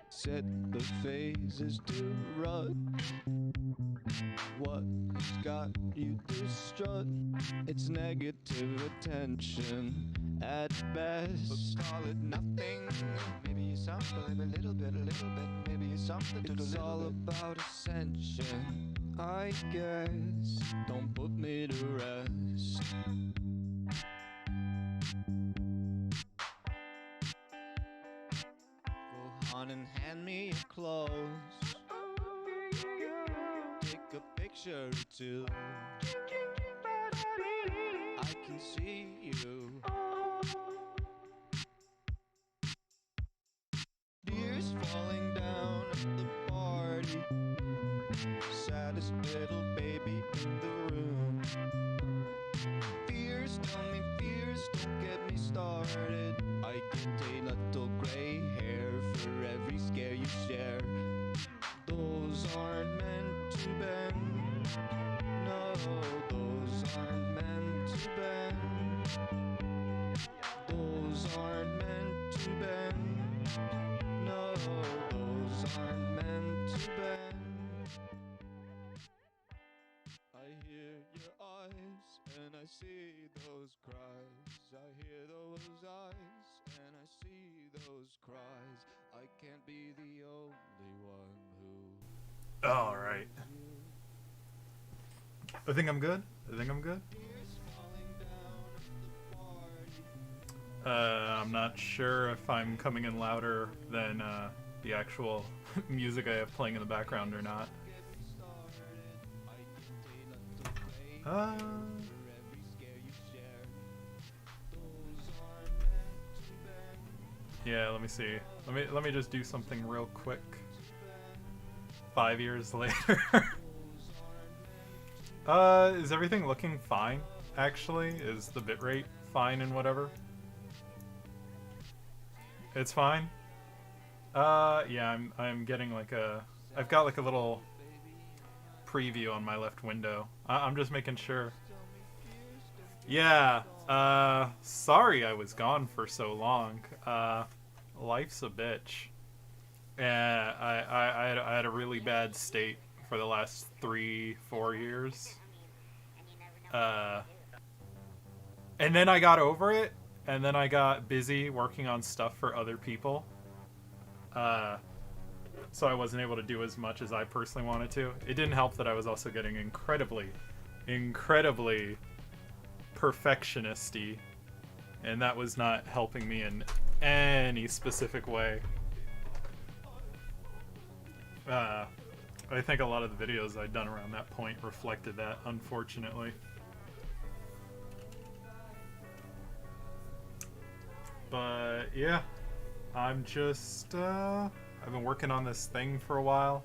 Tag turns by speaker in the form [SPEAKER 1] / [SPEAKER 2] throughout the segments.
[SPEAKER 1] Set the phases to run. What's got you distraught? It's negative attention at best.
[SPEAKER 2] Call it nothing. Maybe something, a little bit, maybe something to do.
[SPEAKER 1] It's all about ascension, I guess. Don't put me to rest. Go on and hand me your clothes. Take a picture or two. I can see you. Tears falling down at the party. Saddest little baby in the room. Fears, tell me fears, don't get me started. I get a little gray hair for every scare you share. Those aren't meant to bend. No, those aren't meant to bend. Those aren't meant to bend. No, those aren't meant to bend. I hear your eyes and I see those cries. I hear those eyes and I see those cries. I can't be the only one who.
[SPEAKER 3] All right. I think I'm good. I'm not sure if I'm coming in louder than the actual music I have playing in the background or not. Yeah, let me see. Let me just do something real quick. 5 years later. Is everything looking fine, actually? Is the bitrate fine and whatever? It's fine? Yeah, I'm getting like I've got like a little preview on my left window. I'm just making sure. Yeah, sorry I was gone for so long. Life's a bitch. Yeah, I had a really bad state for the last 3-4 years. And then I got over it, and then I got busy working on stuff for other people. So I wasn't able to do as much as I personally wanted to. It didn't help that I was also getting incredibly perfectionist-y, and that was not helping me in any specific way. I think a lot of the videos I'd done around that point reflected that, unfortunately. But yeah, I'm just I've been working on this thing for a while,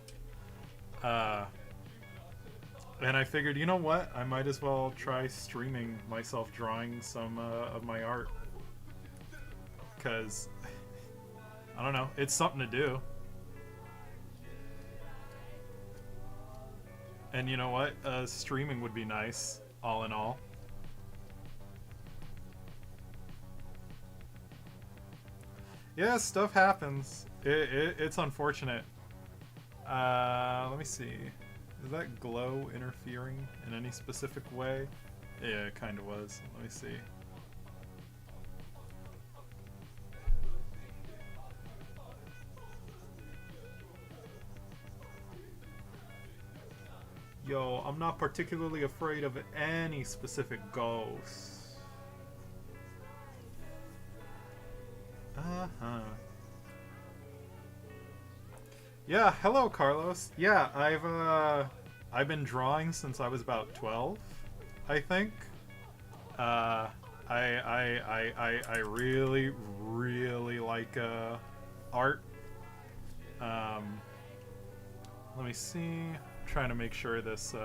[SPEAKER 3] and I figured, you know what, I might as well try streaming myself drawing some of my art, because I don't know, it's something to do. And you know what? Streaming would be nice, all in all. Yeah, stuff happens. It's unfortunate. Let me see. Is that glow interfering in any specific way? Yeah, it kind of was. Let me see. Yo, I'm not particularly afraid of any specific ghosts. Yeah, hello Carlos. Yeah, I've been drawing since I was about 12, I think. I really like art. Let me see. Trying to make sure this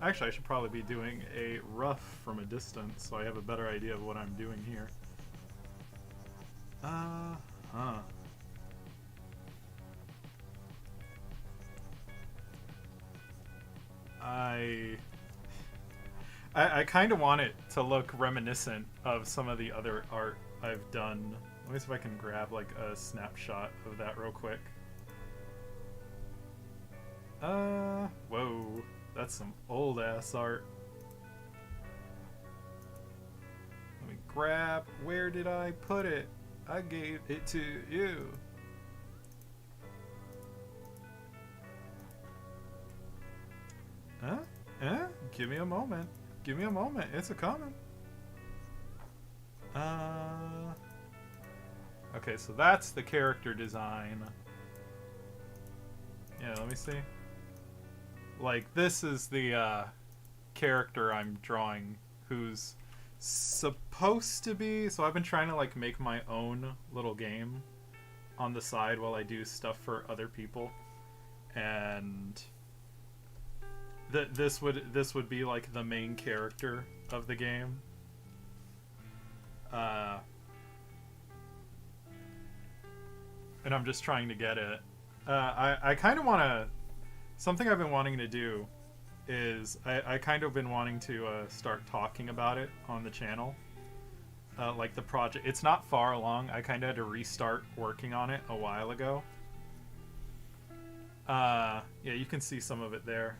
[SPEAKER 3] actually I should probably be doing a rough from a distance so I have a better idea of what I'm doing here. I kind of want it to look reminiscent of some of the other art I've done. Let me see if I can grab like a snapshot of that real quick. Whoa, that's some old ass art. Let me grab, where did I put it? I gave it to you. Huh? Give me a moment. Give me a moment. It's a coming. Okay, so that's the character design. Yeah, let me see. Like, this is the character I'm drawing, who's supposed to be... So I've been trying to, like, make my own little game on the side while I do stuff for other people. And... This would be, like, the main character of the game. And I'm just trying to get it. I kind of want to... Something I've been wanting to do is I kind of been wanting to start talking about it on the channel. Like the project. It's not far along. I kind of had to restart working on it a while ago. Yeah, you can see some of it there.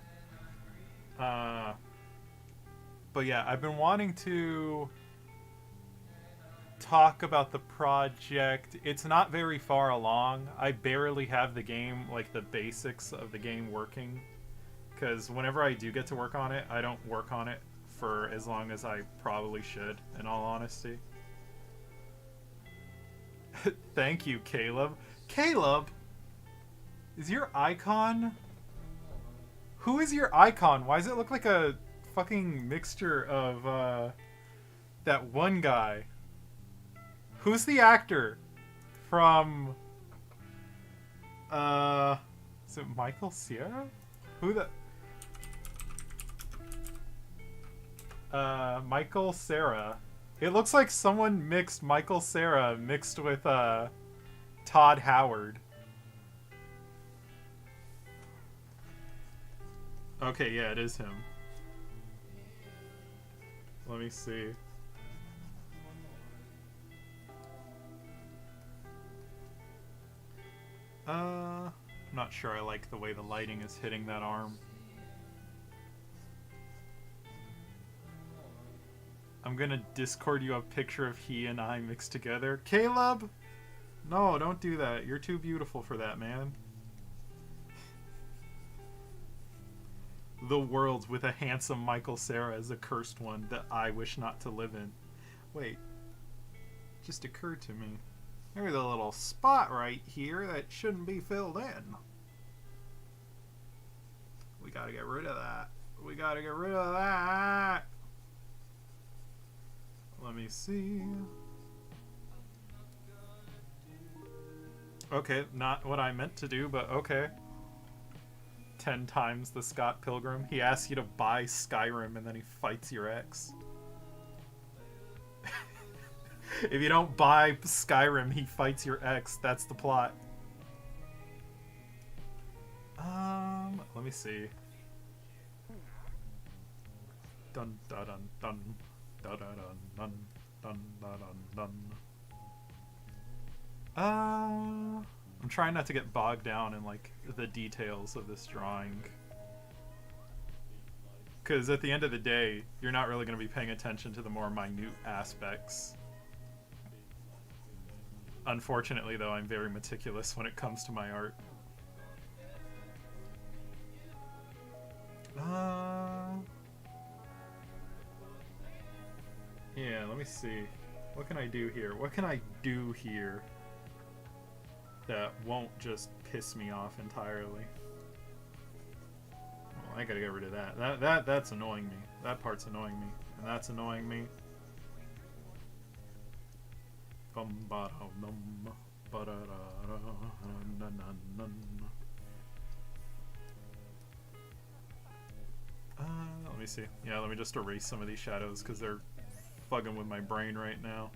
[SPEAKER 3] But yeah, I've been wanting to talk about the project. It's not very far along. I barely have the game, like the basics of the game working, because whenever I do get to work on it, I don't work on it for as long as I probably should, in all honesty. Thank you, Caleb. Caleb, is your icon... Who is your icon? Why does it look like a fucking mixture of that one guy? Who's the actor from is it Michael Cera? Who the Michael Cera. It looks like someone mixed Michael Cera mixed with Todd Howard. Okay, yeah, it is him. Let me see. I'm not sure I like the way the lighting is hitting that arm. I'm gonna Discord you a picture of he and I mixed together. Caleb! No, don't do that. You're too beautiful for that, man. The world with a handsome Michael Cera is a cursed one that I wish not to live in. Wait. Just occurred to me. There's a little spot right here that shouldn't be filled in. We gotta get rid of that. We gotta get rid of that. Let me see. Okay, not what I meant to do, but okay. 10 times the Scott Pilgrim. He asks you to buy Skyrim and then he fights your ex. If you don't buy Skyrim, he fights your ex. That's the plot. Let me see. Dun dun dun dun dun dun dun dun dun dun dun. I'm trying not to get bogged down in like the details of this drawing, because at the end of the day, you're not really going to be paying attention to the more minute aspects. Unfortunately, though, I'm very meticulous when it comes to my art. Yeah, let me see. What can I do here? What can I do here that won't just piss me off entirely? Well, I gotta get rid of that. That's annoying me. That part's annoying me. And that's annoying me. Let me see. Yeah, let me just erase some of these shadows because they're fucking with my brain right now.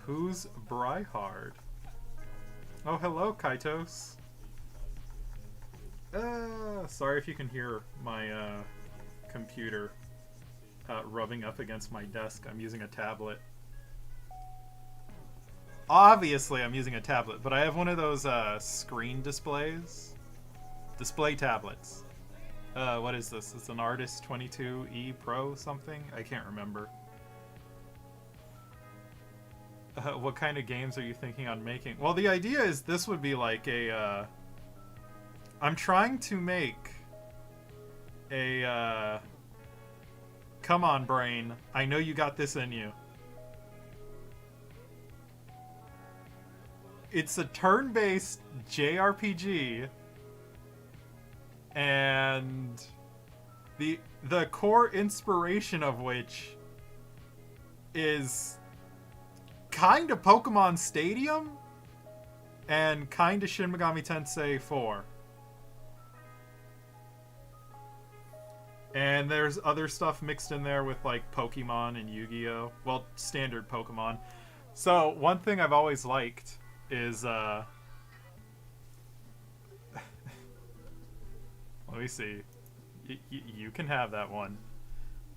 [SPEAKER 3] Who's Bryhard? Oh, hello, Kaitos. Sorry if you can hear my computer rubbing up against my desk. I'm using a tablet. Obviously, I'm using a tablet, but I have one of those screen displays. Display tablets. What is this? It's an Artist 22E Pro something? I can't remember. What kind of games are you thinking on making? Well, the idea is this would be like a... I'm trying to make a... Come on, brain. I know you got this in you. It's a turn-based JRPG, and the core inspiration of which is kind of Pokemon Stadium and kind of Shin Megami Tensei 4. And there's other stuff mixed in there with like Pokemon and Yu-Gi-Oh! Well, standard Pokemon. So one thing I've always liked is let me see. You can have that one.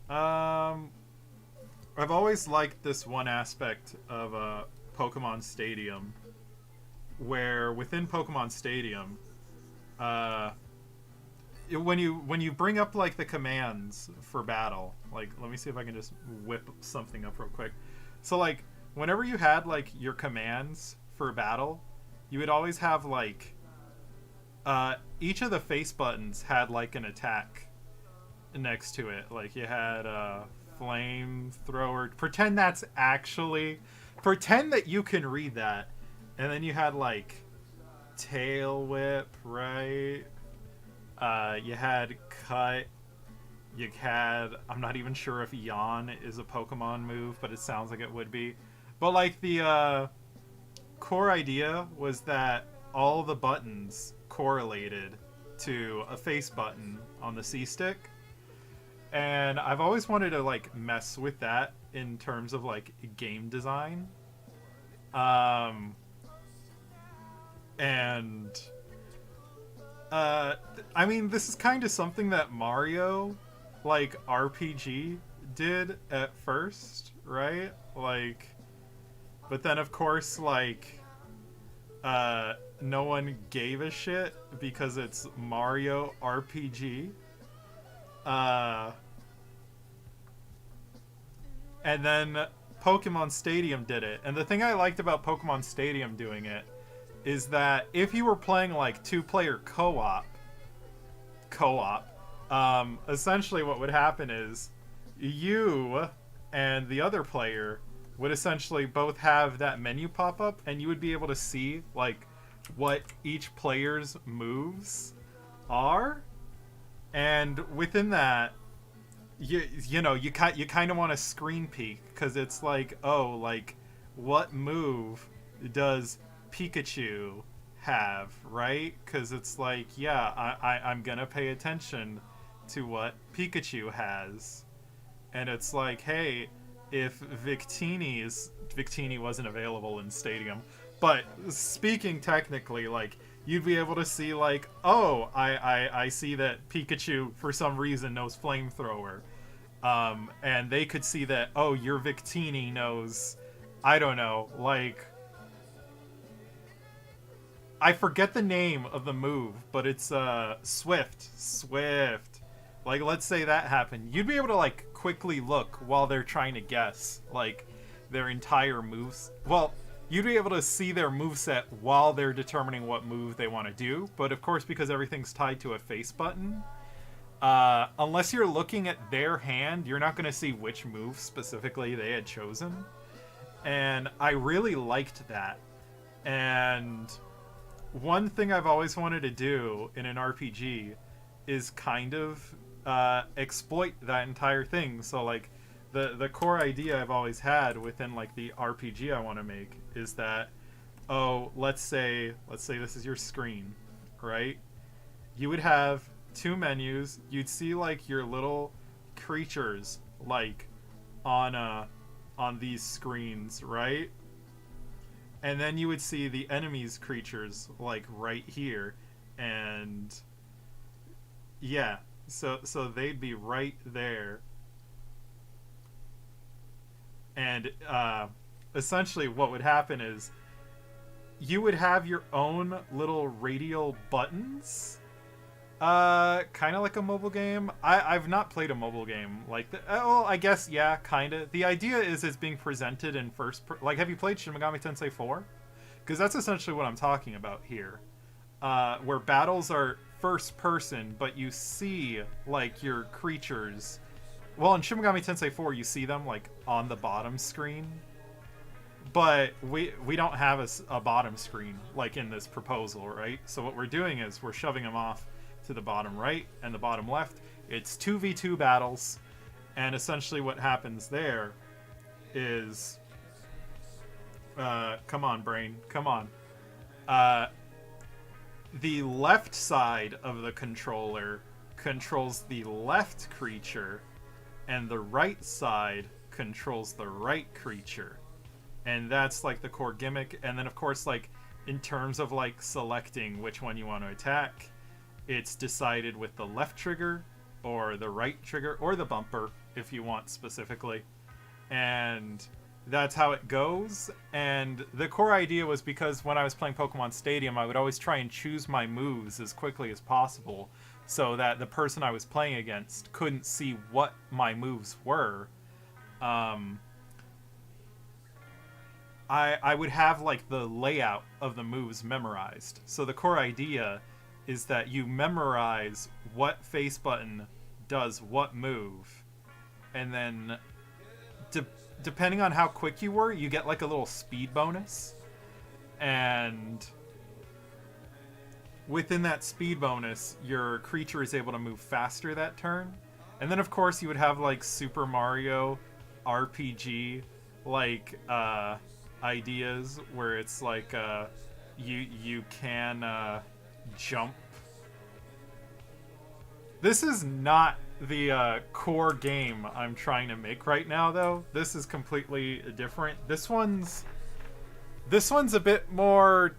[SPEAKER 3] I've always liked this one aspect of Pokemon Stadium, where within Pokemon Stadium, when you bring up like the commands for battle, like let me see if I can just whip something up real quick. So like whenever you had like your commands for battle, you would always have like each of the face buttons had like an attack next to it. Like you had flamethrower. Pretend that you can read that. And then you had like tail whip, right? You had cut. You had, I'm not even sure if yawn is a Pokemon move, but it sounds like it would be. But like the core idea was that all the buttons correlated to a face button on the C-stick. And I've always wanted to like mess with that in terms of like game design. I mean, this is kind of something that Mario like RPG did at first, right? Like, but then of course like no one gave a shit because it's Mario RPG. And then Pokemon Stadium did it. And the thing I liked about Pokemon Stadium doing it is that if you were playing like two-player co-op, essentially what would happen is you and the other player would essentially both have that menu pop up, and you would be able to see like what each player's moves are. And within that, you know, you kind of want to screen peek, because it's like, oh, like what move does Pikachu have, right? Because it's like, yeah, I'm gonna pay attention to what Pikachu has. And it's like, hey, if Victini wasn't available in Stadium, but speaking technically, like you'd be able to see like, oh, I see that Pikachu for some reason knows Flamethrower, and they could see that, oh, your Victini knows, I don't know, like, I forget the name of the move, but it's Swift. Like, let's say that happened. You'd be able to like quickly look while they're trying to guess like their entire moves. Well, you'd be able to see their moveset while they're determining what move they want to do. But of course, because everything's tied to a face button, unless you're looking at their hand, you're not going to see which move specifically they had chosen. And I really liked that. And one thing I've always wanted to do in an RPG is kind of exploit that entire thing. So like the core idea I've always had within like the RPG I want to make is that, oh, let's say this is your screen, right? You would have two menus. You'd see like your little creatures like on these screens, right? And then you would see the enemy's creatures like right here. And Yeah, so they'd be right there, and essentially what would happen is you would have your own little radial buttons. Kind of like a mobile game. I've not played a mobile game like that. Well, I guess, yeah, kind of. The idea is it's being presented in like, have you played Shin Megami Tensei 4? Because that's essentially what I'm talking about here. Where battles are first person, but you see, like, your creatures. Well, in Shin Megami Tensei 4, you see them, like, on the bottom screen. But we don't have a bottom screen, like in this proposal, right? So what we're doing is we're shoving them off to the bottom right and the bottom left. It's 2v2 battles, and essentially what happens there is... come on, brain. Come on. The left side of the controller controls the left creature, and the right side controls the right creature. And that's like the core gimmick. And then of course, like, in terms of like selecting which one you want to attack, it's decided with the left trigger or the right trigger or the bumper if you want specifically. And that's how it goes. And the core idea was because when I was playing Pokemon Stadium, I would always try and choose my moves as quickly as possible so that the person I was playing against couldn't see what my moves were. I would have like the layout of the moves memorized. So the core idea is that you memorize what face button does what move, and then depending on how quick you were, you get like a little speed bonus, and within that speed bonus, your creature is able to move faster that turn. And then of course you would have like Super Mario RPG like ideas where it's like you can jump. This is not the core game I'm trying to make right now, though. This is completely different. This one's a bit more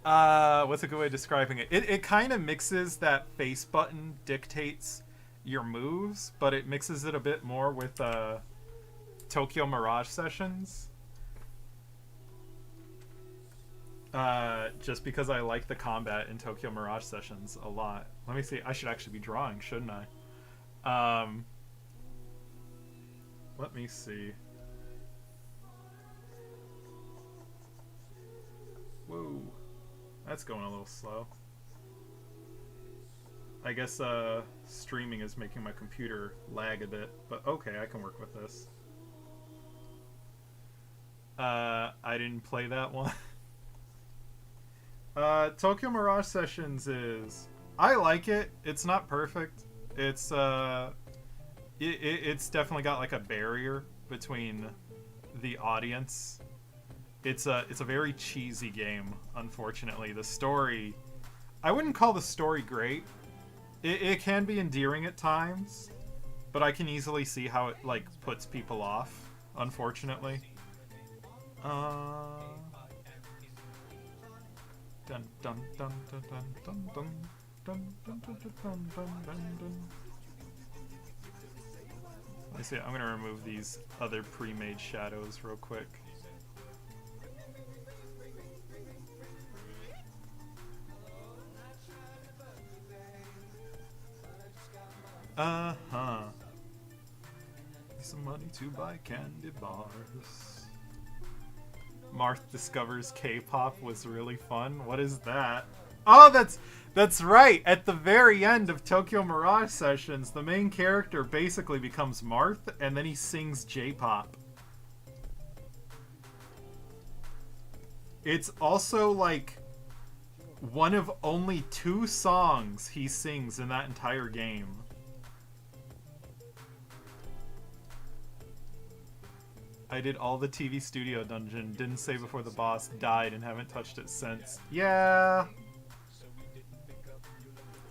[SPEAKER 3] what's a good way of describing it? It kind of mixes that face button dictates your moves, but it mixes it a bit more with Tokyo Mirage Sessions. Just because I like the combat in Tokyo Mirage Sessions a lot. Let me see. I should actually be drawing, shouldn't I? Let me see. Whoa. That's going a little slow. I guess streaming is making my computer lag a bit, but okay, I can work with this. I didn't play that one. Tokyo Mirage Sessions is... I like it. It's not perfect. It's it's definitely got like a barrier between the audience. It's a very cheesy game, unfortunately. The story... I wouldn't call the story great. It can be endearing at times, but I can easily see how it like puts people off, unfortunately. Dun dun dun dun dun dun dun dun dun dun dun dun dun. Let me see. I'm gonna remove these other pre-made shadows real quick. Some money to buy candy bars. Marth discovers K-pop was really fun. What is that? Oh, that's right. At the very end of Tokyo Mirage Sessions, the main character basically becomes Marth, and then he sings J-pop. It's also like one of only 2 songs he sings in that entire game. I did all the TV studio dungeon, didn't save before the boss, died, and haven't touched it since. Yeah.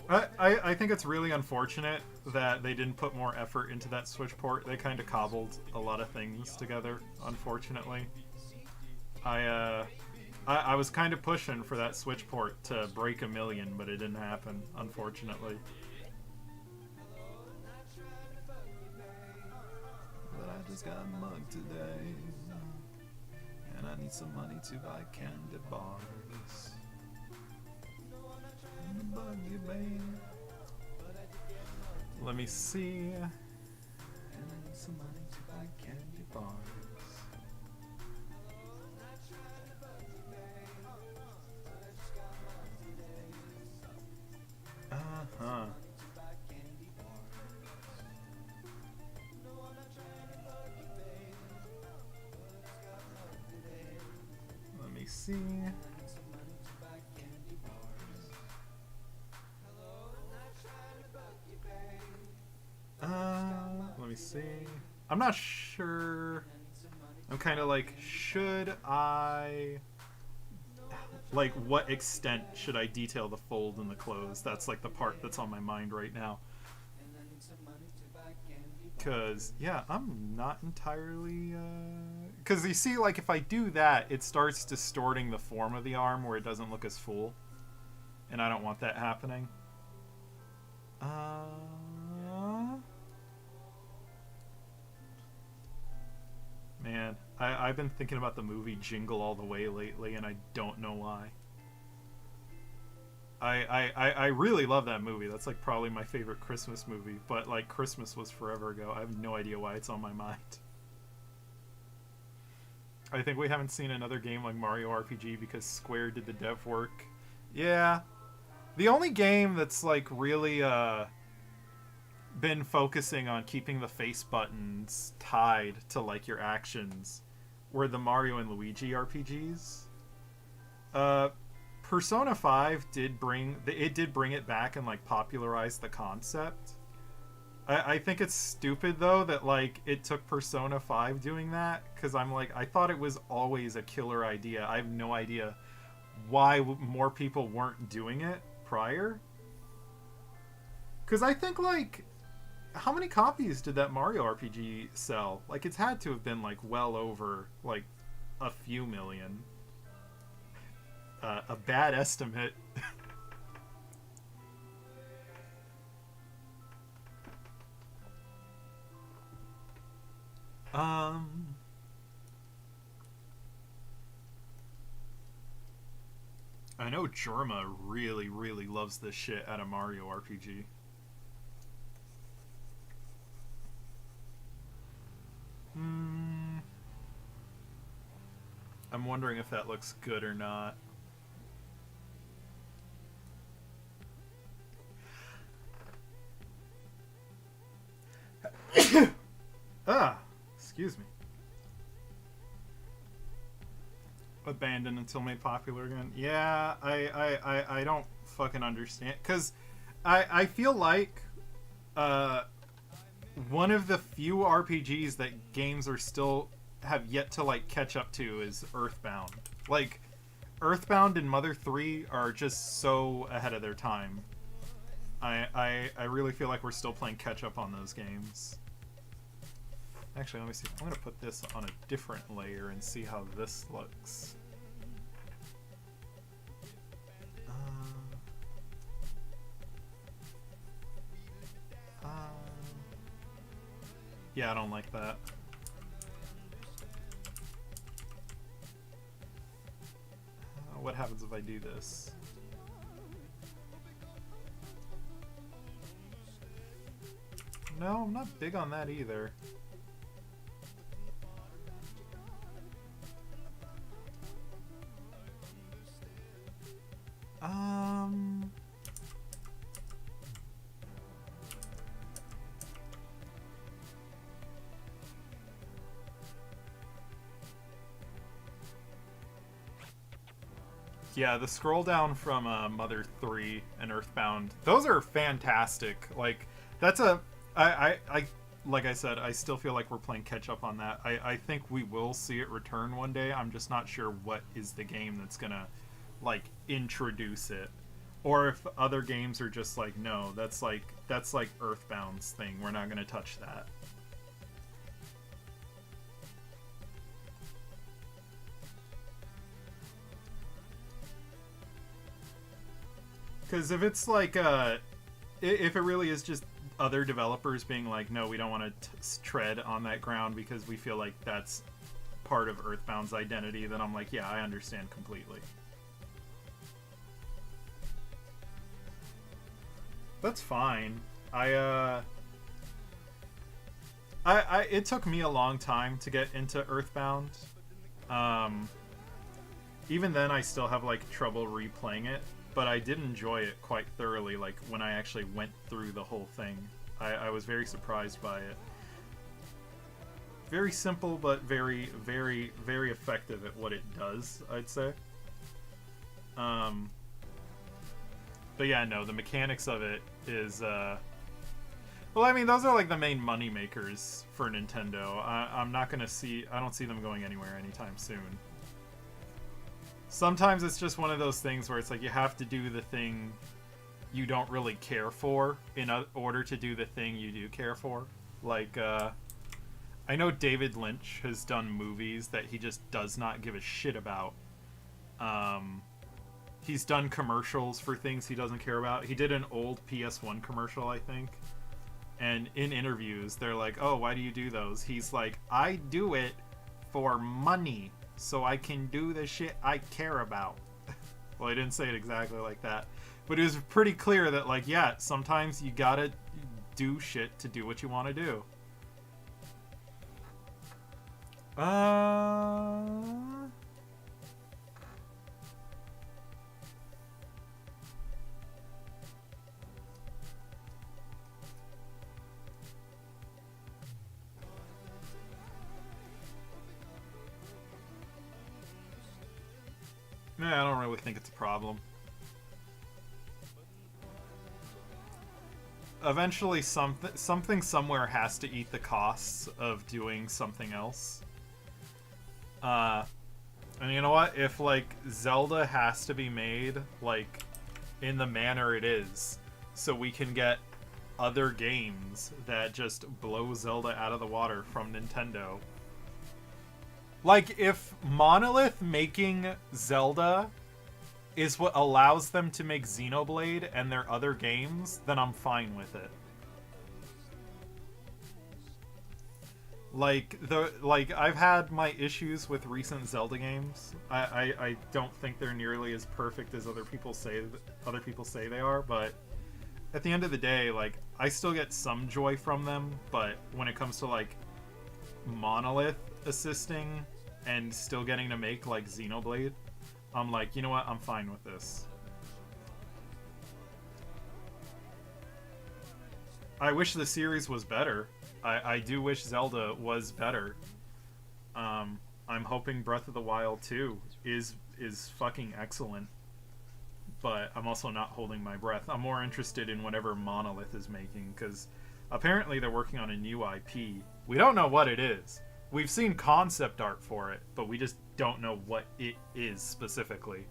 [SPEAKER 3] I think it's really unfortunate that they didn't put more effort into that Switch port. They kind of cobbled a lot of things together, unfortunately. I was kind of pushing for that Switch port to break 1 million, but it didn't happen, unfortunately. just got mugged today, and I need some money to buy candy bars. Bug you, babe. Let me see. And I need some money to buy candy bars. Uh-huh. Let me see. Let me see. I'm not sure. I'm kind of like, should I... Like, what extent should I detail the fold and the close? That's like the part that's on my mind right now. Because, yeah, I'm not entirely... Because you see, like, if I do that, it starts distorting the form of the arm where it doesn't look as full. And I don't want that happening. Man, I've been thinking about the movie Jingle All the Way lately, and I don't know why. I really love that movie. That's like probably my favorite Christmas movie, but like Christmas was forever ago. I have no idea why it's on my mind. I think we haven't seen another game like Mario RPG because Square did the dev work. Yeah. The only game that's like really been focusing on keeping the face buttons tied to like your actions were the Mario and Luigi RPGs. Persona 5 did bring it back and like popularize the concept. I think it's stupid though that like it took Persona 5 doing that, because I'm like, I thought it was always a killer idea. I have no idea why more people weren't doing it prior. Because I think like, how many copies did that Mario RPG sell? Like, it's had to have been like well over like a few million. A bad estimate. I know Jorma really, really loves this shit out of Mario RPG. I'm wondering if that looks good or not. Excuse me. Abandoned until made popular again. Yeah, I don't fucking understand. Because I feel like one of the few RPGs that games are still have yet to like catch up to is Earthbound. Like, Earthbound and Mother 3 are just so ahead of their time. I really feel like we're still playing catch up on those games. Actually, let me see. I'm going to put this on a different layer and see how this looks. Yeah, I don't like that. What happens if I do this? No, I'm not big on that either. Yeah, the scroll down from Mother 3 and Earthbound, those are fantastic. Like, that's a... like I said, I still feel like we're playing catch up on that. I think we will see it return one day. I'm just not sure what is the game that's gonna, like, introduce it. Or if other games are just like, no, that's like Earthbound's thing. We're not gonna touch that. Because if it's like, if it really is just other developers being like, no, we don't want to tread on that ground because we feel like that's part of Earthbound's identity, then I'm like, yeah, I understand completely. That's fine. It took me a long time to get into Earthbound. Even then, I still have like trouble replaying it, but I did enjoy it quite thoroughly. Like when I actually went through the whole thing, I was very surprised by it. Very simple, but very, very, very effective at what it does, I'd say. But yeah, no, the mechanics of it is, well, I mean, those are like the main money makers for Nintendo. I'm not gonna I don't see them going anywhere anytime soon. Sometimes it's just one of those things where it's like you have to do the thing you don't really care for in order to do the thing you do care for. Like, I know David Lynch has done movies that he just does not give a shit about. He's done commercials for things he doesn't care about. He did an old PS1 commercial, I think. And in interviews, they're like, oh, why do you do those? He's like, I do it for money, so I can do the shit I care about. Well, I didn't say it exactly like that. But it was pretty clear that, like, yeah, sometimes you gotta do shit to do what you want to do. I don't really think it's a problem. Eventually, something somewhere has to eat the costs of doing something else. And you know what? If, like, Zelda has to be made, like, in the manner it is, so we can get other games that just blow Zelda out of the water from Nintendo. Like, if Monolith making Zelda is what allows them to make Xenoblade and their other games, then I'm fine with it. Like, I've had my issues with recent Zelda games. I don't think they're nearly as perfect as other people say they are, but at the end of the day, like, I still get some joy from them, but when it comes to, like, Monolith assisting and still getting to make, like, Xenoblade, I'm like, you know what, I'm fine with this. I wish the series was better. I do wish Zelda was better. I'm hoping Breath of the Wild 2 is fucking excellent. But I'm also not holding my breath. I'm more interested in whatever Monolith is making, because apparently they're working on a new IP. We don't know what it is. We've seen concept art for it, but we just don't know what it is specifically.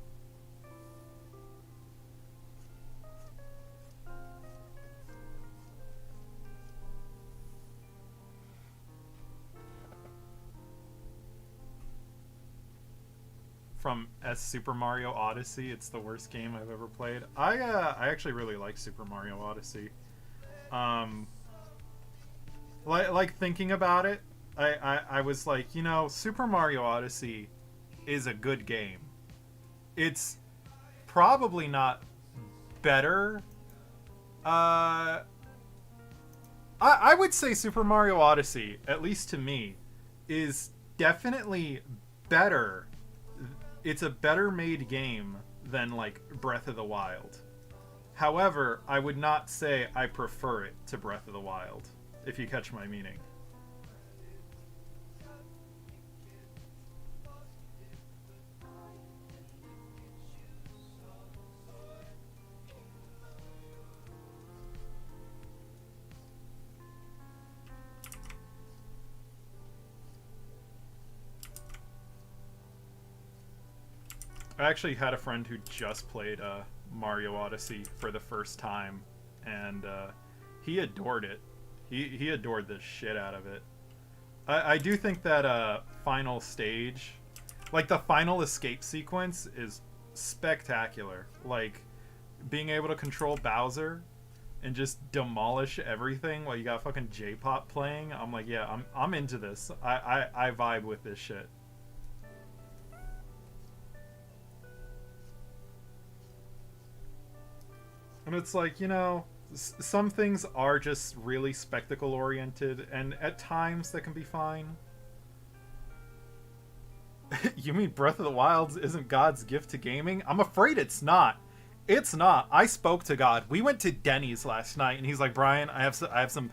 [SPEAKER 3] From Super Mario Odyssey, it's the worst game I've ever played. I actually really like Super Mario Odyssey. Like thinking about it, I was like, you know, Super Mario Odyssey is a good game. It's probably not better. I would say Super Mario Odyssey, at least to me, is definitely better. It's a better made game than, like, Breath of the Wild. However, I would not say I prefer it to Breath of the Wild, if you catch my meaning. I actually had a friend who just played Mario Odyssey for the first time, and he adored it. He adored the shit out of it. I do think that final stage, like the final escape sequence, is spectacular. Like, being able to control Bowser and just demolish everything while you got fucking J-pop playing, I'm like, yeah, I'm into this. I vibe with this shit. And it's like, you know, some things are just really spectacle oriented, and at times that can be fine. You mean Breath of the Wild isn't God's gift to gaming? I'm afraid it's not. It's not. I spoke to God. We went to Denny's last night, and he's like, Brian, I have some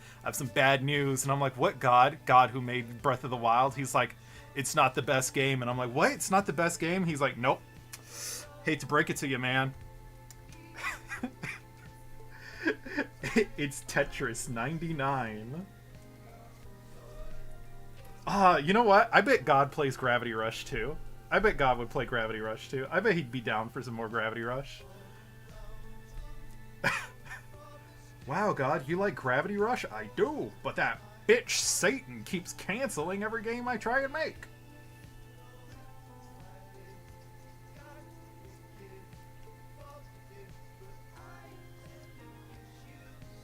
[SPEAKER 3] bad news. And I'm like, what God? God who made Breath of the Wild? He's like, it's not the best game. And I'm like, what? It's not the best game? He's like, nope. Hate to break it to you, man. It's Tetris 99. You know what? I bet God plays Gravity Rush too. I bet God would play Gravity Rush too. I bet he'd be down for some more Gravity Rush. Wow, God, you like Gravity Rush? I do, but that bitch Satan keeps canceling every game I try and make.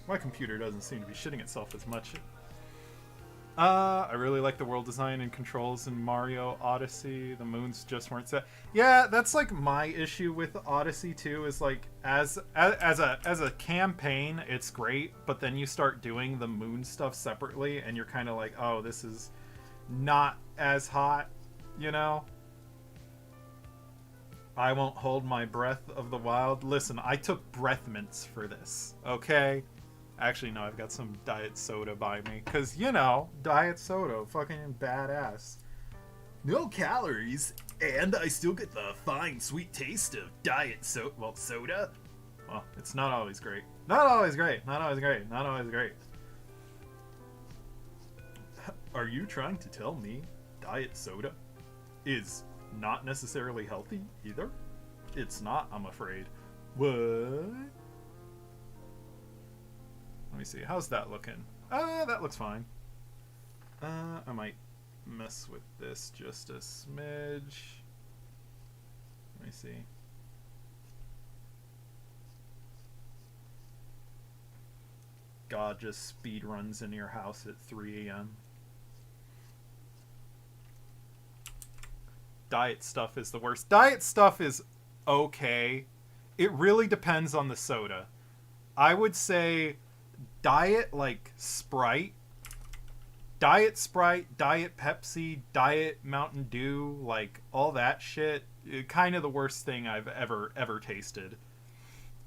[SPEAKER 3] My computer doesn't seem to be shitting itself as much. I really like the world design and controls in Mario Odyssey. The moons just weren't set. Yeah, that's like my issue with Odyssey too. Is like as a campaign, it's great, but then you start doing the moon stuff separately, and you're kind of like, oh, this is not as hot, you know. I won't hold my breath of the wild. Listen, I took breath mints for this, okay? Actually, no, I've got some diet soda by me. Because, you know, diet soda, fucking badass. No calories, and I still get the fine, sweet taste of diet soda. Well, it's not always great. Not always great. Not always great. Not always great. Are you trying to tell me diet soda is not necessarily healthy either? It's not, I'm afraid. What? Let me see. How's that looking? That looks fine. I might mess with this just a smidge. Let me see. God just speed runs into your house at 3 a.m. Diet stuff is the worst. Diet stuff is okay. It really depends on the soda. I would say diet like Sprite, Diet Pepsi, Diet Mountain Dew, like all that shit, kind of the worst thing I've ever tasted.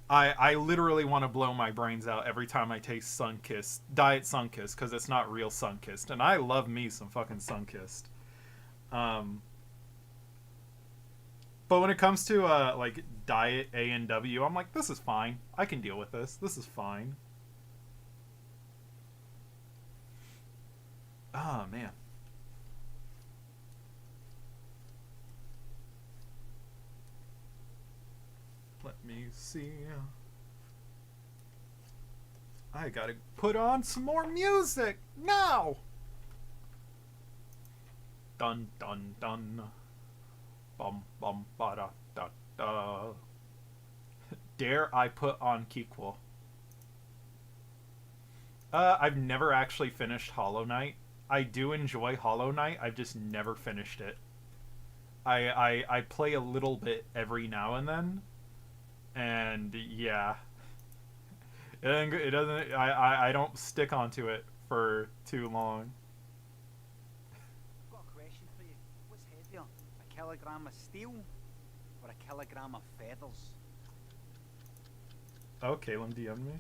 [SPEAKER 3] I literally want to blow my brains out every time I taste Sunkist, Diet Sunkist, because it's not real Sunkist, and I love me some fucking Sunkist. But when it comes to like Diet A&W, I'm like, this is fine. I can deal with this. This is fine. Oh, man. Let me see. I gotta put on some more music now. Dun dun dun. Bum bum ba da da da. Dare I put on Keyquel? I've never actually finished Hollow Knight. I do enjoy Hollow Knight. I've just never finished it. I play a little bit every now and then, and yeah, it doesn't. I don't stick onto it for too long.
[SPEAKER 4] I've got a question for you. What's heavier, a kilogram of steel or a kilogram of feathers?
[SPEAKER 3] Oh, Caleb DM'd me.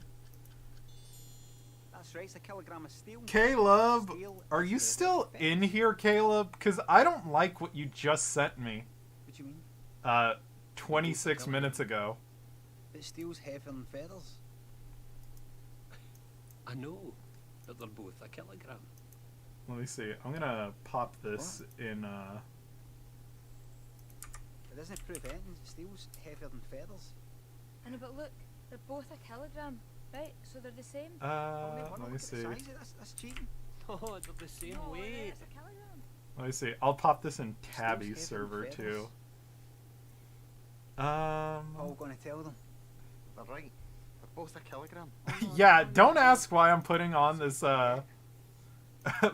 [SPEAKER 4] That's right, it's a kilogram of steel.
[SPEAKER 3] Caleb,
[SPEAKER 4] Steel
[SPEAKER 3] are
[SPEAKER 4] is
[SPEAKER 3] you
[SPEAKER 4] heavier
[SPEAKER 3] still
[SPEAKER 4] than
[SPEAKER 3] in
[SPEAKER 4] feathers.
[SPEAKER 3] here, Caleb? Because I don't like what you just sent me.
[SPEAKER 4] What do you mean?
[SPEAKER 3] 26 minutes ago.
[SPEAKER 4] But steel's heavier than feathers.
[SPEAKER 5] I know, but they're both a kilogram.
[SPEAKER 3] Let me see. I'm gonna pop this in.
[SPEAKER 4] It doesn't prove anything. Steel's heavier than feathers.
[SPEAKER 6] I know, but look, they're both a kilogram, right? So they're the same.
[SPEAKER 3] Let me see.
[SPEAKER 4] That's cheating.
[SPEAKER 5] Oh, they're the same
[SPEAKER 6] No,
[SPEAKER 5] weight.
[SPEAKER 6] it's a kilogram.
[SPEAKER 3] Let me see. I'll pop this in Tabby's
[SPEAKER 4] Steel's heavier
[SPEAKER 3] server
[SPEAKER 4] than
[SPEAKER 3] too.
[SPEAKER 4] feathers. Oh, we're going to tell them. They're right. They're
[SPEAKER 2] Both a kilogram?
[SPEAKER 3] Yeah, don't ask why I'm putting on this,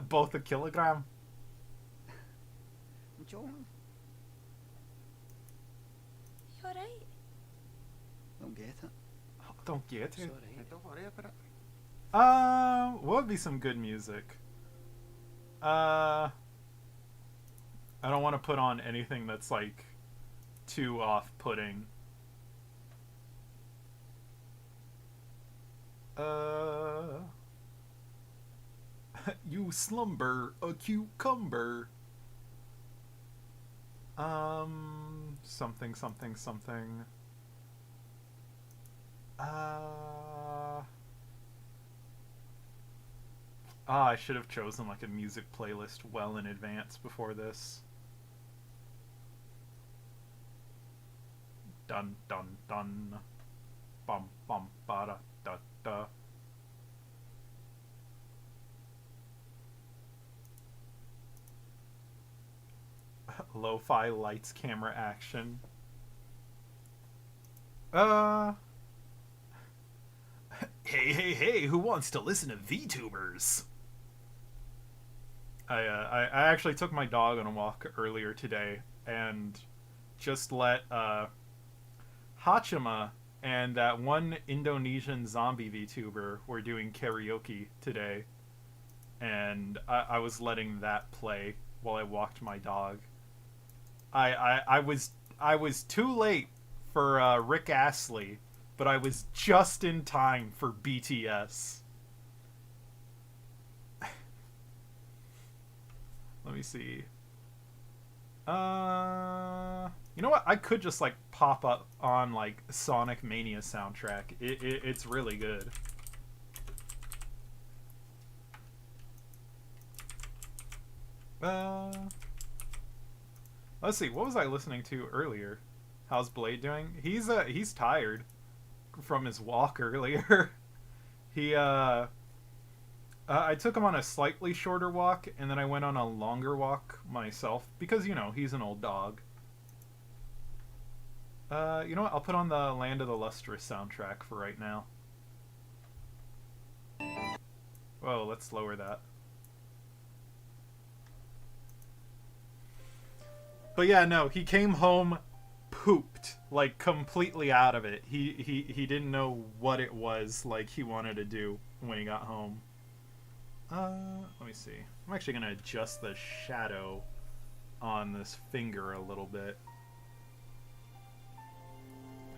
[SPEAKER 3] both a kilogram.
[SPEAKER 4] John,
[SPEAKER 6] You alright?
[SPEAKER 4] don't get it.
[SPEAKER 3] Don't get
[SPEAKER 5] It's
[SPEAKER 3] it.
[SPEAKER 5] alright.
[SPEAKER 2] Don't worry about it.
[SPEAKER 3] What would be some good music? I don't want to put on anything that's like too off-putting. You slumber a cucumber. Something, something, something. I should have chosen like a music playlist well in advance before this. Dun dun dun. Bum bum ba da da da. Lo-fi lights, camera, action. Hey, hey, hey, who wants to listen to VTubers? I actually took my dog on a walk earlier today and just let Hachima and that one Indonesian zombie VTuber were doing karaoke today, and I was letting that play while I walked my dog. I was too late for Rick Astley, but I was just in time for BTS. Let me see. You know what? I could just like pop up on like Sonic Mania soundtrack. It's really good. Let's see. What was I listening to earlier? How's Blade doing? He's tired from his walk earlier. I took him on a slightly shorter walk, and then I went on a longer walk myself, because, you know, he's an old dog. You know what? I'll put on the Land of the Lustrous soundtrack for right now. Whoa, let's lower that. But yeah, no, he came home pooped, like, completely out of it. He didn't know what it was, like, he wanted to do when he got home. Let me see. I'm actually going to adjust the shadow on this finger a little bit.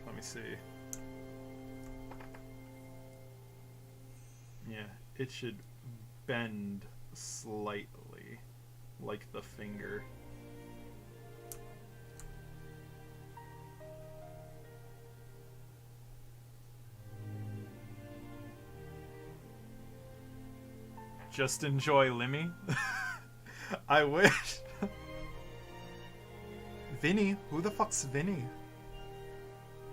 [SPEAKER 3] Let me see. Yeah, it should bend slightly, like the finger. Just enjoy Limmy? I wish. Vinny? Who the fuck's Vinny?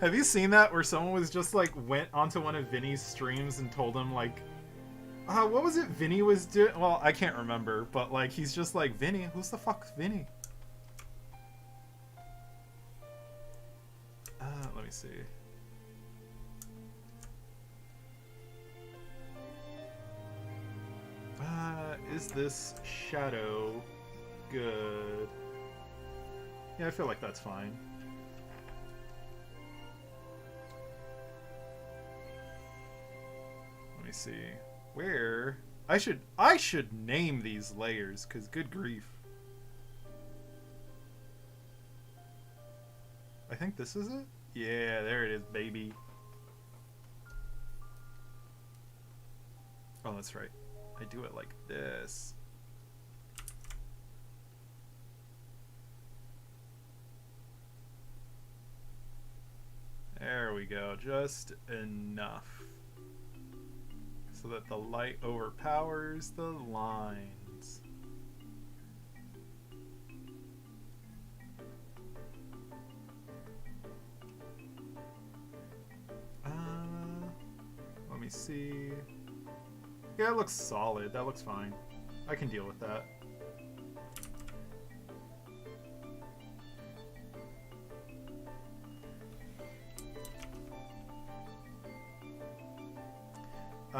[SPEAKER 3] Have you seen that where someone was just like went onto one of Vinny's streams and told him like, what was it Vinny was doing? Well, I can't remember, but like he's just like, Vinny? Who's the fuck's Vinny? Let me see. Is this shadow good? Yeah, I feel like that's fine. Let me see. Where? I should name these layers, cause good grief. I think this is it? Yeah, there it is, baby. Oh, that's right. I do it like this. There we go, just enough so that the light overpowers the lines. Let me see. Yeah, it looks solid. That looks fine. I can deal with that.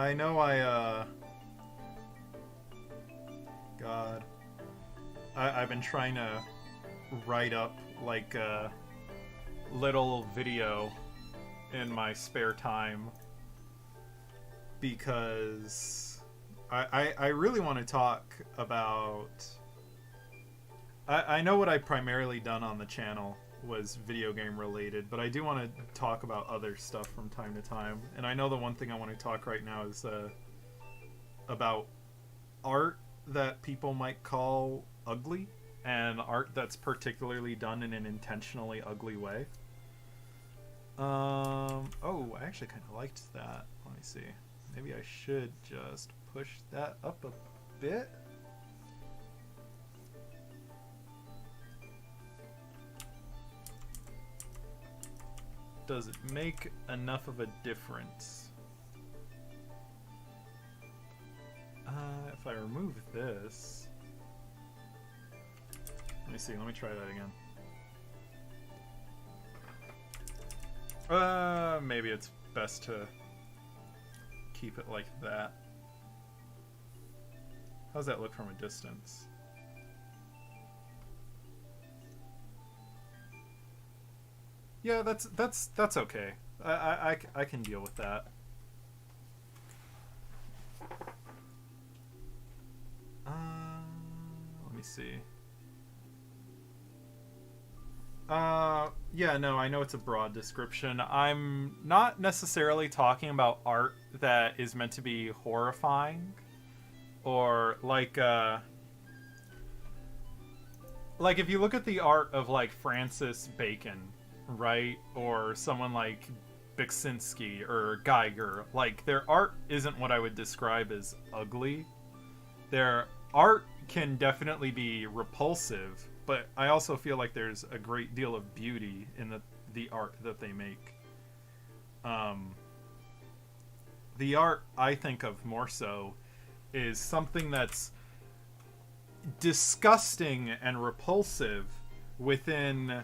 [SPEAKER 3] I know God. I've been trying to write up like a little video in my spare time because I really want to talk about... I know what I primarily done on the channel was video game related, but I do want to talk about other stuff from time to time. And I know the one thing I want to talk right now is about art that people might call ugly, and art that's particularly done in an intentionally ugly way. Oh, I actually kind of liked that. Let me see. Maybe I should just push that up a bit. Does it make enough of a difference? If I remove this... Let me see, let me try that again. Maybe it's best to keep it like that. How's that look from a distance? Yeah, that's okay. I can deal with that. Let me see. Yeah, no, I know it's a broad description. I'm not necessarily talking about art that is meant to be horrifying, or like if you look at the art of like Francis Bacon, right, or someone like Beksinski or Geiger, like their art isn't what I would describe as ugly. Their art can definitely be repulsive, but I also feel like there's a great deal of beauty in the art that they make. The art I think of more so is something that's disgusting and repulsive within,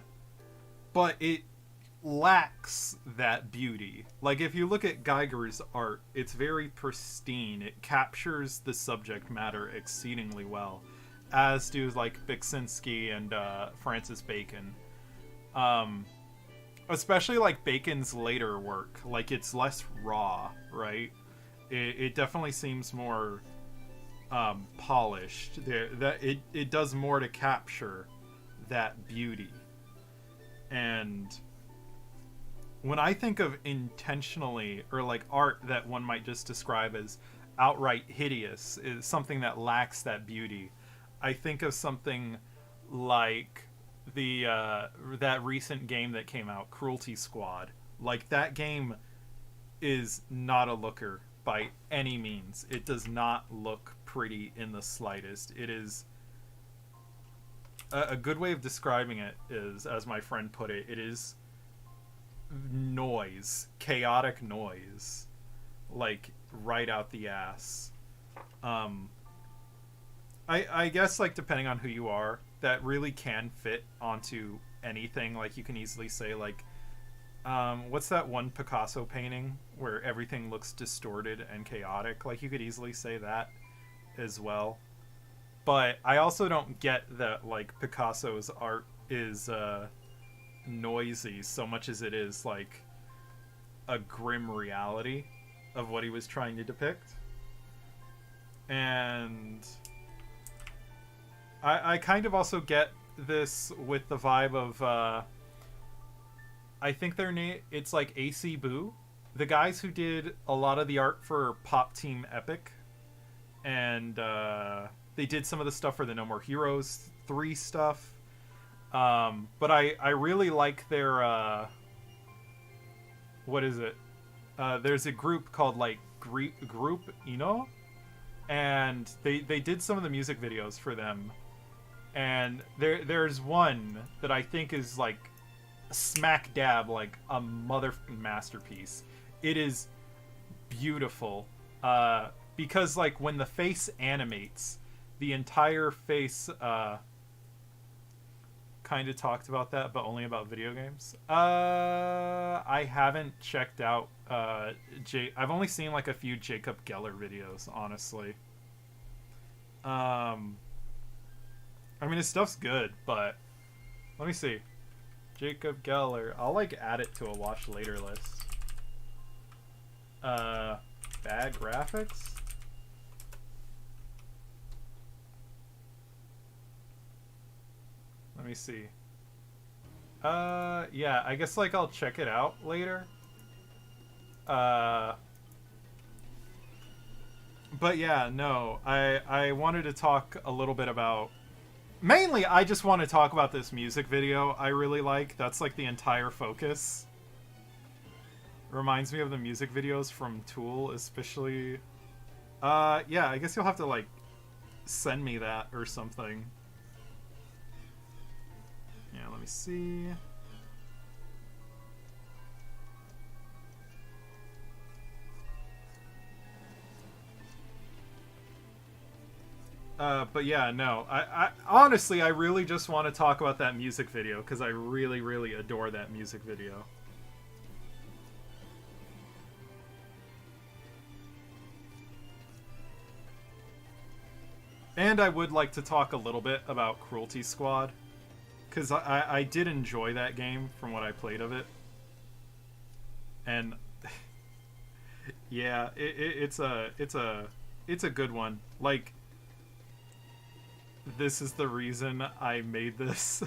[SPEAKER 3] but it lacks that beauty. Like if you look at Geiger's art, it's very pristine. It captures the subject matter exceedingly well, as do like Beksinski and Francis Bacon. Especially like Bacon's later work, like it's less raw, right? It definitely seems more polished. It does more to capture that beauty. And when I think of intentionally, or like art that one might just describe as outright hideous, is something that lacks that beauty, I think of something like that recent game that came out, Cruelty Squad. Like that game is not a looker by any means. It does not look pretty in the slightest. It is a good way of describing it is, as my friend put it, it is noise, chaotic noise, like right out the ass. I guess like depending on who you are, that really can fit onto anything. Like you can easily say like, what's that one Picasso painting where everything looks distorted and chaotic? Like you could easily say that as well. But I also don't get that like Picasso's art is noisy so much as it is like a grim reality of what he was trying to depict. And I kind of also get this with the vibe of I think their name, it's like AC Boo, the guys who did a lot of the art for Pop Team Epic, and they did some of the stuff for the No More Heroes 3 stuff. But I really like their what is it? There's a group called like Group Ino, and they did some of the music videos for them. And there's one that I think is like smack dab like a mother masterpiece. It is beautiful because like when the face animates, the entire face kind of talked about that, but only about video games. I haven't checked out I've only seen like a few Jacob Geller videos, honestly. I mean, his stuff's good, but let me see. Jacob Geller. I'll like add it to a watch later list. Bad graphics? Let me see. Yeah, I guess like I'll check it out later. But yeah, no, I wanted to talk a little bit about, mainly I just want to talk about this music video I really like. That's like the entire focus. Reminds me of the music videos from Tool, especially. Yeah, I guess you'll have to like send me that or something. Yeah, let me see. But yeah, no. I honestly, I really just want to talk about that music video because I really, really adore that music video. And I would like to talk a little bit about Cruelty Squad, because I did enjoy that game from what I played of it. And yeah, it's a good one. Like, this is the reason I made this.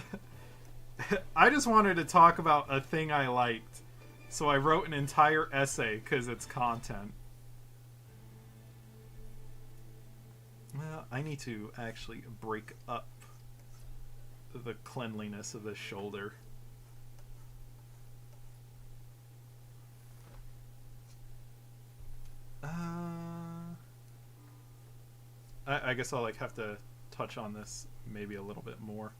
[SPEAKER 3] I just wanted to talk about a thing I liked, so I wrote an entire essay because it's content. Well, I need to actually break up the cleanliness of this shoulder. I guess I'll like have to touch on this maybe a little bit more.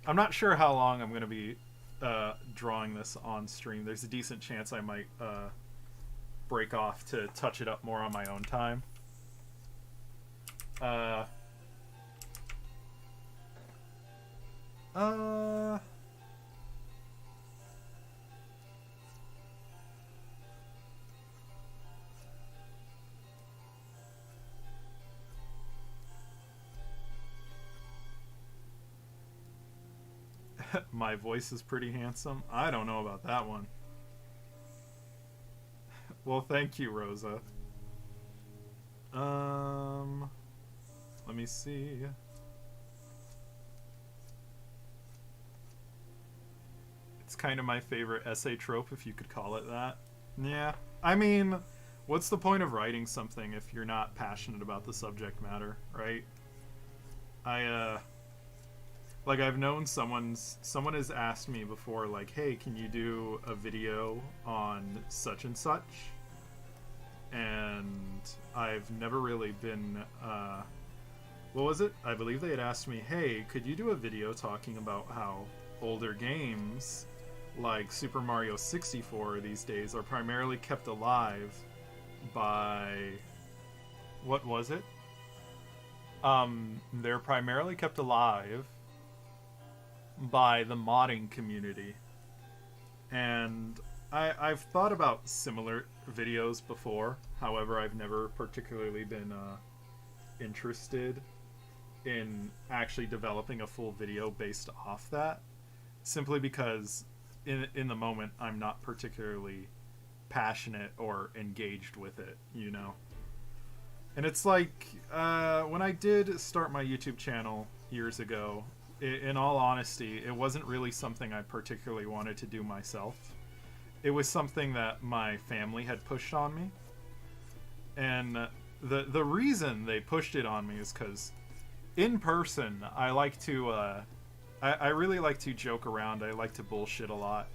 [SPEAKER 3] I'm not sure how long I'm going to be drawing this on stream. There's a decent chance I might break off to touch it up more on my own time. My voice is pretty handsome. I don't know about that one. Well, thank you, Rosa. Let me see. It's kind of my favorite essay trope, if you could call it that. Yeah. I mean, what's the point of writing something if you're not passionate about the subject matter, right? Like, I've known someone has asked me before, like, hey, can you do a video on such and such? And I've never really been, what was it? I believe they had asked me, hey, could you do a video talking about how older games, like Super Mario 64 these days, are primarily kept alive by, what was it? They're primarily kept alive by the modding community. And I've thought about similar videos before. However, I've never particularly been interested in actually developing a full video based off that, simply because in the moment I'm not particularly passionate or engaged with it, you know. And it's like when I did start my YouTube channel years ago, in all honesty, it wasn't really something I particularly wanted to do myself. It was something that my family had pushed on me. And the reason they pushed it on me is because in person, I like to, I really like to joke around. I like to bullshit a lot.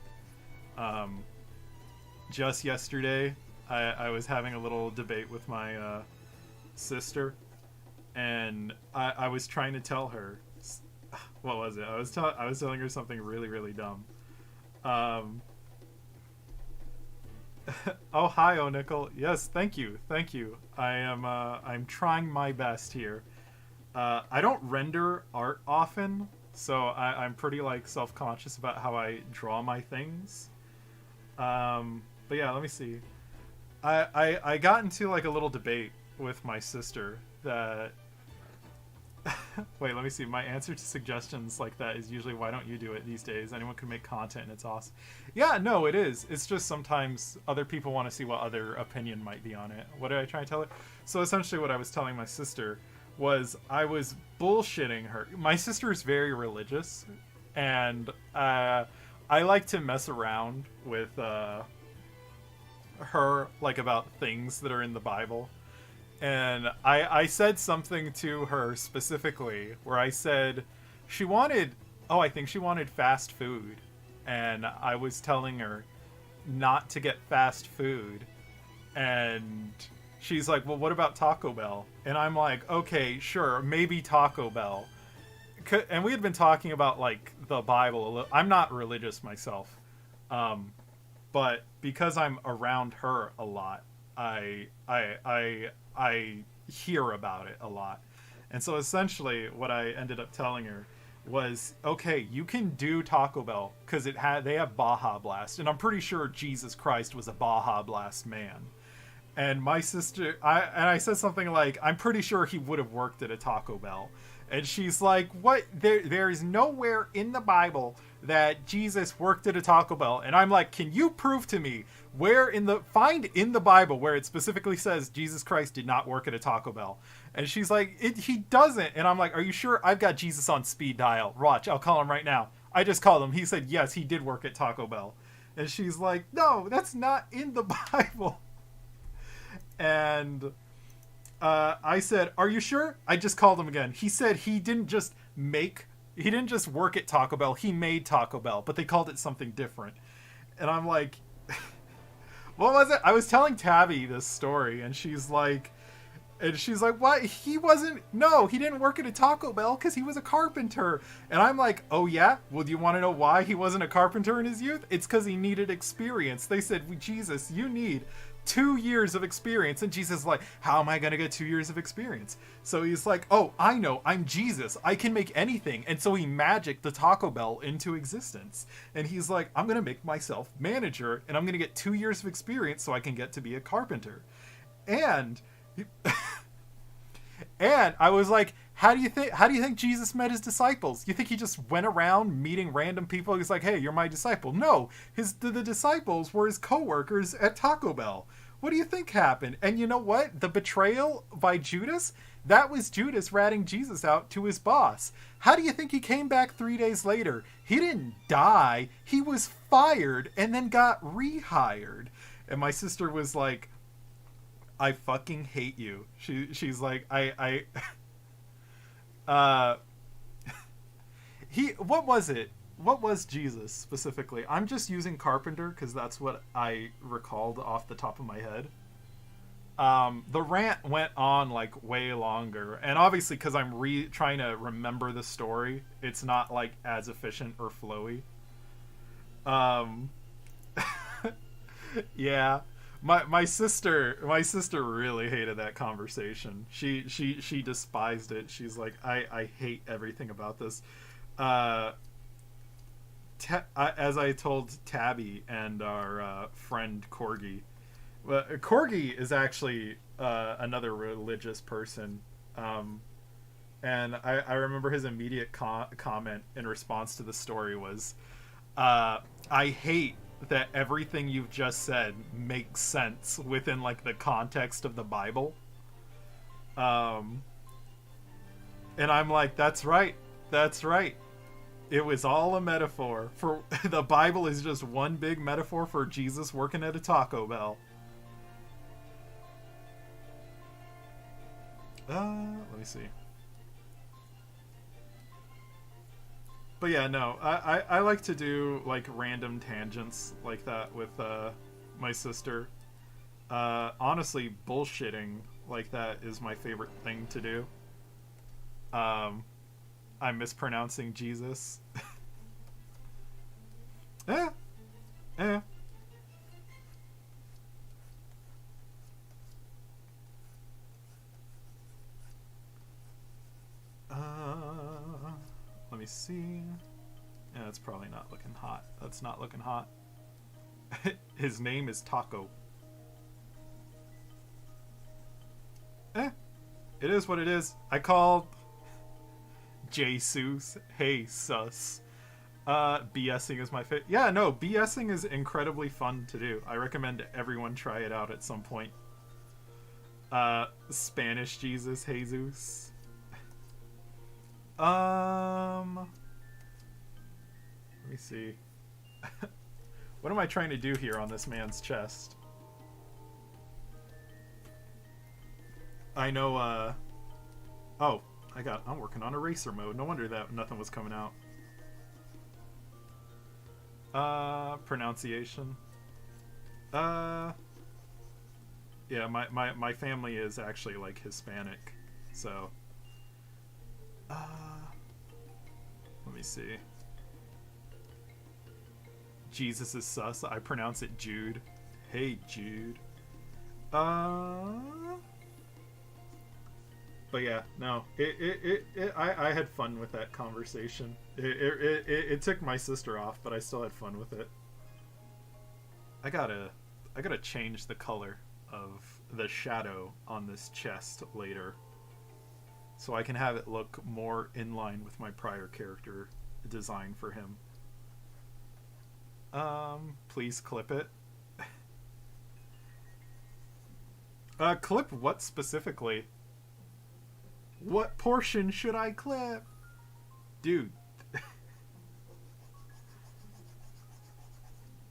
[SPEAKER 3] Just yesterday, I was having a little debate with my sister, and I was trying to tell her, what was it? I was telling her something really, really dumb. Oh, hi, O'Nickel. Yes, thank you. I'm trying my best here. I don't render art often, so I'm pretty like self-conscious about how I draw my things. But yeah, let me see. I got into like a little debate with my sister that wait, let me see. My answer to suggestions like that is usually, why don't you do it these days? Anyone can make content and it's awesome. Yeah, no, it is. It's just sometimes other people want to see what other opinion might be on it. What did I try to tell her? So essentially what I was telling my sister was I was bullshitting her. My sister is very religious, and I like to mess around with her, like, about things that are in the Bible. And I said something to her specifically where I said she wanted, I think she wanted fast food. And I was telling her not to get fast food. And she's like, well, what about Taco Bell? And I'm like, okay, sure, maybe Taco Bell. And we had been talking about, like, the Bible a little. I'm not religious myself. But because I'm around her a lot, I hear about it a lot. And so essentially what I ended up telling her was, okay, you can do Taco Bell because they have Baja Blast, and I'm pretty sure Jesus Christ was a Baja Blast man. And my sister, I said something like, I'm pretty sure he would have worked at a Taco Bell. And she's like, what? There is nowhere in the Bible that Jesus worked at a Taco Bell. And I'm like, can you prove to me find in the Bible where it specifically says Jesus Christ did not work at a Taco Bell? And she's like, he doesn't. And I'm like, are you sure? I've got Jesus on speed dial. Watch, I'll call him right now. I just called him. He said, yes, he did work at Taco Bell. And she's like, no, that's not in the Bible. And I said, are you sure? I just called him again. He said he didn't just work at Taco Bell. He made Taco Bell, but they called it something different. And I'm like, what was it? I was telling Tabby this story, and she's like, what? He didn't work at a Taco Bell because he was a carpenter. And I'm like, oh yeah? Well, do you want to know why he wasn't a carpenter in his youth? It's because he needed experience. They said, Jesus, you need 2 years of experience. And Jesus is like, how am I going to get 2 years of experience? So he's like, oh, I know, I'm Jesus. I can make anything. And so he magicked the Taco Bell into existence. And he's like, I'm going to make myself manager, and I'm going to get 2 years of experience so I can get to be a carpenter. And and I was like, how do you think Jesus met his disciples? You think he just went around meeting random people? He's like, hey, you're my disciple. No, the disciples were his co-workers at Taco Bell. What do you think happened? And you know what? The betrayal by Judas, that was Judas ratting Jesus out to his boss. How do you think he came back 3 days later? He didn't die. He was fired and then got rehired. And my sister was like, I fucking hate you. She's like, what was it? What was Jesus specifically? I'm just using carpenter because that's what I recalled off the top of my head. The rant went on like way longer, and obviously because I'm trying to remember the story, it's not like as efficient or flowy. Yeah. My sister really hated that conversation. She despised it. She's like, I hate everything about this. As I told Tabby and our friend Corgi, Corgi is actually another religious person, and I remember his immediate comment in response to the story was, I hate that everything you've just said makes sense within like the context of the Bible. And I'm like, that's right. It was all a metaphor for the Bible is just one big metaphor for Jesus working at a Taco Bell. Let me see. But yeah, no, I like to do like random tangents like that with my sister. Honestly, bullshitting like that is my favorite thing to do. I'm mispronouncing Jesus. Yeah. Let me see. Yeah, it's probably not looking hot. That's not looking hot. His name is Taco. It is what it is. I called Jesus. Hey, sus. BSing is my favorite. Yeah, no, BSing is incredibly fun to do. I recommend everyone try it out at some point. Spanish Jesus, Jesus. Let me see. What am I trying to do here on this man's chest? I know, oh, I'm working on eraser mode. No wonder that nothing was coming out. Pronunciation. Yeah, my family is actually, like, Hispanic, so. Let me see. Jesus is sus. I pronounce it Jude. Hey, Jude. But yeah, no. I had fun with that conversation. It took my sister off, but I still had fun with it. I gotta change the color of the shadow on this chest later, so I can have it look more in line with my prior character design for him. Please clip it. Clip what specifically? What portion should I clip? Dude.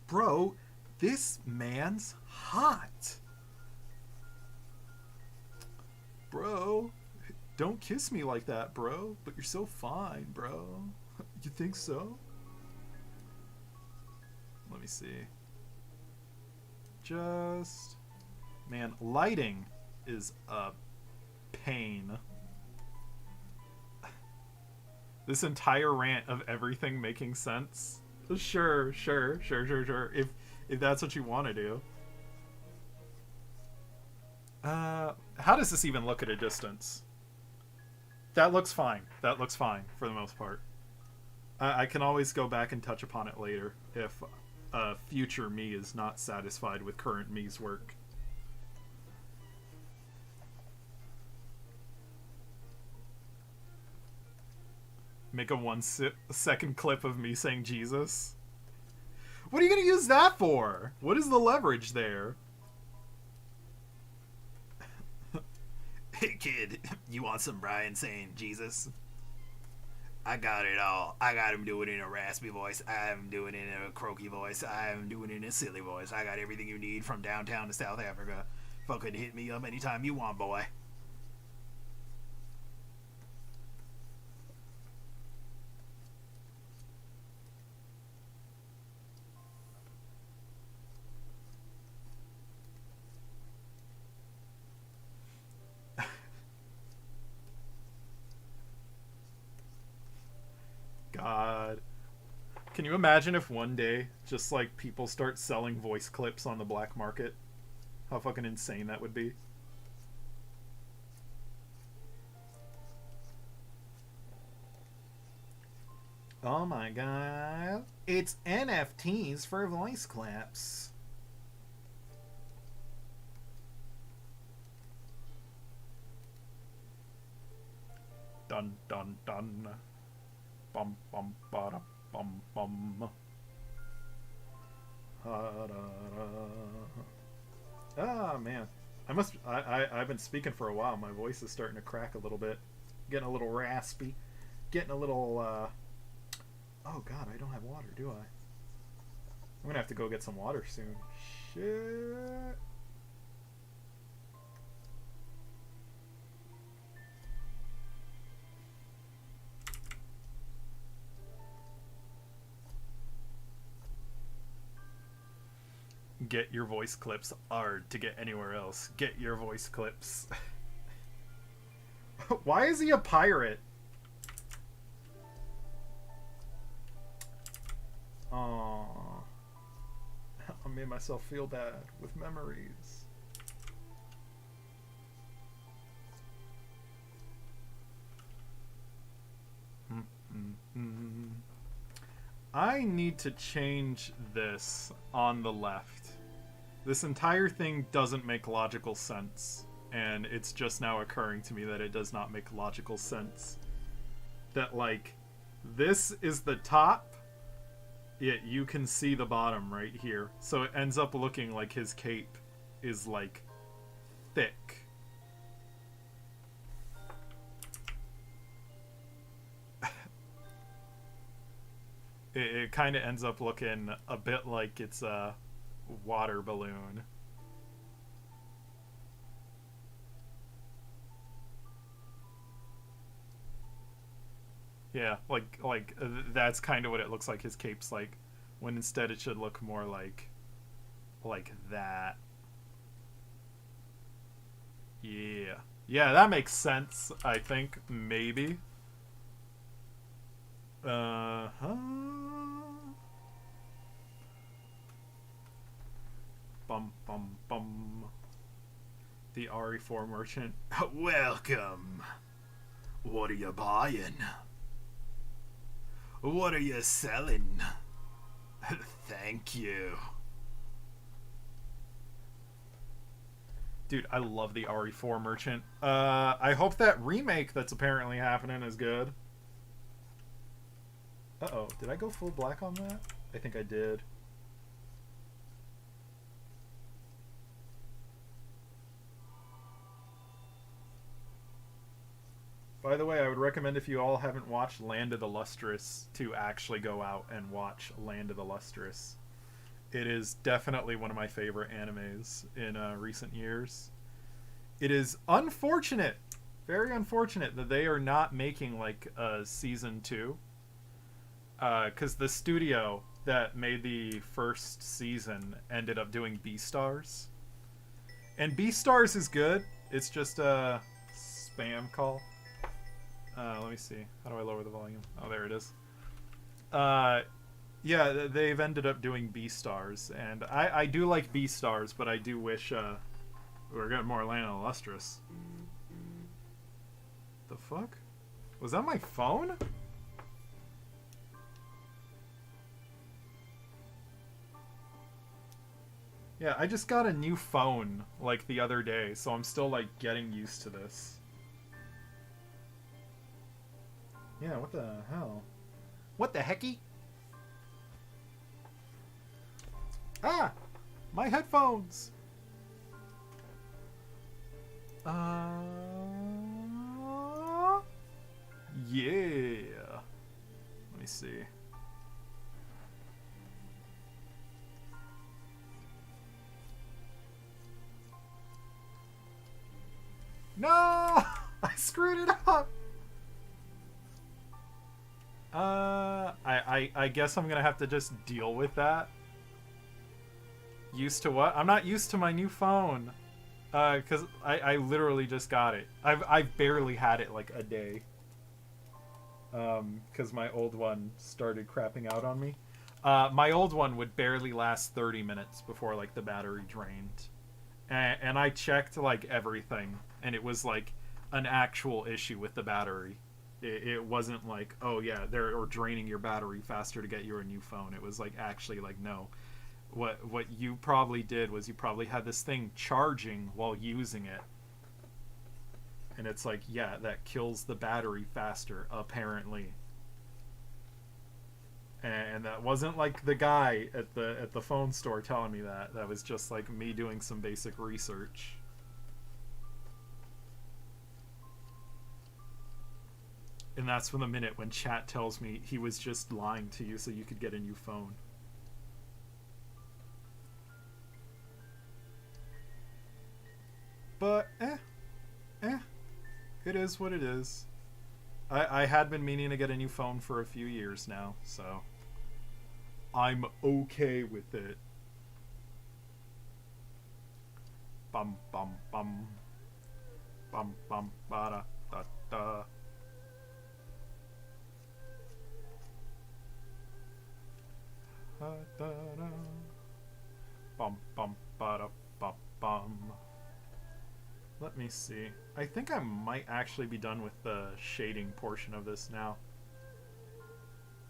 [SPEAKER 3] Bro, this man's hot. Bro, don't kiss me like that, bro. But you're so fine, bro. You think so? Let me see. Just... Man, lighting is a pain. This entire rant of everything making sense. Sure. If that's what you want to do. How does this even look at a distance? That looks fine. That looks fine for the most part. I can always go back and touch upon it later if future me is not satisfied with current me's work. Make a 1 second clip of me saying Jesus. What are you going to use that for? What is the leverage there? Hey kid, you want some Brian saying Jesus? I got it all. I got him doing it in a raspy voice. I have him doing it in a croaky voice. I have him doing it in a silly voice. I got everything you need from downtown to South Africa. Fucking hit me up anytime you want, boy. God. Can you imagine if one day just like people start selling voice clips on the black market? How fucking insane that would be. Oh my god. It's NFTs for voice clips. Dun dun dun. Bum bum ba bum bum. Ah man, I've been speaking for a while. My voice is starting to crack a little bit, getting a little raspy, getting a little. Oh god, I don't have water, do I? I'm gonna have to go get some water soon. Shit. Get your voice clips hard to get anywhere else. Get your voice clips. Why is he a pirate? Aww. I made myself feel bad with memories. I need to change this on the left. This entire thing doesn't make logical sense, and it's just now occurring to me that it does not make logical sense. That, like, this is the top, yet you can see the bottom right here. So it ends up looking like his cape is, like, thick. It kind of ends up looking a bit like it's a water balloon. Yeah, like that's kind of what it looks like his cape's like, when instead it should look more like that. Yeah. Yeah, that makes sense, I think, maybe. Uh-huh. Bum bum bum. The RE4 merchant. Welcome. What are you buying? What are you selling? Thank you. Dude, I love the RE4 merchant. I hope that remake that's apparently happening is good. Uh-oh, did I go full black on that? I think I did. By the way, I would recommend, if you all haven't watched Land of the Lustrous, to actually go out and watch Land of the Lustrous. It is definitely one of my favorite animes in recent years. It is unfortunate, very unfortunate, that they are not making like a season 2. Because the studio that made the first season ended up doing Beastars. And Beastars is good. It's just a spam call. Let me see. How do I lower the volume? Oh, there it is. Yeah, they've ended up doing Beastars, and I do like Beastars, but I do wish we were getting more Land of the Lustrous. The fuck? Was that my phone? Yeah, I just got a new phone, like, the other day, so I'm still, like, getting used to this. Yeah, what the hell? What the hecky? Ah! My headphones! Yeah. Let me see. No! I screwed it up! I guess I'm gonna have to just deal with that. Used to what? I'm not used to my new phone. Cause I literally just got it. I've barely had it like a day. Cause my old one started crapping out on me. My old one would barely last 30 minutes before like the battery drained. And I checked like everything, and it was like an actual issue with the battery. It wasn't like, oh yeah, they're draining your battery faster to get you a new phone. It was like actually like, no. What you probably did was you probably had this thing charging while using it. And it's like, yeah, that kills the battery faster, apparently. And that wasn't like the guy at the phone store telling me that. That was just like me doing some basic research. And that's from the minute when chat tells me he was just lying to you so you could get a new phone. But, it is what it is. I had been meaning to get a new phone for a few years now, so I'm okay with it. Bum bum bum. Bum bum ba da da. Da da da. Bum bum ba da ba bum. Let me see. I think I might actually be done with the shading portion of this now.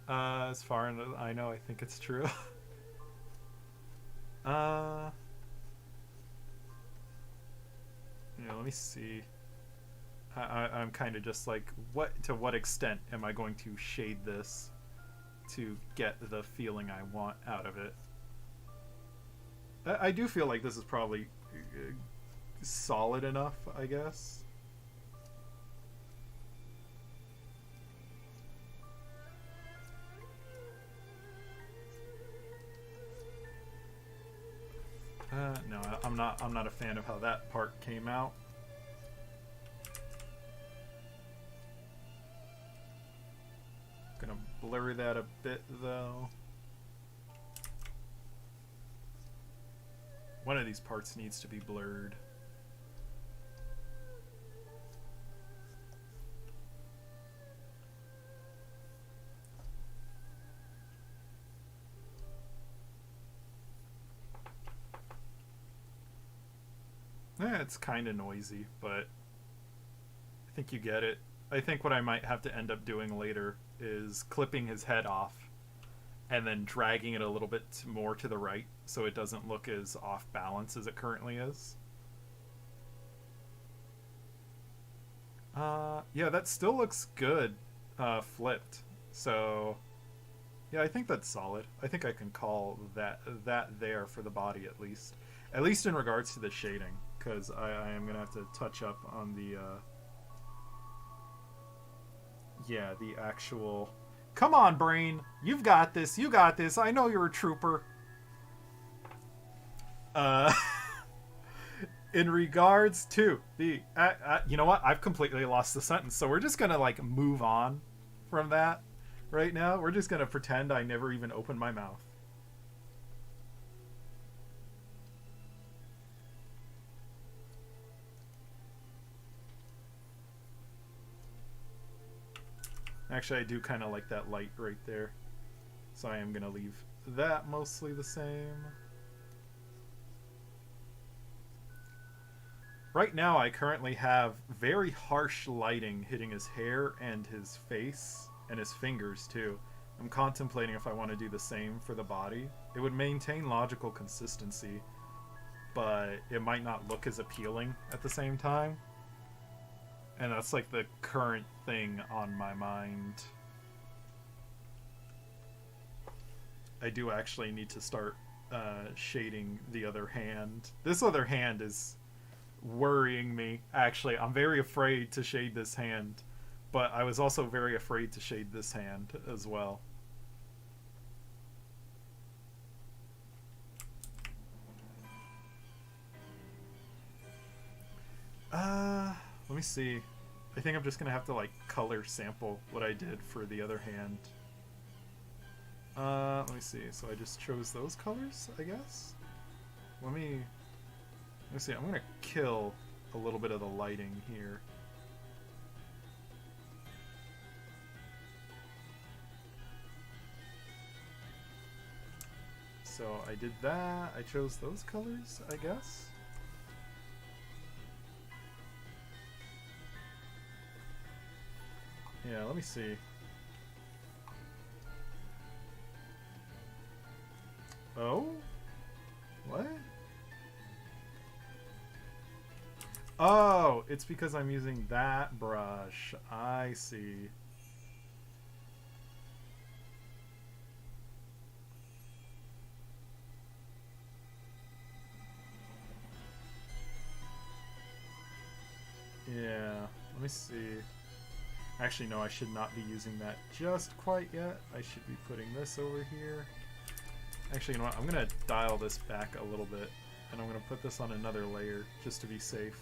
[SPEAKER 3] As far as I know, I think it's true. Yeah, let me see. I'm kind of just like, to what extent am I going to shade this to get the feeling I want out of it? I do feel like this is probably solid enough, I guess. No, I'm not a fan of how that part came out. Gonna blur that a bit though. One of these parts needs to be blurred. It's kind of noisy, but I think you get it. I think what I might have to end up doing later is clipping his head off and then dragging it a little bit more to the right so it doesn't look as off balance as it currently is. Yeah, that still looks good flipped. So yeah, I think that's solid. I think I can call that there for the body at least in regards to the shading, because I am gonna have to touch up on the yeah, the actual... Come on, brain! You've got this, you got this, I know you're a trooper. In regards to the... you know what? I've completely lost the sentence, so we're just gonna, like, move on from that right now. We're just gonna pretend I never even opened my mouth. Actually, I do kind of like that light right there. So I am going to leave that mostly the same. Right now, I currently have very harsh lighting hitting his hair and his face and his fingers too. I'm contemplating if I want to do the same for the body. It would maintain logical consistency, but it might not look as appealing at the same time. And that's like the current thing on my mind. I do actually need to start shading the other hand. This other hand is worrying me, actually. I'm very afraid to shade this hand, but I was also very afraid to shade this hand as well. Let me see. I think I'm just gonna have to like color sample what I did for the other hand. Let me see. So I just chose those colors, I guess. Let me see. I'm gonna kill a little bit of the lighting here. So I did that. I chose those colors, I guess. Yeah, let me see. Oh? What? Oh, it's because I'm using that brush. I see. Yeah, let me see. Actually, no, I should not be using that just quite yet. I should be putting this over here. Actually, you know what? I'm going to dial this back a little bit, and I'm going to put this on another layer just to be safe.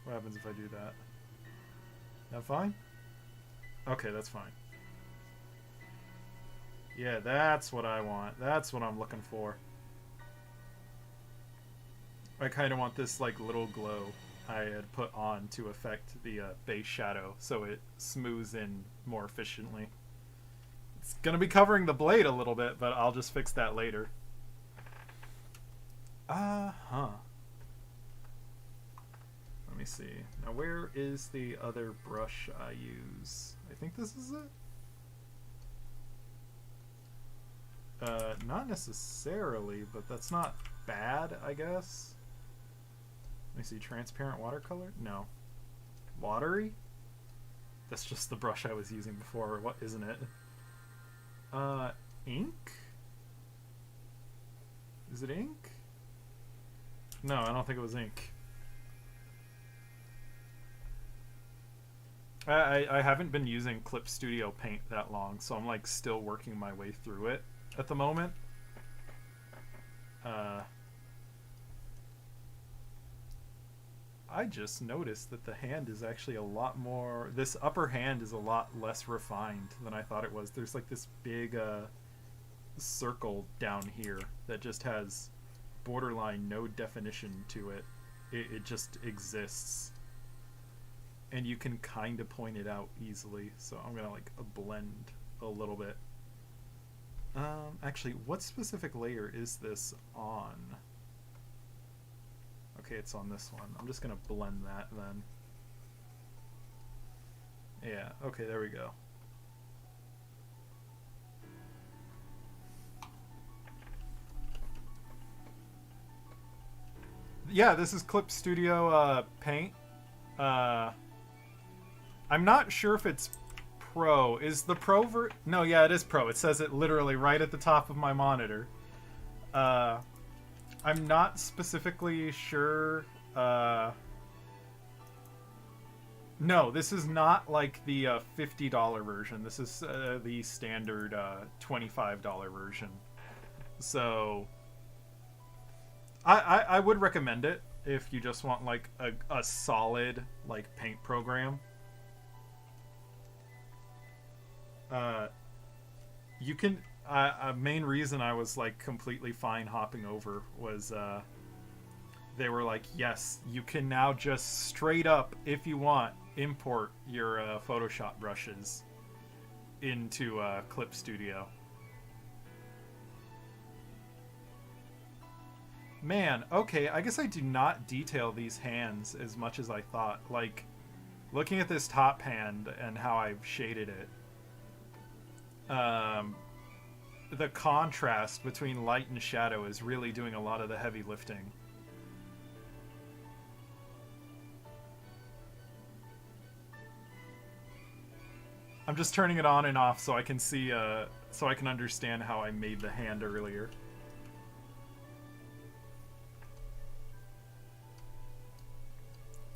[SPEAKER 3] What happens if I do that? That fine? Okay, that's fine. Yeah, that's what I want. That's what I'm looking for. I kind of want this like little glow I had put on to affect the base shadow so it smooths in more efficiently. It's gonna be covering the blade a little bit, but I'll just fix that later. Let me see. Now, where is the other brush I use? I think this is it? Not necessarily, but that's not bad, I guess. Let me see. Transparent watercolor? No. Watery? That's just the brush I was using before. What, isn't it? Ink? Is it ink? No, I don't think it was ink. I haven't been using Clip Studio Paint that long, so I'm like still working my way through it at the moment. I just noticed that the hand is actually a lot more... This upper hand is a lot less refined than I thought it was. There's like this big circle down here that just has borderline no definition to it. It just exists. And you can kind of point it out easily. So I'm going to like blend a little bit. Actually, what specific layer is this on? Okay, it's on this one. I'm just going to blend that then. Yeah, okay, there we go. Yeah, this is Clip Studio Paint. I'm not sure if it's Pro. Is the Pro No, yeah, it is Pro. It says it literally right at the top of my monitor. I'm not specifically sure. No, this is not like the $50 version. This is the standard $25 version. So I would recommend it if you just want like a solid like paint program. You can... a main reason I was like completely fine hopping over was they were like, yes, you can now just straight up, if you want, import your Photoshop brushes into Clip Studio. Man, okay, I guess I do not detail these hands as much as I thought. Like, looking at this top hand and how I've shaded it, the contrast between light and shadow is really doing a lot of the heavy lifting. I'm just turning it on and off so I can see, so I can understand how I made the hand earlier.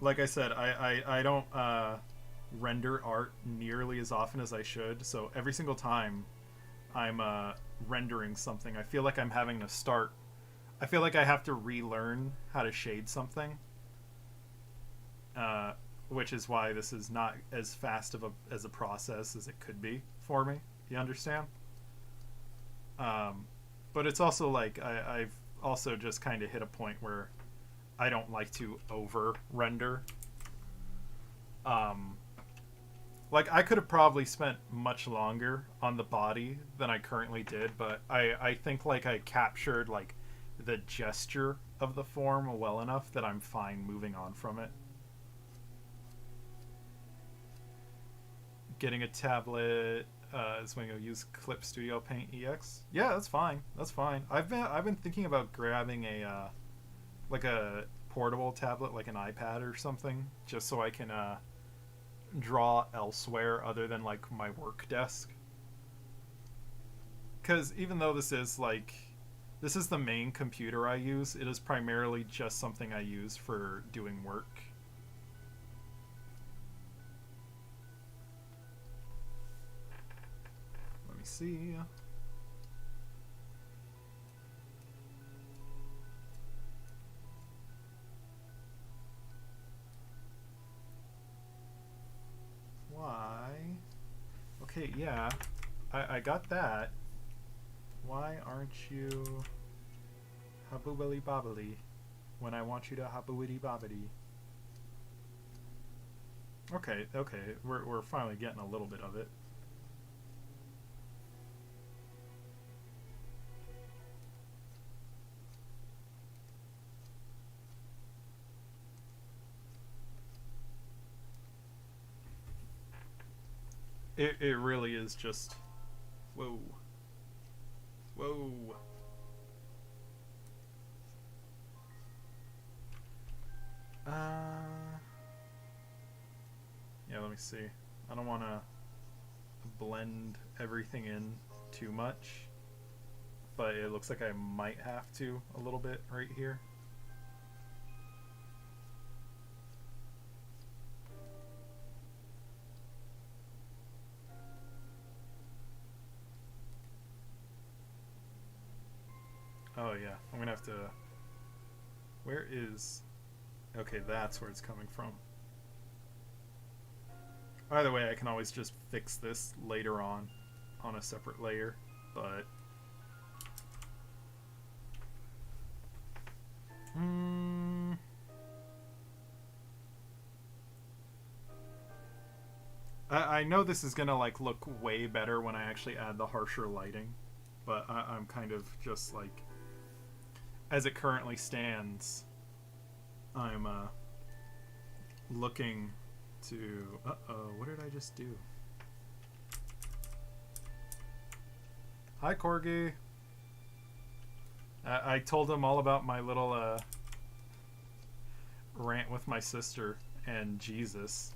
[SPEAKER 3] Like I said, I don't render art nearly as often as I should, so every single time I'm rendering something, I feel like I'm having to start... I feel like I have to relearn how to shade something. Which is why this is not as fast of as a process as it could be for me. You understand? But it's also like I've also just kind of hit a point where I don't like to over-render. Like, I could have probably spent much longer on the body than I currently did, but I think, like, I captured, like, the gesture of the form well enough that I'm fine moving on from it. Getting a tablet is when you'll use Clip Studio Paint EX. Yeah, that's fine. That's fine. I've been thinking about grabbing a like a portable tablet, like an iPad or something, just so I can draw elsewhere other than like my work desk. Because even though this is the main computer I use, it is primarily just something I use for doing work. Let me see. Why? Okay, yeah. I got that. Why aren't you haboobly bobbly when I want you to haboobly bobbity? Okay, we're finally getting a little bit of it. It really is just... Whoa. Whoa. Yeah, let me see. I don't want to blend everything in too much, but it looks like I might have to a little bit right here. Oh yeah, I'm gonna have to... Where is... Okay, that's where it's coming from. Either way, I can always just fix this later on a separate layer, but... I know this is gonna like look way better when I actually add the harsher lighting, but I'm kind of just like... As it currently stands, I'm looking to... Uh-oh, what did I just do? Hi, Corgi. I told him all about my little rant with my sister and Jesus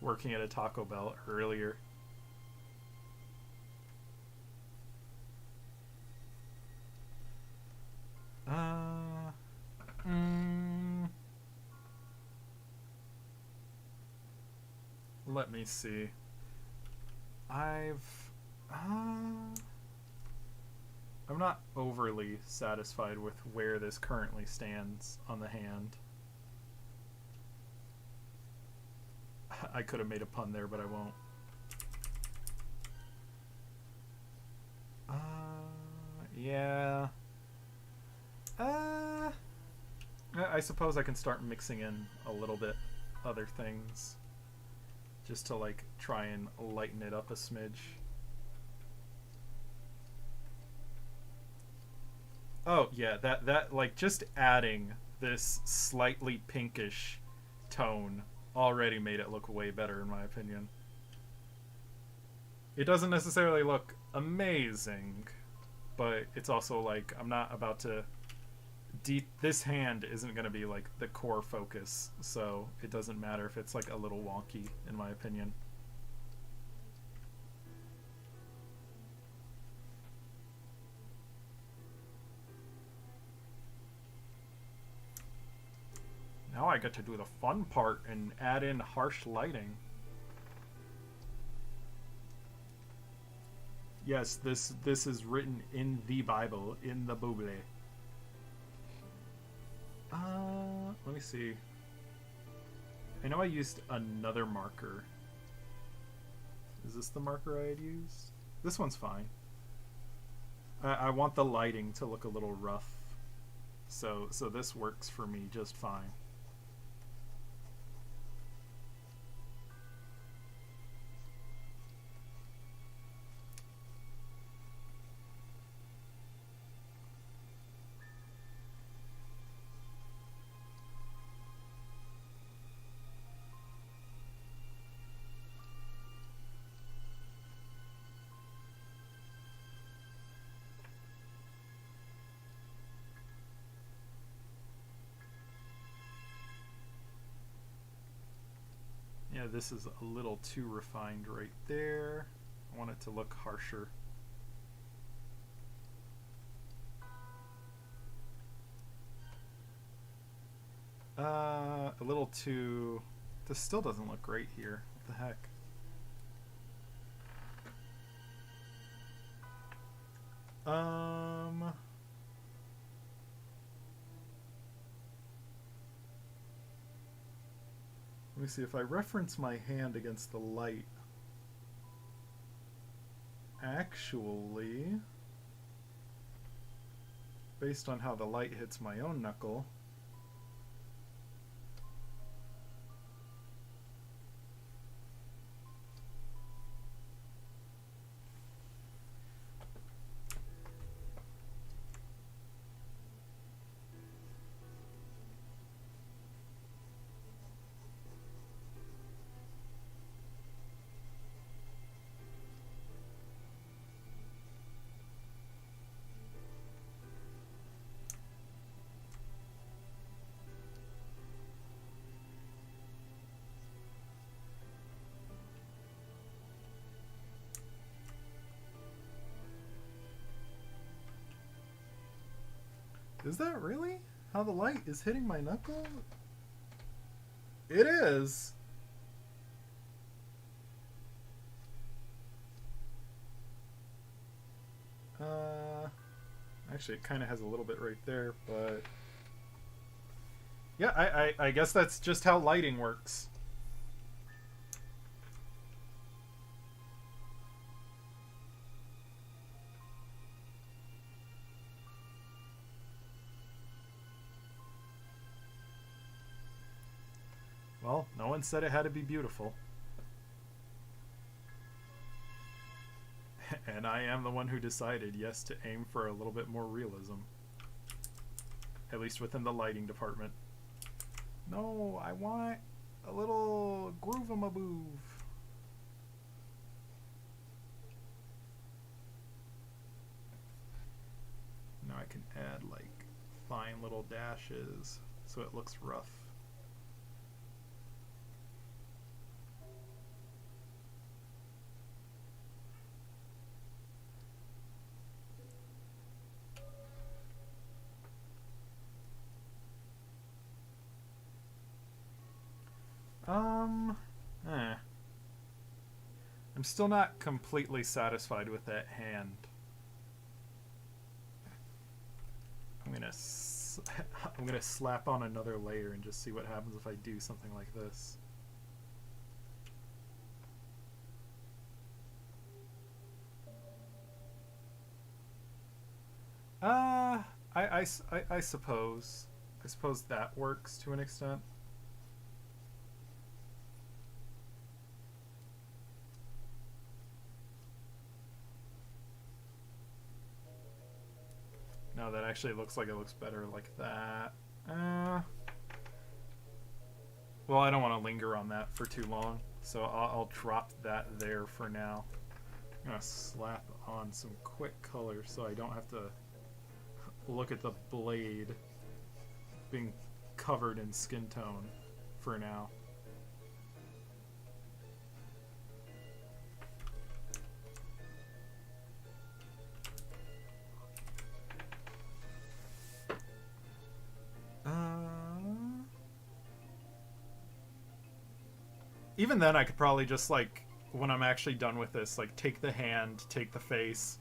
[SPEAKER 3] working at a Taco Bell earlier. Let me see. I'm not overly satisfied with where this currently stands on the hand. I could have made a pun there, but I won't. Yeah. I suppose I can start mixing in a little bit other things, just to like try and lighten it up a smidge. Oh yeah, that like just adding this slightly pinkish tone already made it look way better in my opinion. It doesn't necessarily look amazing, but it's also like I'm not about to this hand isn't going to be like the core focus, so it doesn't matter if it's like a little wonky in my opinion. Now I get to do the fun part and add in harsh lighting. Yes, this is written in the Bible, in the Bible. Let me see. I know I used another marker. Is this the marker I had used? This one's fine. I want the lighting to look a little rough, so this works for me just fine. Yeah, this is a little too refined right there. I want it to look harsher. A little too... This still doesn't look great here. What the heck? Let me see, if I reference my hand against the light, actually, based on how the light hits my own knuckle, Is that really how the light is hitting my knuckle? It is. Actually, it kind of has a little bit right there, but yeah, I guess that's just how lighting works. Well, no one said it had to be beautiful. And I am the one who decided, yes, to aim for a little bit more realism. At least within the lighting department. No, I want a little groove-a-ma-boove. Now I can add, like, fine little dashes so it looks rough. I'm still not completely satisfied with that hand. I'm gonna slap on another layer and just see what happens if I do something like this. I suppose. I suppose that works to an extent. No, that actually looks like it looks better like that. Well, I don't want to linger on that for too long, so I'll drop that there for now. I'm going to slap on some quick color so I don't have to look at the blade being covered in skin tone for now. Even then, I could probably just, like, when I'm actually done with this, like, take the hand, take the face,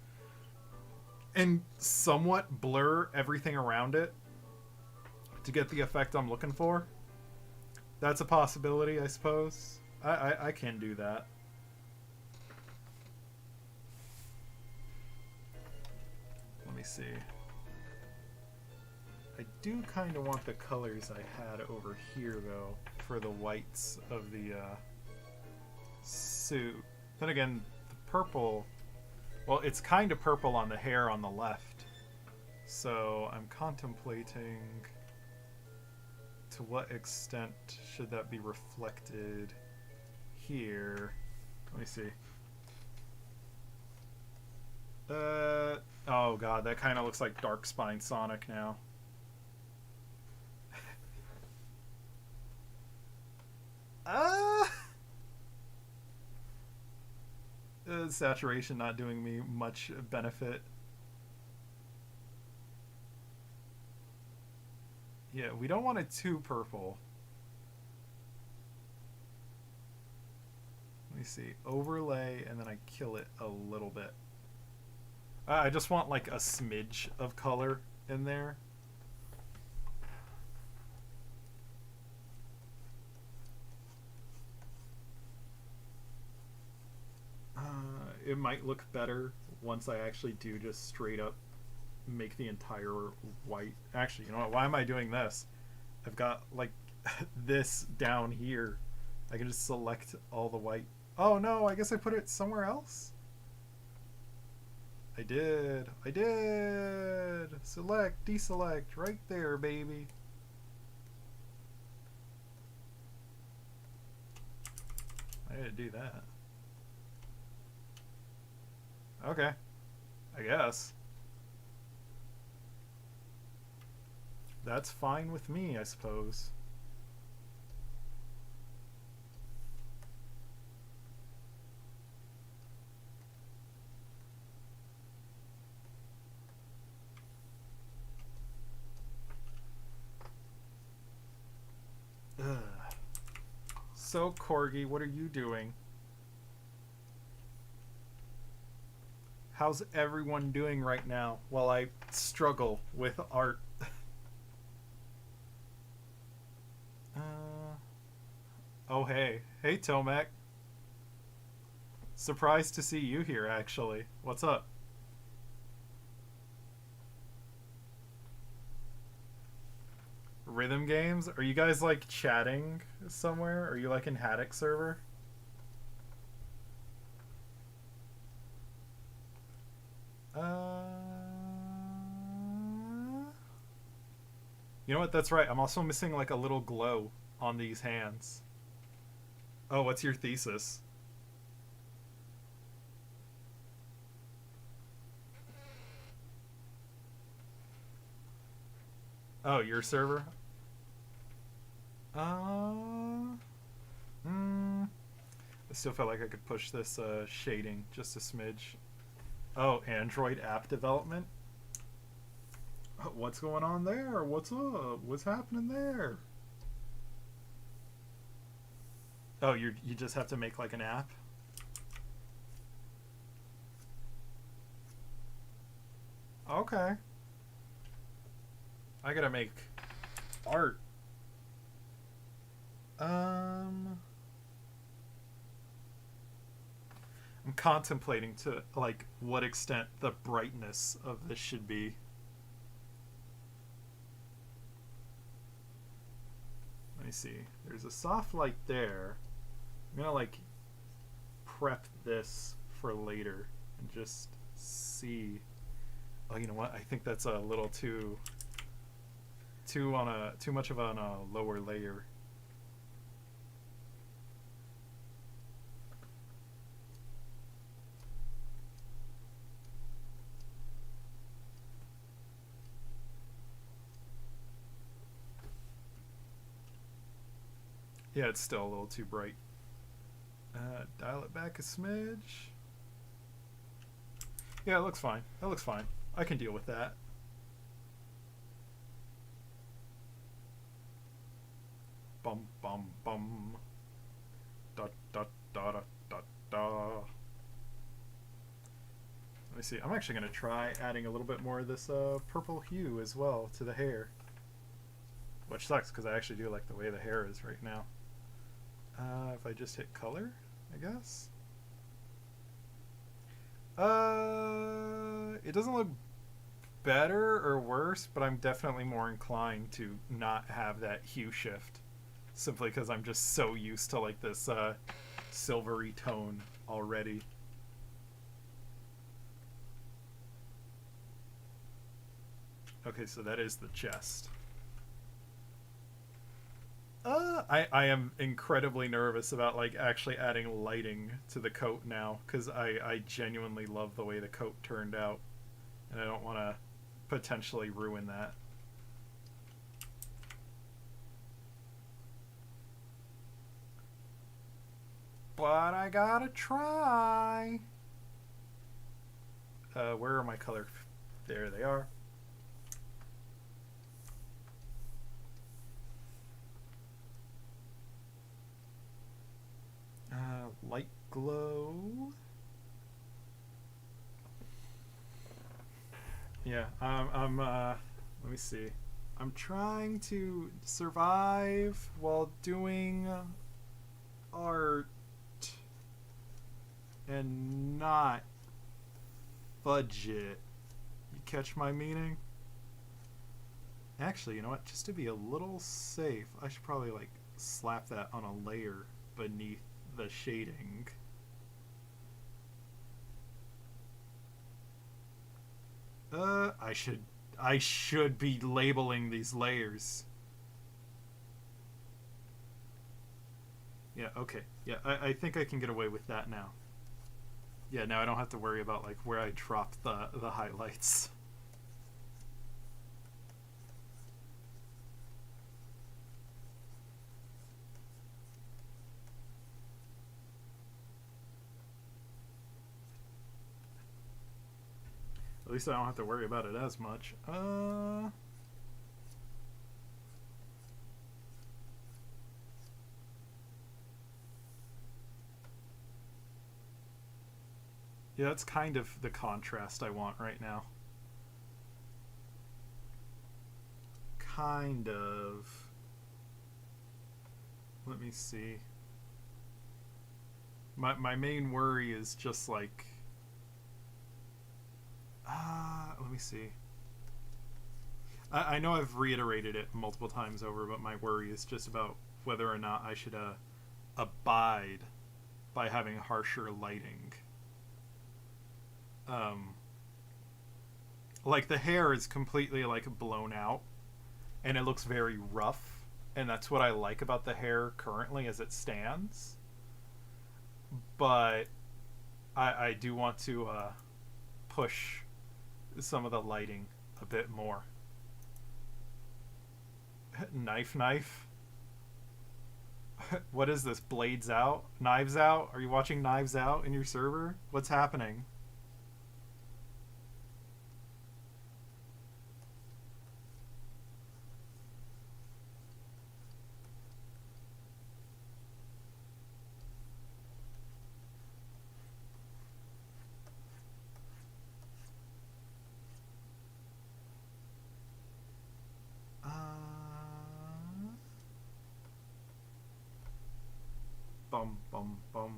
[SPEAKER 3] and somewhat blur everything around it to get the effect I'm looking for. That's a possibility, I suppose. I can do that. Let me see. I do kind of want the colors I had over here, though, for the whites of the suit. Then again, the purple, well, it's kind of purple on the hair on the left. So I'm contemplating to what extent should that be reflected here. Let me see. Oh god, that kind of looks like Darkspine Sonic now. Saturation not doing me much benefit. Yeah, we don't want it too purple. Let me see. Overlay, and then I kill it a little bit. I just want like a smidge of color in there. It might look better once I actually do just straight up make the entire white. Actually, you know what? Why am I doing this? I've got like this down here. I can just select all the white. Oh no, I guess I put it somewhere else. I did. Select, deselect, right there, baby. I didn't do that. Okay, I guess. That's fine with me, I suppose. So, Corgi, what are you doing? How's everyone doing right now while I struggle with art? Oh, hey. Hey, Tomek. Surprised to see you here, actually. What's up? Rhythm games? Are you guys, like, chatting somewhere? Are you, like, in Haddock server? You know what? That's right. I'm also missing, like, a little glow on these hands. Oh, what's your thesis? Oh, your server? I still felt like I could push this shading just a smidge. Oh, Android app development? What's going on there? What's up? What's happening there? Oh, you just have to make like an app? Okay. I gotta make art. I'm contemplating to like what extent the brightness of this should be. Let me see. There's a soft light there. I'm gonna like prep this for later and just see. Oh, you know what? I think that's a little too much of on a lower layer. Yeah, it's still a little too bright. Dial it back a smidge. Yeah, it looks fine. That looks fine. I can deal with that. Bum bum bum. Da da da da da da. Let me see. I'm actually gonna try adding a little bit more of this purple hue as well to the hair. Which sucks because I actually do like the way the hair is right now. If I just hit color, I guess. It doesn't look better or worse, but I'm definitely more inclined to not have that hue shift. Simply because I'm just so used to like this silvery tone already. Okay, so that is the chest. I am incredibly nervous about like actually adding lighting to the coat now because I genuinely love the way the coat turned out and I don't want to potentially ruin that. But I gotta try. Where are my color? There they are. Light glow. Yeah, let me see. I'm trying to survive while doing art and not fudge it. You catch my meaning? Actually, you know what? Just to be a little safe, I should probably like slap that on a layer beneath the shading. I should be labeling these layers. Yeah, okay. Yeah, I think I can get away with that now. Yeah, now I don't have to worry about like where I drop the highlights. At least I don't have to worry about it as much. Yeah, that's kind of the contrast I want right now. Kind of. Let me see. My main worry is just like... let me see. I know I've reiterated it multiple times over, but my worry is just about whether or not I should abide by having harsher lighting. Like the hair is completely like blown out and it looks very rough, and that's what I like about the hair currently as it stands. But I do want to push some of the lighting a bit more. Knife. What is this? Blades Out? Knives Out? Are you watching Knives Out in your server? What's happening? Bum bum bum.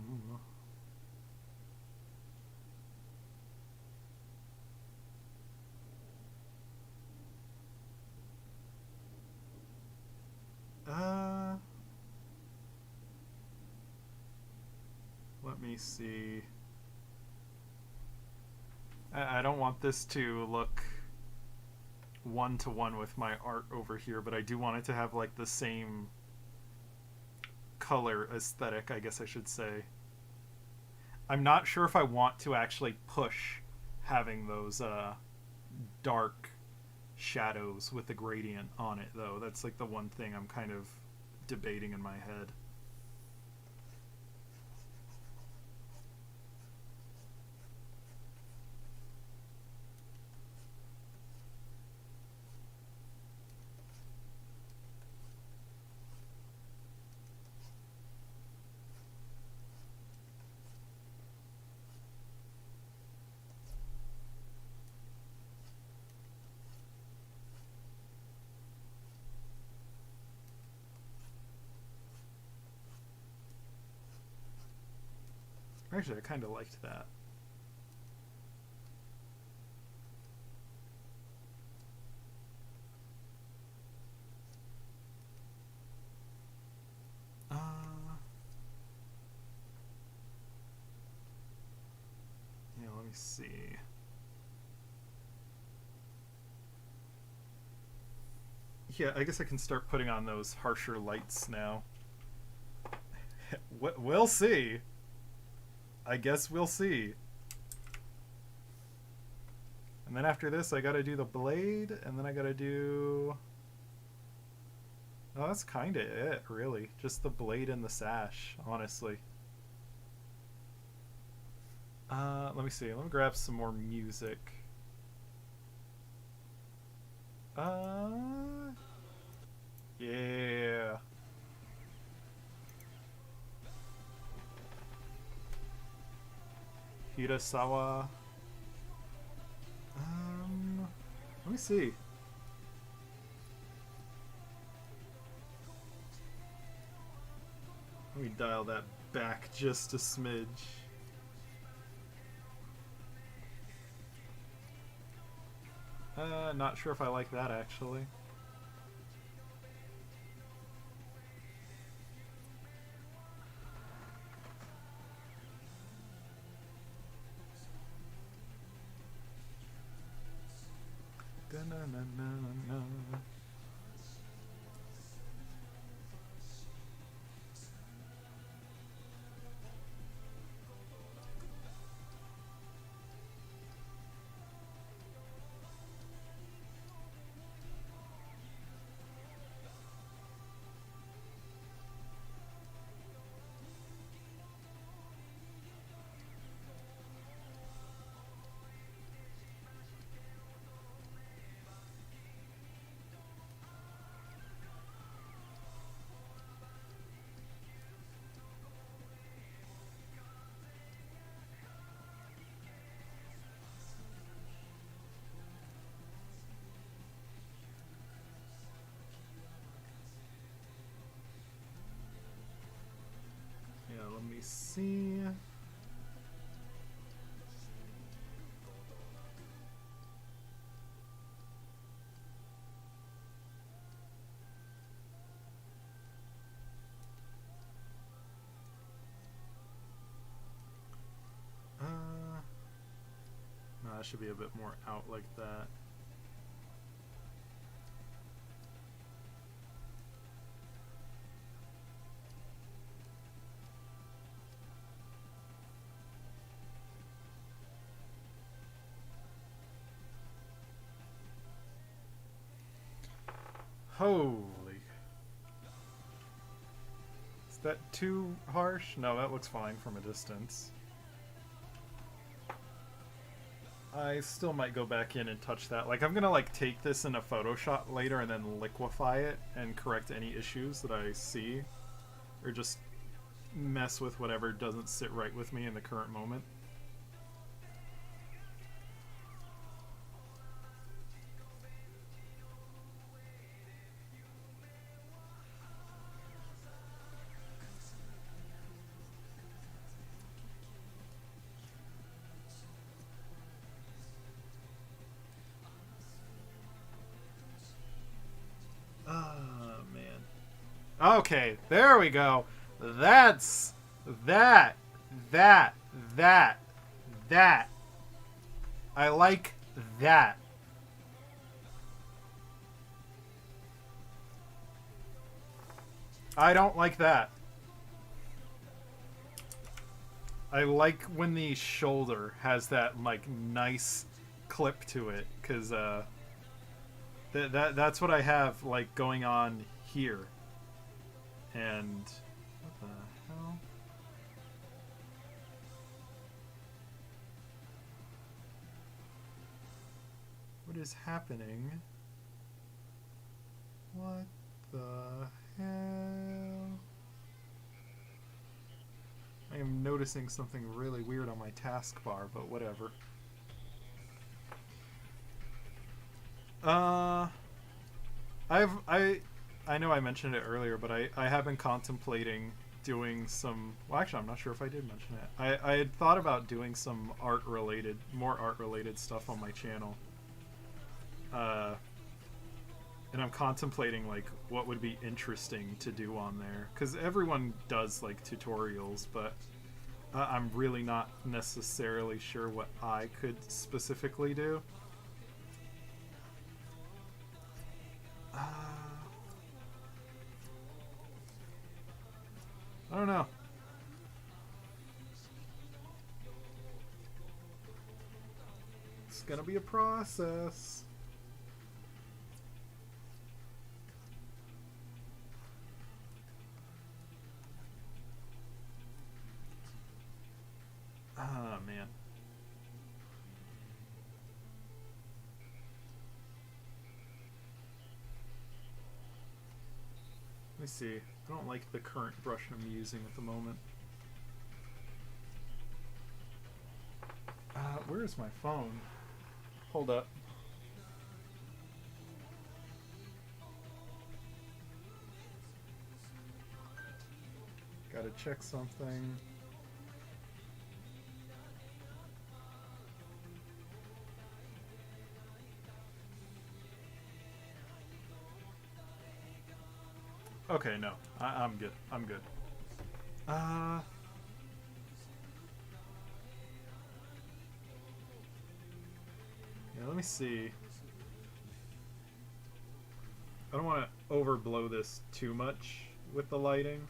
[SPEAKER 3] Let me see. I don't want this to look one-to-one with my art over here, but I do want it to have like the same color aesthetic, I guess I should say. I'm not sure if I want to actually push having those dark shadows with the gradient on it, though. That's like the one thing I'm kind of debating in my head. Actually, I kind of liked that. Yeah, let me see. Yeah, I guess I can start putting on those harsher lights now. We'll see. I guess we'll see. And then after this, I gotta do the blade, and then I gotta do... Oh, that's kinda it, really. Just the blade and the sash, honestly. Let me see. Let me grab some more music. Yeah. Hirasawa. Let me see. Let me dial that back just a smidge. Not sure if I like that, actually. Da-na-na-na-na. see. No, that should be a bit more out like that. Holy. Is that too harsh? No, that looks fine from a distance. I still might go back in and touch that. Like, I'm gonna like take this in a Photoshop later and then liquefy it and correct any issues that I see. Or just mess with whatever doesn't sit right with me in the current moment. Okay, there we go. That's that. I like that. I don't like that. I like when the shoulder has that like nice clip to it, cause that's what I have like going on here. And what the hell? What is happening? What the hell? I am noticing something really weird on my taskbar, but whatever. I know I mentioned it earlier, but I have been contemplating doing some... Well, actually, I'm not sure if I did mention it. I had thought about doing some more art-related stuff on my channel. And I'm contemplating, like, what would be interesting to do on there. Because everyone does, like, tutorials, but I'm really not necessarily sure what I could specifically do. I don't know. It's gonna be a process. Ah, man. Let me see. I don't like the current brush I'm using at the moment. Where is my phone? Hold up. Gotta check something. Okay, no. I'm good. I'm good. Yeah, let me see. I don't want to overblow this too much with the lighting.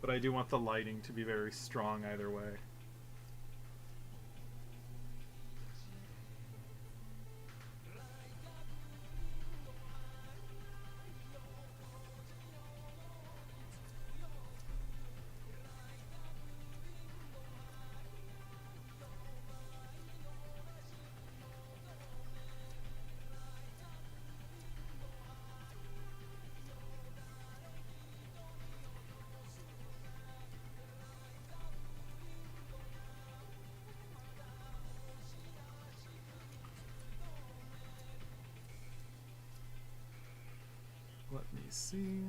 [SPEAKER 3] But I do want the lighting to be very strong either way. Let me see.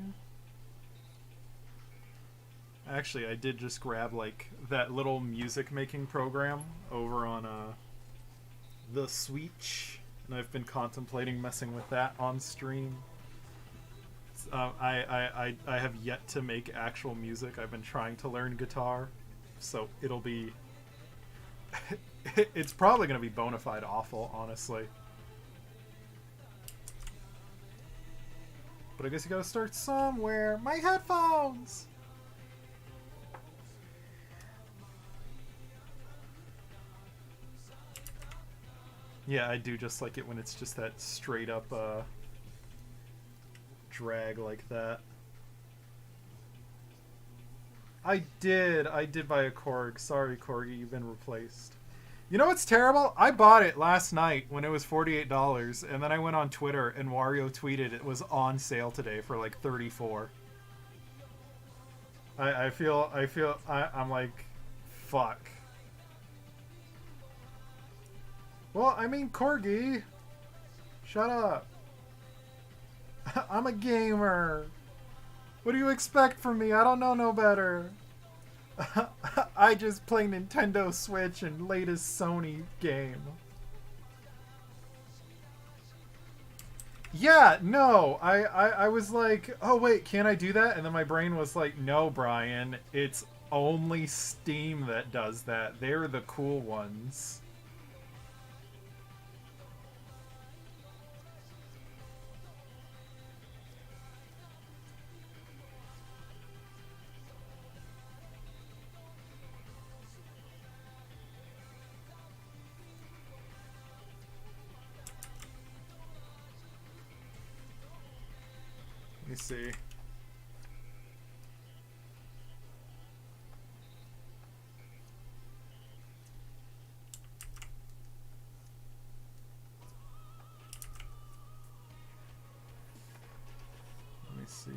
[SPEAKER 3] Actually, I did just grab like that little music making program over on the Switch, and I've been contemplating messing with that on stream. I have yet to make actual music. I've been trying to learn guitar, so it'll be it's probably gonna be bona fide awful, honestly. But I guess you gotta start somewhere. My headphones! Yeah, I do just like it when it's just that straight up drag like that. I did buy a Korg. Sorry, Corgi, you've been replaced. You know what's terrible? I bought it last night when it was $48, and then I went on Twitter and Wario tweeted it was on sale today for like $34. I'm like, fuck. Well, I mean, Corgi, shut up. I'm a gamer. What do you expect from me? I don't know no better. I just play Nintendo Switch and latest Sony game. Yeah, no. I was like, oh wait, can't I do that? And then my brain was like, no, Brian, it's only Steam that does that. They're the cool ones. Let me see. Let me see.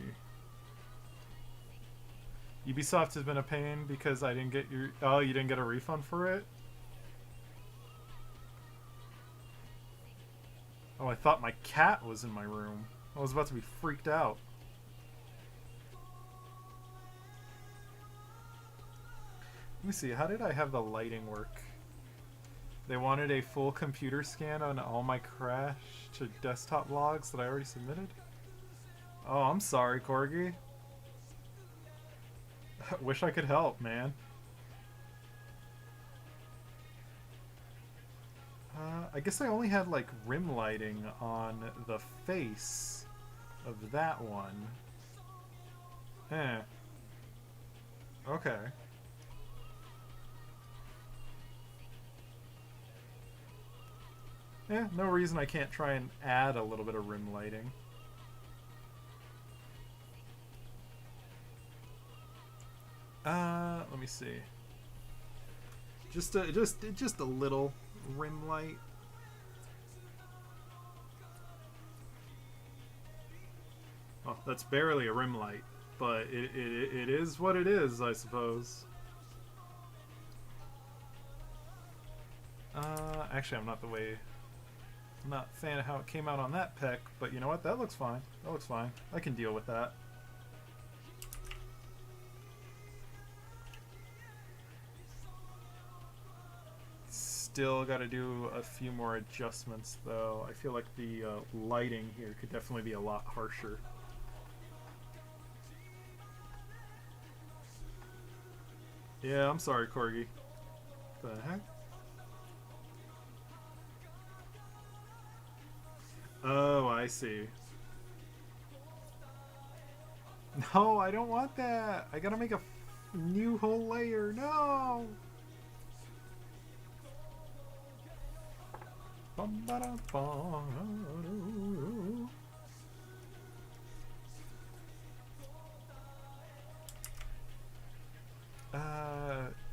[SPEAKER 3] Ubisoft has been a pain because I didn't get your... Oh, you didn't get a refund for it? Oh, I thought my cat was in my room. I was about to be freaked out. Let me see, how did I have the lighting work? They wanted a full computer scan on all my crash to desktop logs that I already submitted? Oh, I'm sorry, Corgi. Wish I could help, man. I guess I only had like rim lighting on the face of that one. Okay. Yeah, no reason I can't try and add a little bit of rim lighting. Let me see. Just a little rim light. Oh, that's barely a rim light, but it is what it is, I suppose. Actually, I'm not a fan of how it came out on that pic, but you know what? That looks fine. That looks fine. I can deal with that. Still got to do a few more adjustments, though. I feel like the lighting here could definitely be a lot harsher. Yeah, I'm sorry, Corgi. The heck? Oh, I see. No, I don't want that. I gotta make a new whole layer. No!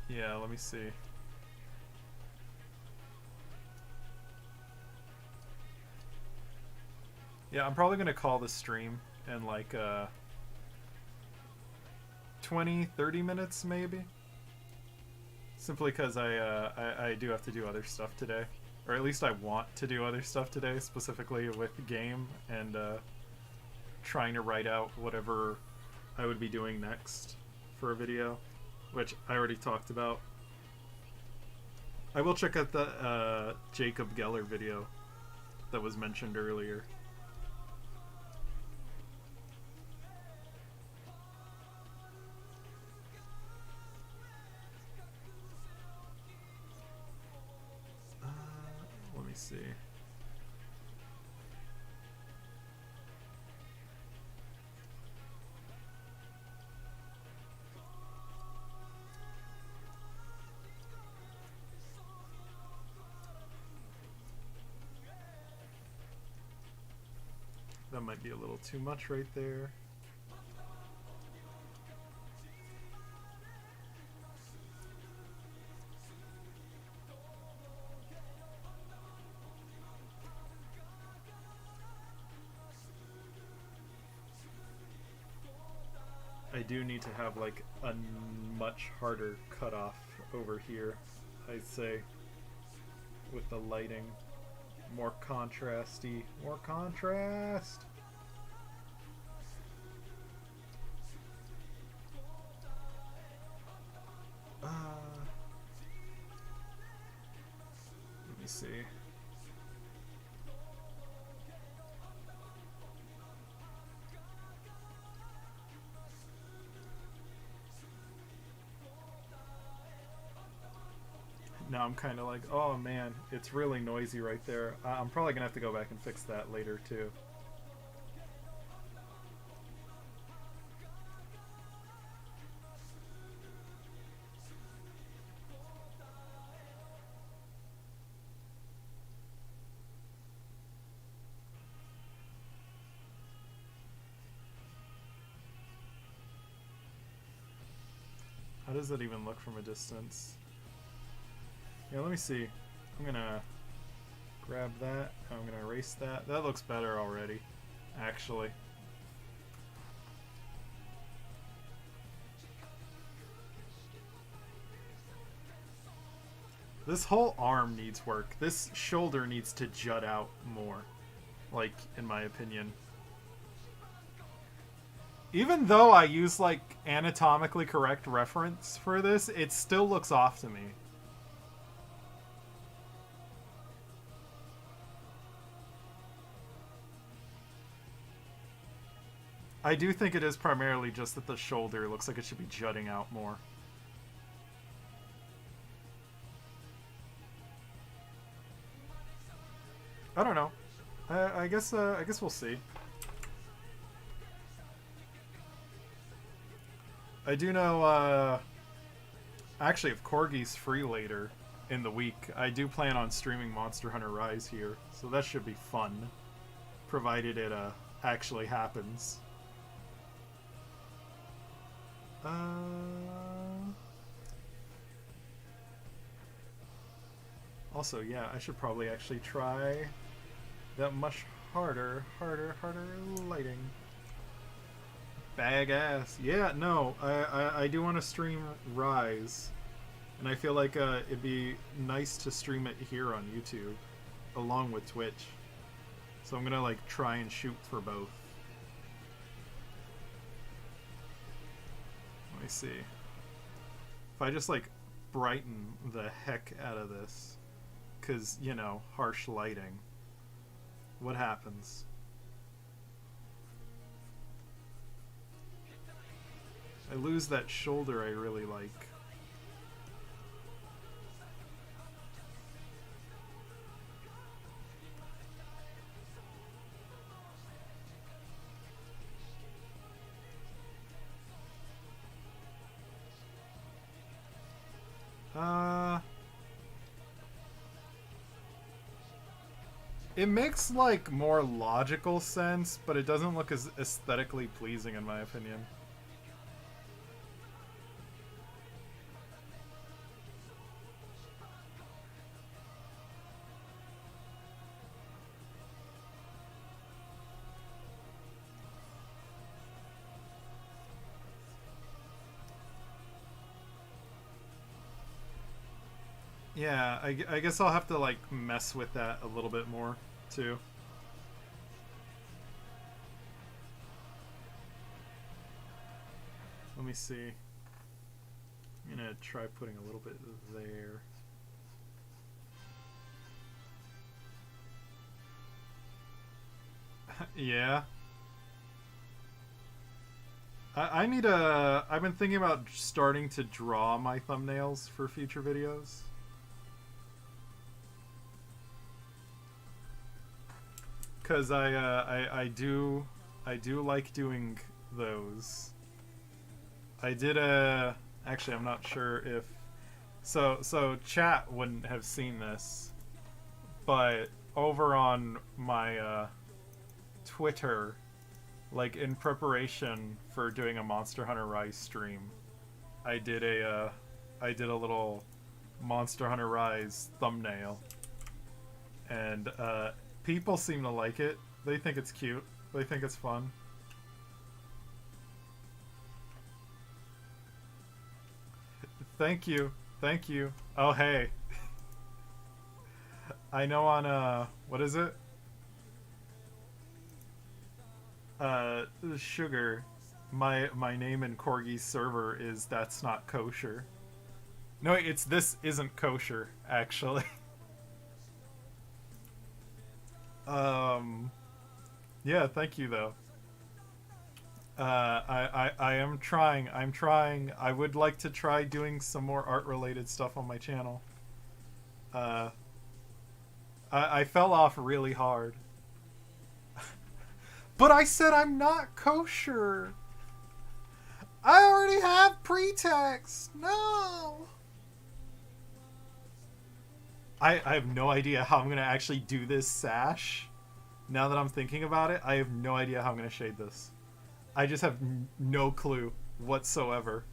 [SPEAKER 3] Yeah, let me see. Yeah, I'm probably gonna call this stream in like 20-30 minutes maybe. Simply because I do have to do other stuff today. Or at least I want to do other stuff today, specifically with the game and trying to write out whatever I would be doing next for a video, which I already talked about. I will check out the Jacob Geller video that was mentioned earlier. Let me see. That might be a little too much right there. I do need to have like a much harder cutoff over here, I'd say, with the lighting. More contrasty. More contrast! Let me see. Now I'm kind of like, oh man, it's really noisy right there. I'm probably gonna have to go back and fix that later too. How does that even look from a distance? Yeah, let me see. I'm gonna grab that. I'm gonna erase that. That looks better already, actually. This whole arm needs work. This shoulder needs to jut out more, like, in my opinion. Even though I use, like, anatomically correct reference for this, it still looks off to me. I do think it is primarily just that the shoulder looks like it should be jutting out more. I don't know. I guess we'll see. I do know, actually, if Corgi's free later in the week, I do plan on streaming Monster Hunter Rise here, so that should be fun, provided it actually happens. Also, yeah, I should probably actually try that much harder lighting. Bag ass. Yeah, no, I do want to stream Rise, and I feel like it'd be nice to stream it here on YouTube, along with Twitch. So I'm gonna like try and shoot for both. Let me see. If I just like brighten the heck out of this, because, you know, harsh lighting, what happens? I lose that shoulder I really like. It makes, like, more logical sense, but it doesn't look as aesthetically pleasing in my opinion. Yeah, I guess I'll have to, like, mess with that a little bit more, too. Let me see. I'm gonna try putting a little bit there. Yeah. I need a... I've been thinking about starting to draw my thumbnails for future videos. Cause I do like doing those. I did a... Actually, I'm not sure if... So chat wouldn't have seen this, but over on my Twitter, like in preparation for doing a Monster Hunter Rise stream, I did a little Monster Hunter Rise thumbnail, and people seem to like it. They think it's cute. They think it's fun. Thank you. Thank you. Oh, hey. I know on, what is it? Sugar. My name in Corgi's server is That's Not Kosher. No, it's This Isn't Kosher, actually. Yeah, thank you, though. I am trying. I'm trying. I would like to try doing some more art-related stuff on my channel. I fell off really hard. But I said I'm not kosher. I already have pretext. No. I have no idea how I'm going to actually do this sash. Now that I'm thinking about it, I have no idea how I'm going to shade this. I just have no clue whatsoever.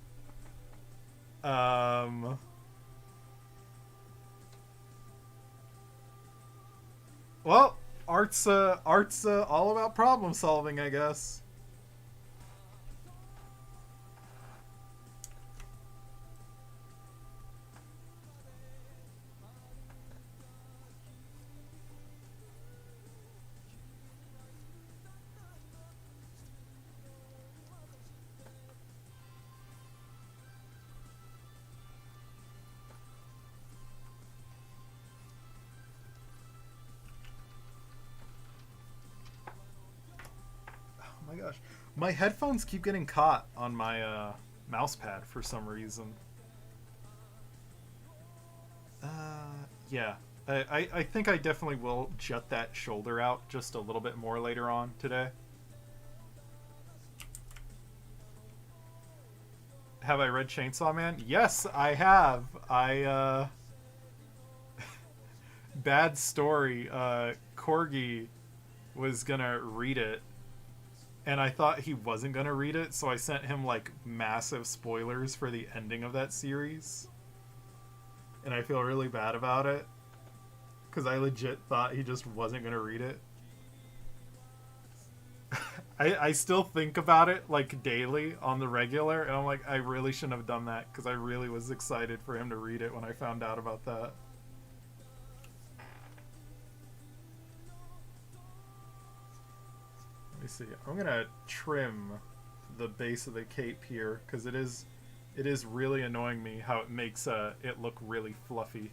[SPEAKER 3] Well, art's all about problem solving, I guess. Gosh, my headphones keep getting caught on my mouse pad for some reason. Yeah, I think I definitely will jut that shoulder out just a little bit more later on today. Have I read Chainsaw Man? Yes, I have. Bad story. Corgi was gonna read it, and I thought he wasn't going to read it, so I sent him, like, massive spoilers for the ending of that series. And I feel really bad about it, because I legit thought he just wasn't going to read it. I still think about it, like, daily on the regular, and I'm like, I really shouldn't have done that, because I really was excited for him to read it when I found out about that. Let me see. I'm gonna trim the base of the cape here because it is really annoying me how it makes it look really fluffy.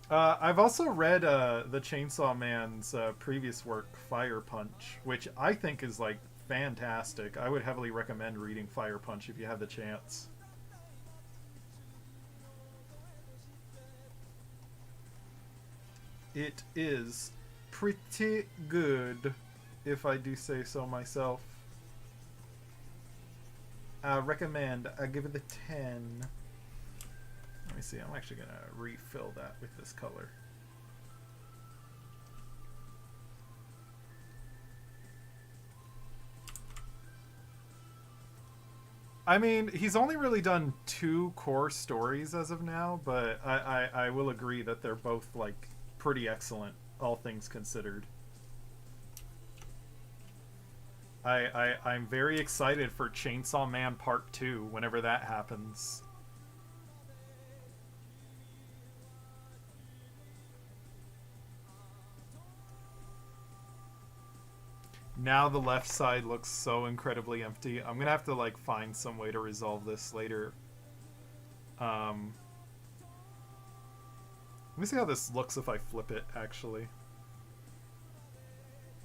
[SPEAKER 3] I've also read the Chainsaw Man's previous work, Fire Punch, which I think is like fantastic. I would heavily recommend reading Fire Punch if you have the chance. It is pretty good, if I do say so myself. I recommend. I give it a 10. Let me see. I'm actually going to refill that with this color. I mean, he's only really done 2 core stories as of now, but I will agree that they're both, like, pretty excellent, all things considered. I'm very excited for Chainsaw Man Part 2 whenever that happens. Now the left side looks so incredibly empty. I'm gonna have to like find some way to resolve this later Let me see how this looks if I flip it, actually.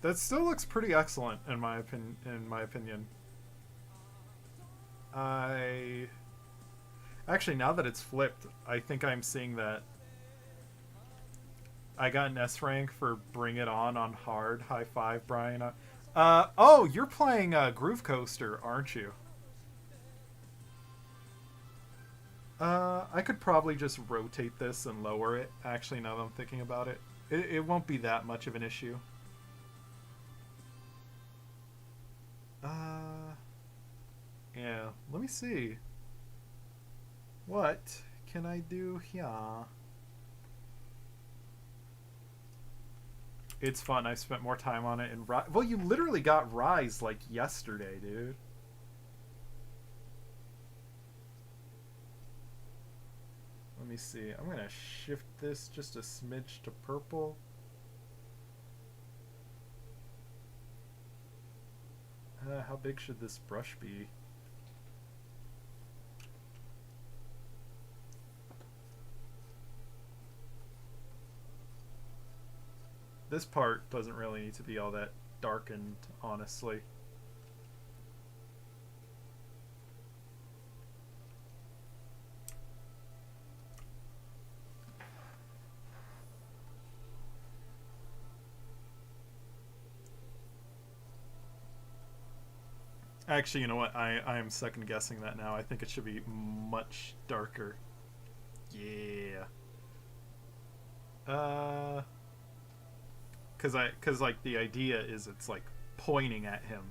[SPEAKER 3] That still looks pretty excellent in my opinion. Actually, now that it's flipped, I think I'm seeing that I got an S rank for Bring It On hard. High five, Brian. Oh, you're playing Groove Coaster, aren't you? I could probably just rotate this and lower it, actually, now that I'm thinking about it. It won't be that much of an issue. Yeah, let me see. What can I do here? It's fun. I spent more time on it in well, you literally got Rise like yesterday, dude. Let me see. I'm gonna shift this just a smidge to purple. How big should this brush be? This part doesn't really need to be all that darkened, honestly. Actually, you know what? I am second guessing that now. I think it should be much darker. Yeah. Cause like the idea is it's like pointing at him.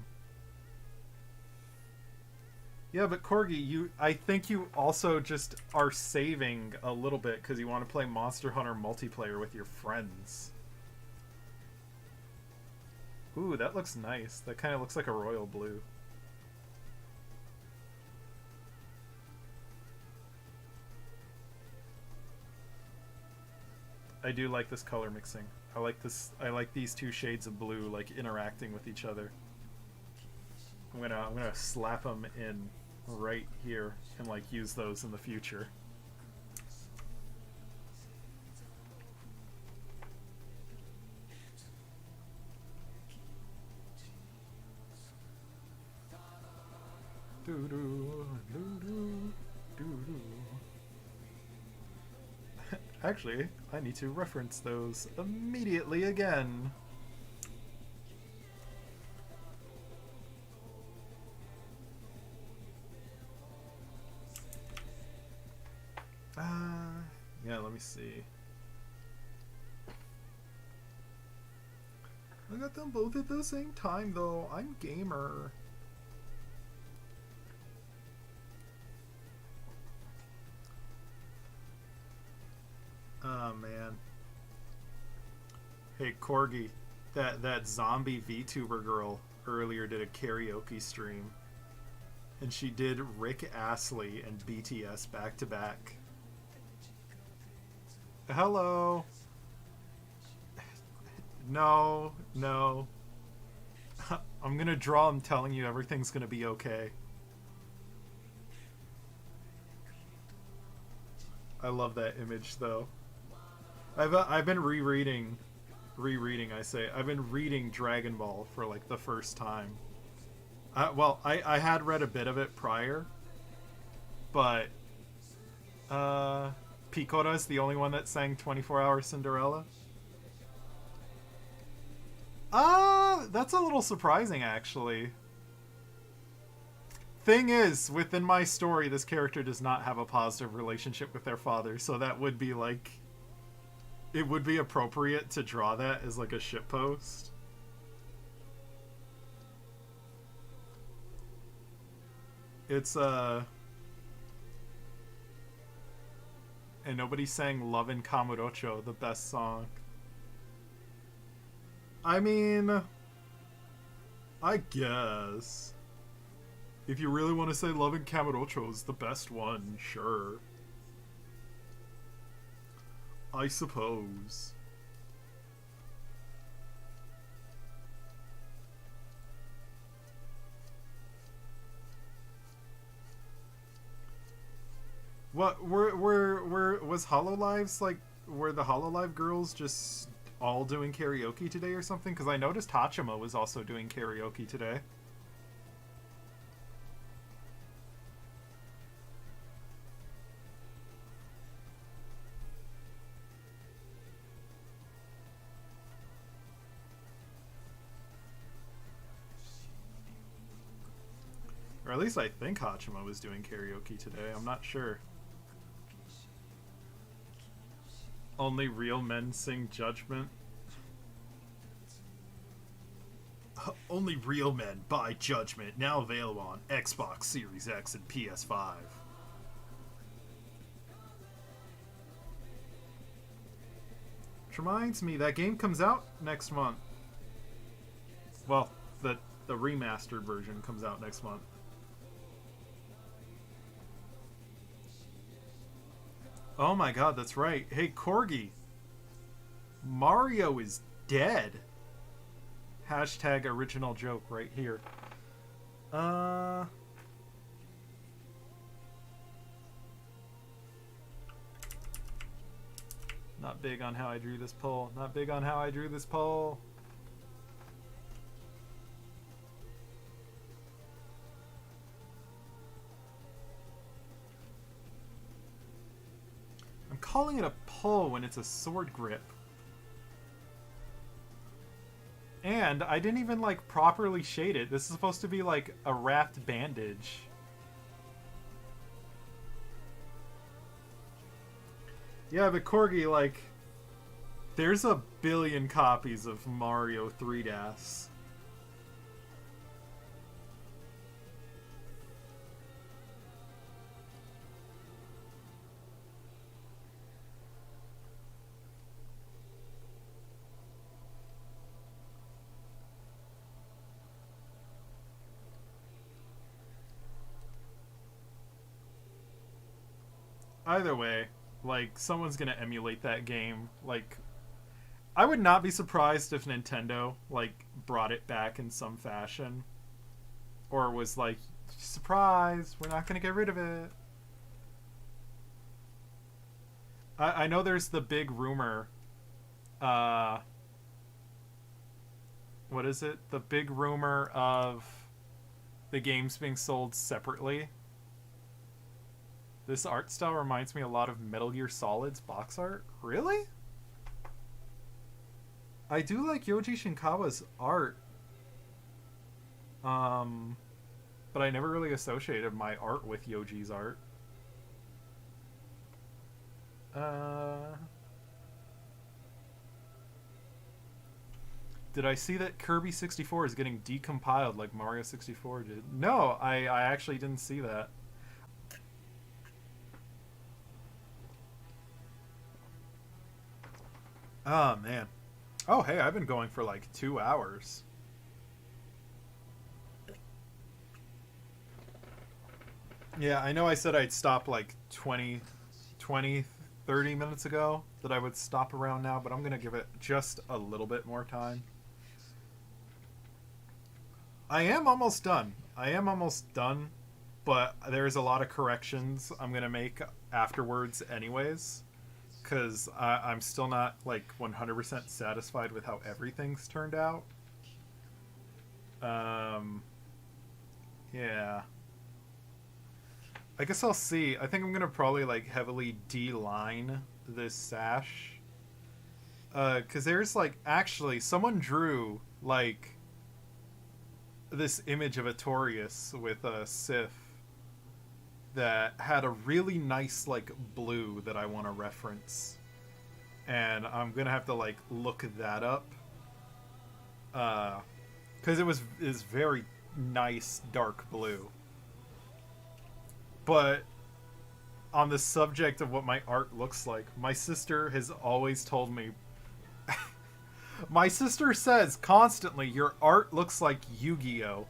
[SPEAKER 3] Yeah, but Corgi, I think you also just are saving a little bit because you want to play Monster Hunter multiplayer with your friends. Ooh, that looks nice. That kind of looks like a royal blue. I do like this color mixing. I like this. I like these two shades of blue like interacting with each other. I'm gonna slap them in right here and like use those in the future. Doo doo doo doo doo doo. Actually, I need to reference those immediately again. Yeah, let me see. I got them both at the same time, though. I'm gamer. Oh man. Hey Corgi, that zombie VTuber girl earlier did a karaoke stream, and she did Rick Astley and BTS back to back. Hello. No. I'm gonna draw him telling you everything's gonna be okay. I love that image though. I've been rereading. I've been reading Dragon Ball for like the first time. Well, I had read a bit of it prior, but Picora is the only one that sang 24-Hour Cinderella. That's a little surprising actually. Thing is, within my story, this character does not have a positive relationship with their father, so that would be like, it would be appropriate to draw that as like a shitpost. It's and nobody sang Love in Kamurocho, the best song. I mean, I guess. If you really want to say Love in Kamurocho is the best one, sure. I suppose. What was Hololive's like? Were the Hololive girls just all doing karaoke today or something? Because I noticed Hachima was also doing karaoke today. Or at least I think Hachima was doing karaoke today. I'm not sure. Only real men sing Judgment. Only real men buy Judgment. Now available on Xbox Series X and PS5. Which reminds me, that game comes out next month. Well, the remastered version comes out next month. Oh my god, that's right. Hey, Corgi. Mario is dead. Hashtag original joke right here. Not big on how I drew this poll. Not big on how I drew this poll. I'm calling it a pull when it's a sword grip. And I didn't even like properly shade it. This is supposed to be like a wrapped bandage. Yeah, but Corgi, like, there's a billion copies of Mario 3DS. Either way, like, someone's gonna emulate that game. Like, I would not be surprised if Nintendo, like, brought it back in some fashion. Or was like, surprise, we're not gonna get rid of it. I know there's the big rumor, what is it? The big rumor of the games being sold separately. This art style reminds me a lot of Metal Gear Solid's box art. Really? I do like Yoji Shinkawa's art. But I never really associated my art with Yoji's art. Did I see that Kirby 64 is getting decompiled like Mario 64 did? No, I actually didn't see that. Oh, man. Oh, hey, I've been going for like 2 hours. Yeah, I know I said I'd stop like 20, 30 minutes ago, that I would stop around now, but I'm going to give it just a little bit more time. I am almost done. But there's a lot of corrections I'm going to make afterwards anyways. Because I'm still not, like, 100% satisfied with how everything's turned out. Yeah. I guess I'll see. I think I'm going to probably, like, heavily D-line this sash. Because there's, like, actually, someone drew, like, this image of Artorias with a Sith that had a really nice, like, blue that I want to reference. And I'm gonna have to, like, look that up. Because is very nice dark blue. But on the subject of what my art looks like, my sister has always told me... My sister says constantly, your art looks like Yu-Gi-Oh!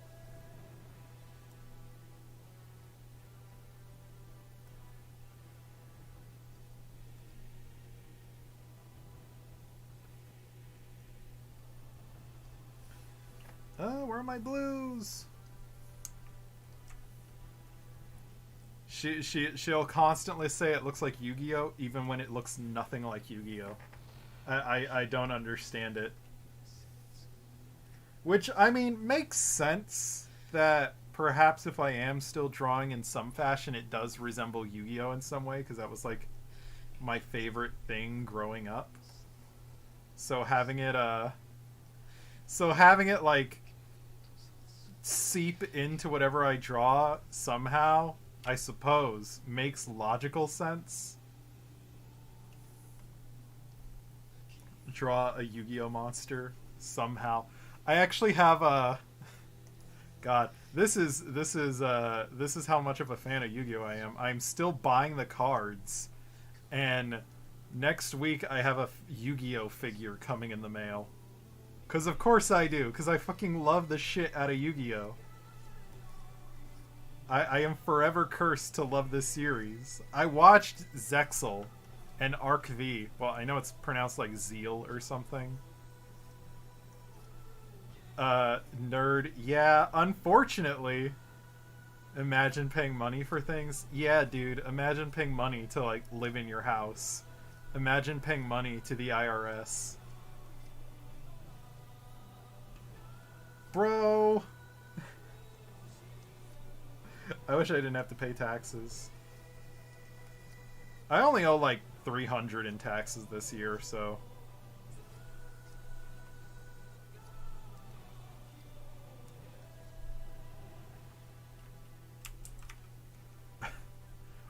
[SPEAKER 3] Where are my blues? She'll constantly say it looks like Yu-Gi-Oh, even when it looks nothing like Yu-Gi-Oh. I don't understand it. Which, I mean, makes sense that perhaps if I am still drawing in some fashion, it does resemble Yu-Gi-Oh in some way, because that was like my favorite thing growing up. So having it like seep into whatever I draw somehow, I suppose, makes logical sense. Draw a Yu-Gi-Oh monster somehow. I actually have a God, this is how much of a fan of Yu-Gi-Oh I am. I'm still buying the cards, and next week I have a Yu-Gi-Oh figure coming in the mail. 'Cause of course I do, 'cause I fucking love the shit out of Yu-Gi-Oh. I am forever cursed to love this series. I watched Zexal and Arc V. Well, I know it's pronounced like Zeal or something. Nerd. Yeah, unfortunately. Imagine paying money for things. Yeah, dude, imagine paying money to, like, live in your house. Imagine paying money to the IRS. Bro! I wish I didn't have to pay taxes. I only owe, like, $300 in taxes this year, so...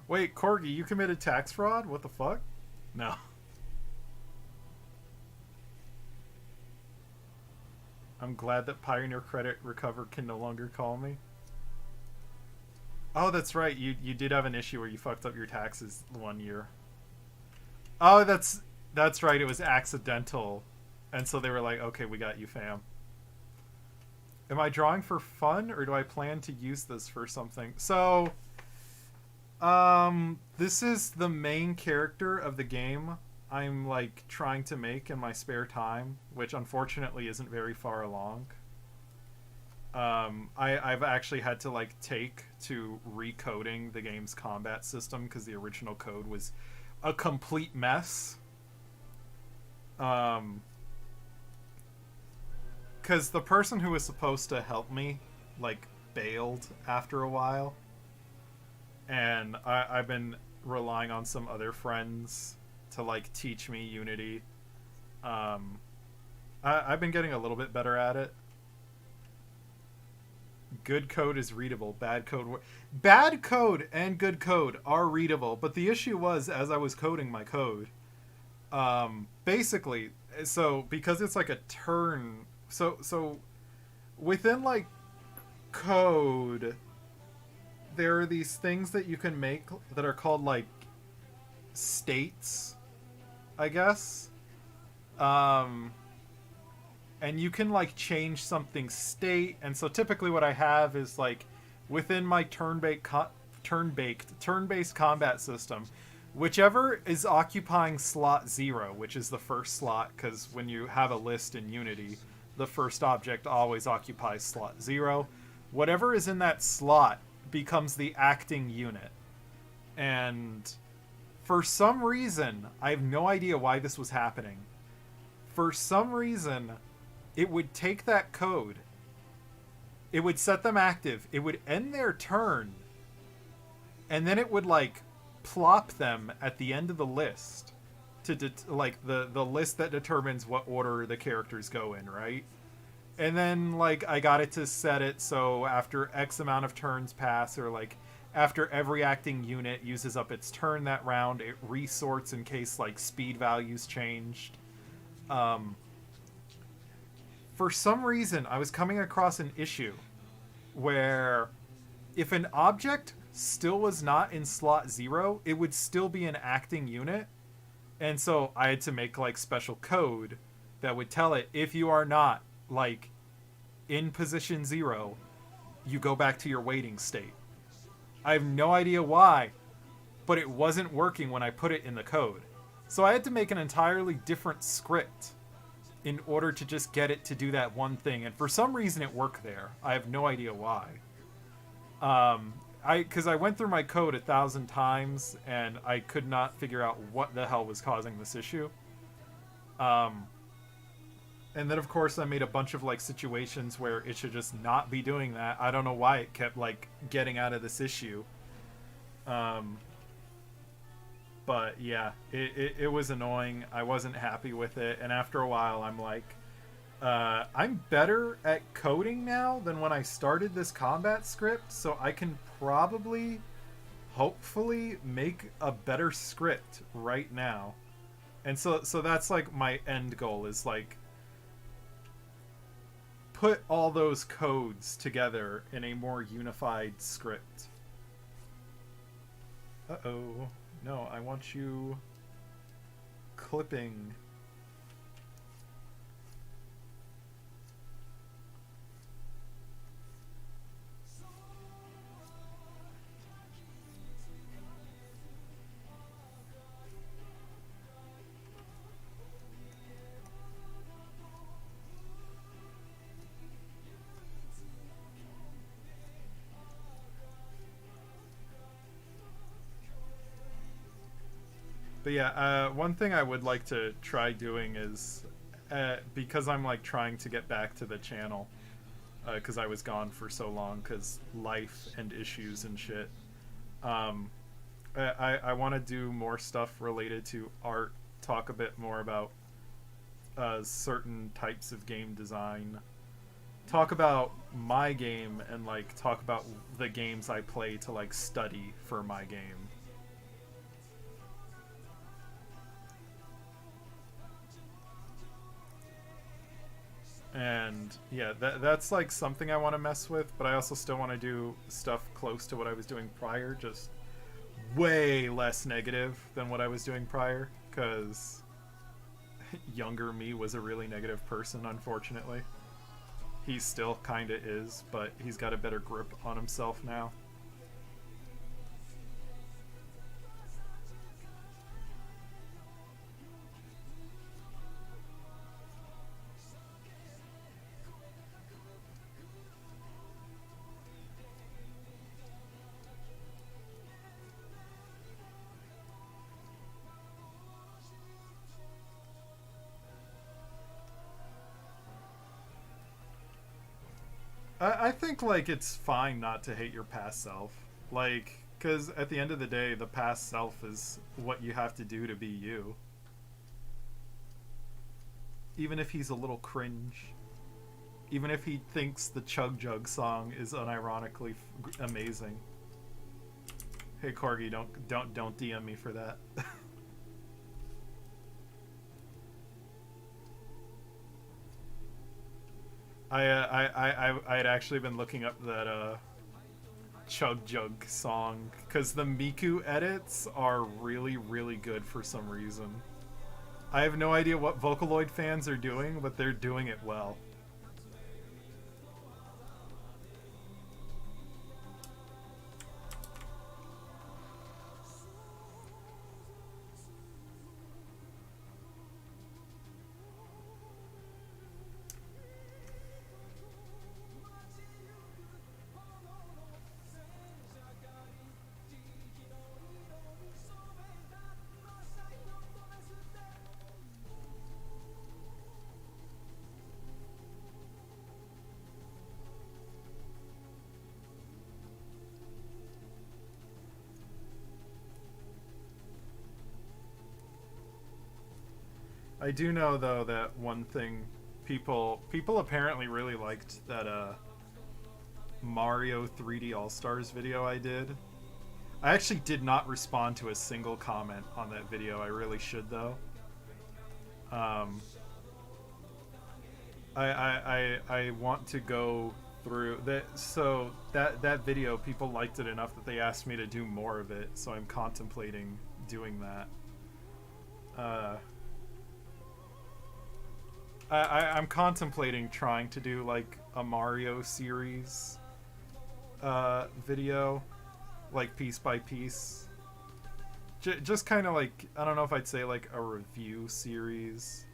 [SPEAKER 3] Wait, Corgi, you committed tax fraud? What the fuck? No. I'm glad that Pioneer Credit Recover can no longer call me. Oh, that's right. You did have an issue where you fucked up your taxes one year. Oh, that's right. It was accidental. And so they were like, okay, we got you, fam. Am I drawing for fun, or do I plan to use this for something? So... this is the main character of the game I'm, like, trying to make in my spare time, which unfortunately isn't very far along. I've actually had to, like, take to recoding the game's combat system, because the original code was a complete mess. Because the person who was supposed to help me, like, bailed after a while. And I've been relying on some other friends to, like, teach me Unity. I've been getting a little bit better at it. Good code is readable. Bad code and good code are readable. But the issue was, as I was coding my code, basically, so because it's like a turn, so within, like, code, there are these things that you can make that are called, like, states, I guess. And you can, like, change something's state. And so typically what I have is, like, within my turn-based combat system, whichever is occupying slot 0, which is the first slot, because when you have a list in Unity, the first object always occupies slot 0. Whatever is in that slot becomes the acting unit. And for some reason, I have no idea why this was happening. For some reason, it would take that code, it would set them active, it would end their turn, and then it would, like, plop them at the end of the list to like the list that determines what order the characters go in, right? And then, like, I got it to set it so after X amount of turns pass, or, like, after every acting unit uses up its turn that round, it resorts in case, like, speed values changed. For some reason, I was coming across an issue where if an object still was not in slot 0, it would still be an acting unit. And so I had to make, like, special code that would tell it, if you are not, like, in position 0, you go back to your waiting state. I have no idea why, but it wasn't working when I put it in the code. So I had to make an entirely different script in order to just get it to do that one thing. And for some reason it worked there. I have no idea why. because I went through my code 1,000 times and I could not figure out what the hell was causing this issue. And then of course I made a bunch of like situations where it should just not be doing that. I don't know why it kept like getting out of this issue. But yeah, it was annoying. I wasn't happy with it, and after a while I'm like, I'm better at coding now than when I started this combat script, so I can probably, hopefully, make a better script right now. And so that's like my end goal, is like put all those codes together in a more unified script. Uh-oh. No, I want you clipping. But yeah, one thing I would like to try doing is, because I'm like trying to get back to the channel, because I was gone for so long because life and issues and shit. I want to do more stuff related to art, talk a bit more about certain types of game design, talk about my game, and like talk about the games I play to like study for my game. And yeah, that's like something I want to mess with, but I also still want to do stuff close to what I was doing prior, just way less negative than what I was doing prior, because younger me was a really negative person, unfortunately. He still kinda is, but he's got a better grip on himself now. I think, like, it's fine not to hate your past self. Like, because at the end of the day, the past self is what you have to do to be you. Even if he's a little cringe. Even if he thinks the Chug Jug song is unironically amazing. Hey Corgi, don't DM me for that. I had actually been looking up that Chug Jug song because the Miku edits are really, really good for some reason. I have no idea what Vocaloid fans are doing, but they're doing it well. I do know though that one thing people apparently really liked that Mario 3D All-Stars video I did. I actually did not respond to a single comment on that video. I really should though. I want to go through that. So that video, people liked it enough that they asked me to do more of it. So I'm contemplating doing that. I'm contemplating trying to do like a Mario series video, like piece by piece. Just kind of like, I don't know if I'd say like a review series,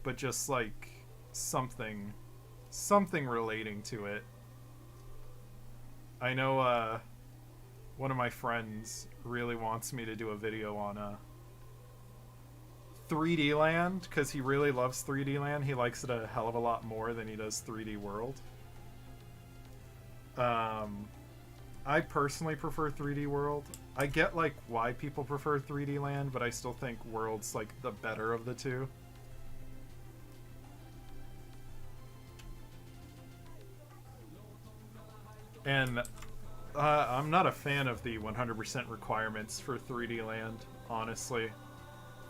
[SPEAKER 3] but just like something relating to it. I know one of my friends really wants me to do a video on 3D Land, because he really loves 3D Land. He likes it a hell of a lot more than he does 3D World. I personally prefer 3D World. I get like why people prefer 3D Land, but I still think World's like the better of the two. And I'm not a fan of the 100% requirements for 3D Land, honestly.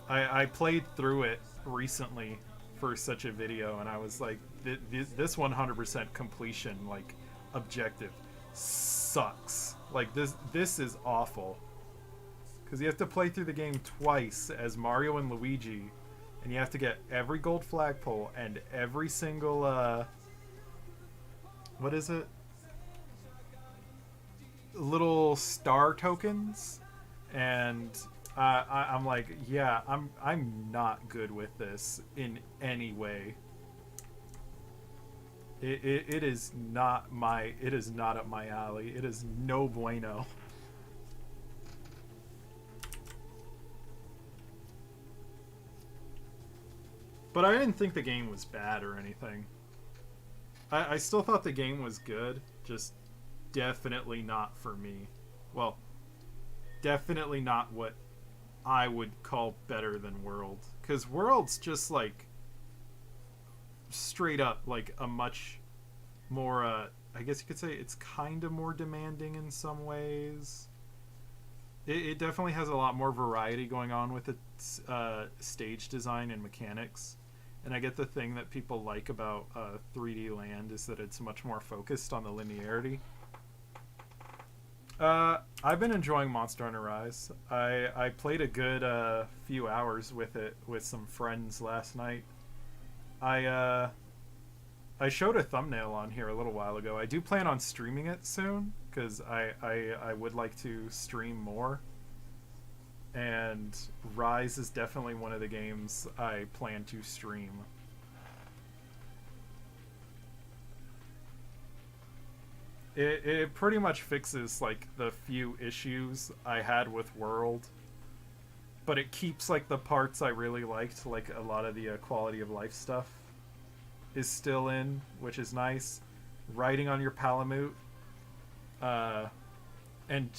[SPEAKER 3] I played through it recently for such a video, and I was like, this 100% completion, like, objective sucks. Like, this is awful. Because you have to play through the game twice as Mario and Luigi, and you have to get every gold flagpole and every single, what is it? Little star tokens, and I'm like, yeah, I'm not good with this in any way. It is not up my alley. It is no bueno. But I didn't think the game was bad or anything. I still thought the game was good, just definitely not for me. Well, definitely not what I would call better than World. Because World's just like straight up like a much more, I guess you could say it's kind of more demanding in some ways. It definitely has a lot more variety going on with its stage design and mechanics. And I get the thing that people like about 3D Land is that it's much more focused on the linearity. I've been enjoying Monster Hunter Rise. I played a good few hours with it with some friends last night. I showed a thumbnail on here a little while ago. I do plan on streaming it soon, because I would like to stream more. And Rise is definitely one of the games I plan to stream. It pretty much fixes like the few issues I had with World, but it keeps like the parts I really liked, like a lot of the quality of life stuff is still in, which is nice. Riding on your Palamute, and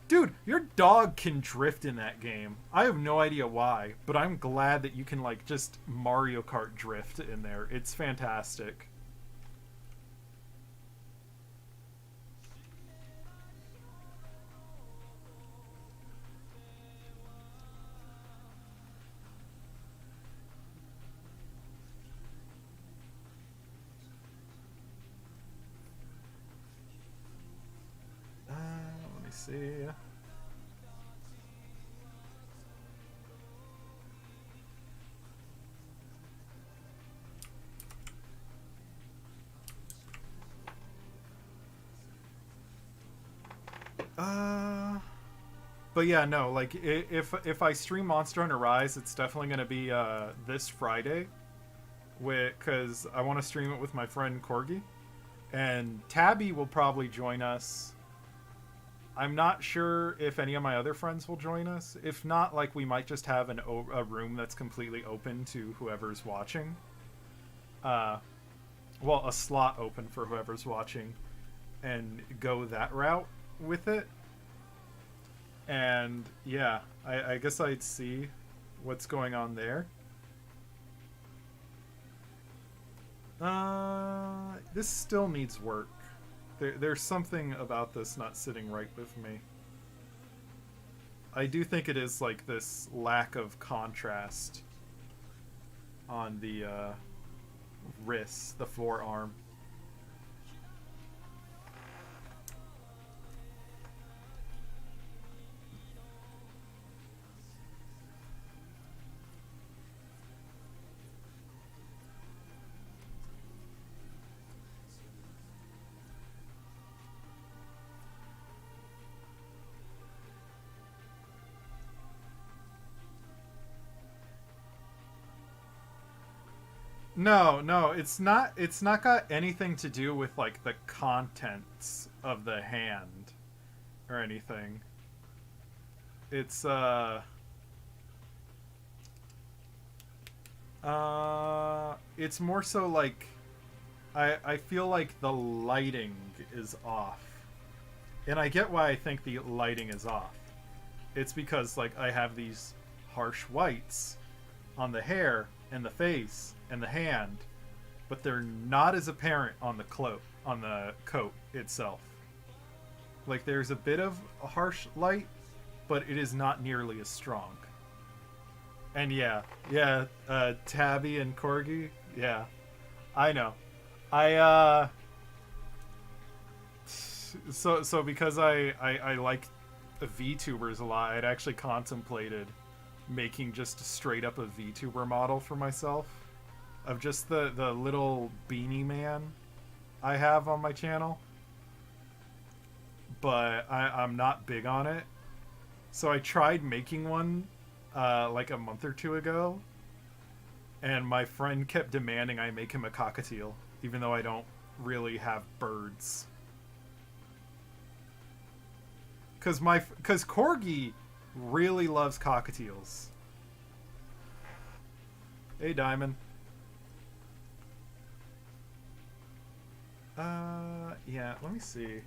[SPEAKER 3] dude, your dog can drift in that game. I have no idea why, but I'm glad that you can like just Mario Kart drift in there. It's fantastic. Let me see. But yeah, no, like if I stream Monster Hunter Rise, it's definitely gonna be this Friday, because I want to stream it with my friend Corgi, and Tabby will probably join us. I'm not sure if any of my other friends will join us. If not, like, we might just have a room that's completely open to whoever's watching. Well, a slot open for whoever's watching, and go that route with it. And yeah, I guess I'd see what's going on there. This still needs work. There's something about this not sitting right with me. I do think it is like this lack of contrast on the wrist, the forearm. No, it's not got anything to do with like the contents of the hand or anything. It's it's more so like I feel like the lighting is off. And I get why I think the lighting is off. It's because like I have these harsh whites on the hair and the face and the hand, but they're not as apparent on the coat itself. Like there's a bit of a harsh light, but it is not nearly as strong. And yeah, Tabby and Corgi, yeah, I know. So because I like VTubers a lot, I'd actually contemplated making just straight up a VTuber model for myself of just the little beanie man I have on my channel. But I'm not big on it. So I tried making one like a month or two ago, and my friend kept demanding I make him a cockatiel, even though I don't really have birds. Cause Corgi really loves cockatiels. Hey, Diamond. Yeah, let me see.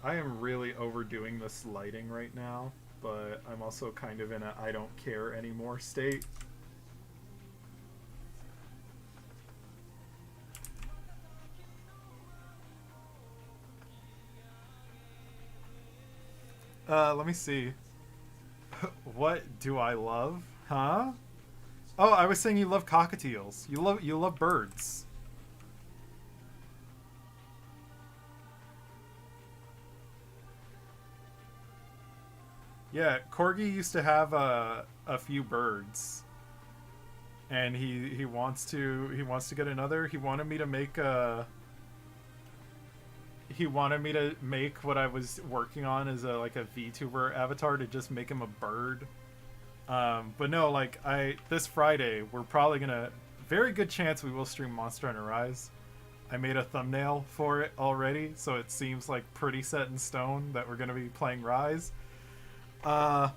[SPEAKER 3] I am really overdoing this lighting right now, but I'm also kind of in a I don't care anymore state. Let me see. What do I love? Huh? Oh, I was saying you love cockatiels. You love birds. Yeah, Corgi used to have a few birds, and he wants to get another. He wanted me to make what I was working on as a VTuber avatar, to just make him a bird. But no, like this Friday we're probably gonna, very good chance we will stream Monster Hunter Rise. I made a thumbnail for it already, so it seems like pretty set in stone that we're gonna be playing Rise. I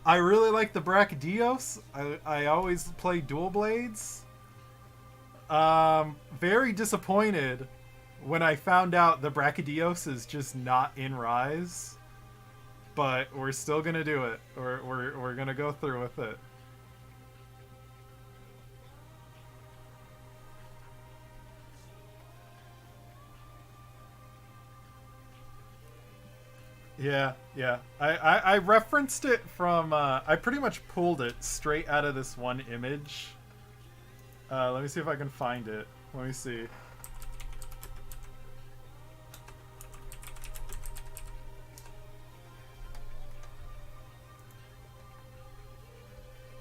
[SPEAKER 3] really like the Brachydios. I always play dual blades. Very disappointed when I found out the Brachydios is just not in Rise. But we're still gonna do it. We're gonna go through with it. Yeah. I referenced it from, I pretty much pulled it straight out of this one image. Let me see if I can find it. Let me see.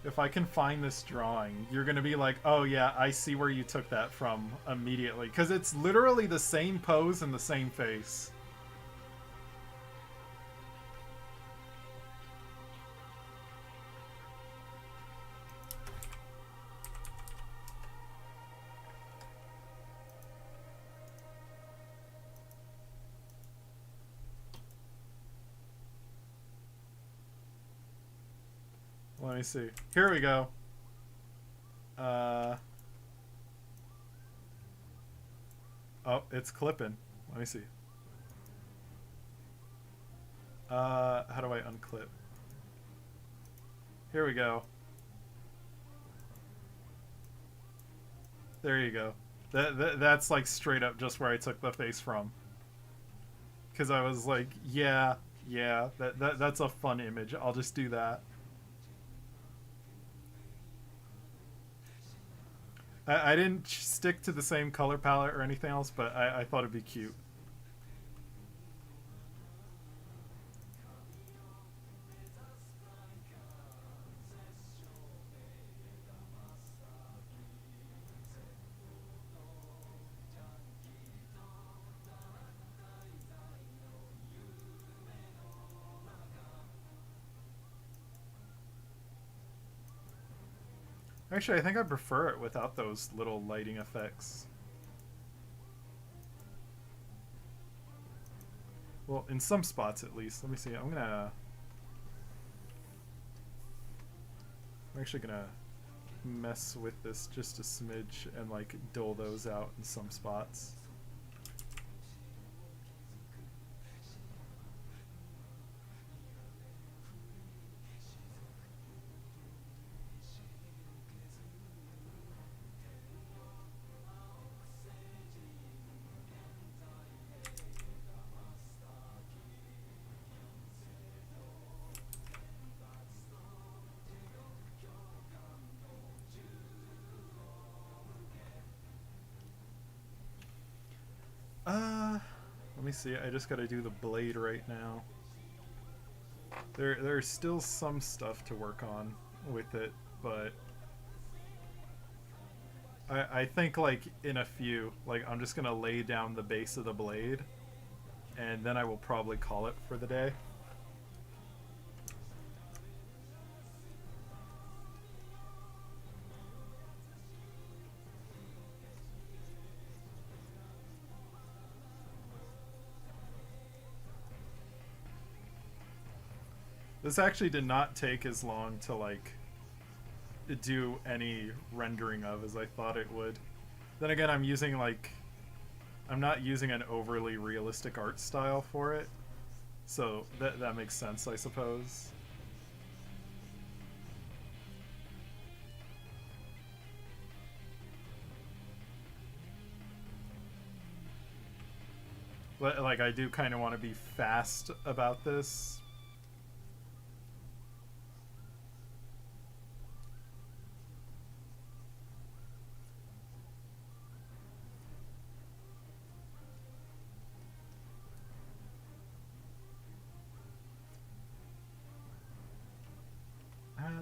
[SPEAKER 3] If I can find this drawing, you're gonna be like, oh yeah, I see where you took that from immediately. Because it's literally the same pose and the same face. Let me see. Here we go. Oh, it's clipping. Let me see. How do I unclip? Here we go. There you go. That's like straight up just where I took the face from. Because I was like, yeah, that's a fun image. I'll just do that. I didn't stick to the same color palette or anything else, but I thought it'd be cute. Actually, I think I prefer it without those little lighting effects. Well, in some spots at least. Let me see. I'm actually gonna mess with this just a smidge and like dole those out in some spots. Let me see. I just gotta do the blade right now. There's still some stuff to work on with it, but I think like in a few, like I'm just gonna lay down the base of the blade, and then I will probably call it for the day. This actually did not take as long to like do any rendering of as I thought it would. Then again, I'm not using an overly realistic art style for it, so that makes sense, I suppose. But like, I do kind of want to be fast about this.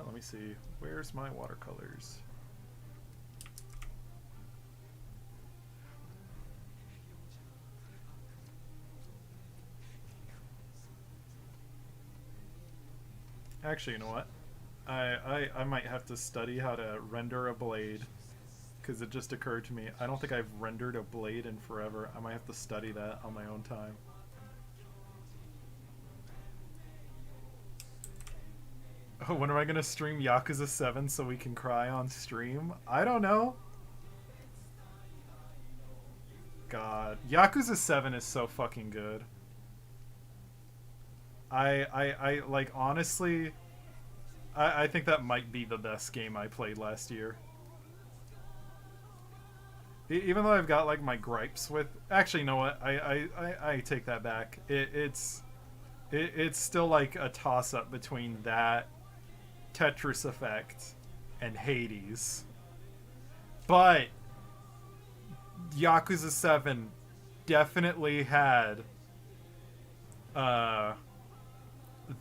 [SPEAKER 3] Let me see. Where's my watercolors? Actually, you know what? I might have to study how to render a blade, because it just occurred to me. I don't think I've rendered a blade in forever. I might have to study that on my own time. Oh, when am I gonna stream Yakuza 7 so we can cry on stream? I don't know. God, Yakuza 7 is so fucking good. I like, honestly, I think that might be the best game I played last year. Even though I've got like my gripes with, actually, you know what? I take that back. It's still like a toss up between that, Tetris Effect, and Hades. But Yakuza 7 definitely had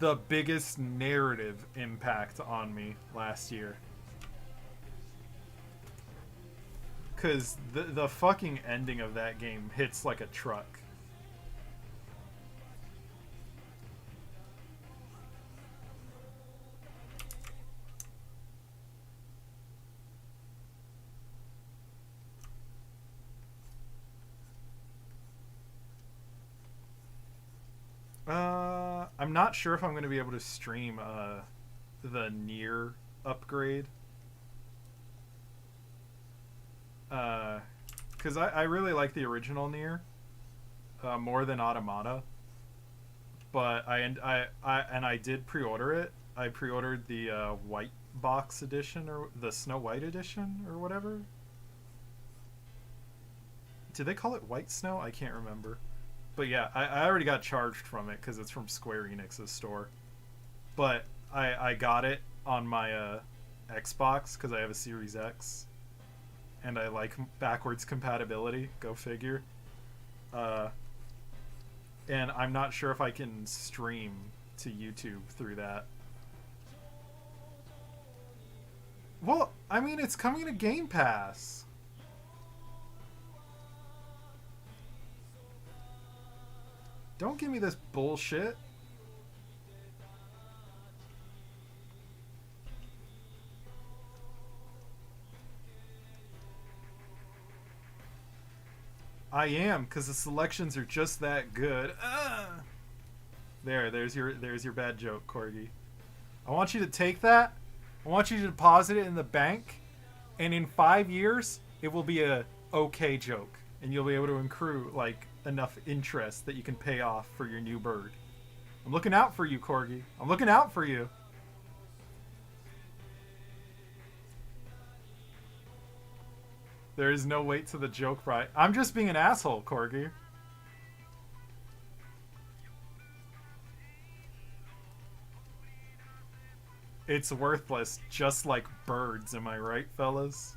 [SPEAKER 3] the biggest narrative impact on me last year. Cause the fucking ending of that game hits like a truck. I'm not sure if I'm going to be able to stream the Nier upgrade. Because I really like the original Nier more than Automata. But I did pre-order it. I pre-ordered the white box edition, or the Snow White edition, or whatever. Did they call it White Snow? I can't remember. But yeah, I already got charged from it because it's from Square Enix's store. But I got it on my Xbox because I have a Series X. And I like backwards compatibility. Go figure. And I'm not sure if I can stream to YouTube through that. Well, I mean, it's coming to Game Pass. Don't give me this bullshit. I am, because the selections are just that good. There's your bad joke, Corgi. I want you to take that. I want you to deposit it in the bank, and in 5 years, it will be a okay joke, and you'll be able to accrue like enough interest that you can pay off for your new bird. I'm looking out for you, Corgi. I'm looking out for you. There is no weight to the joke, right? I'm just being an asshole, Corgi. It's worthless, just like birds, am I right, fellas?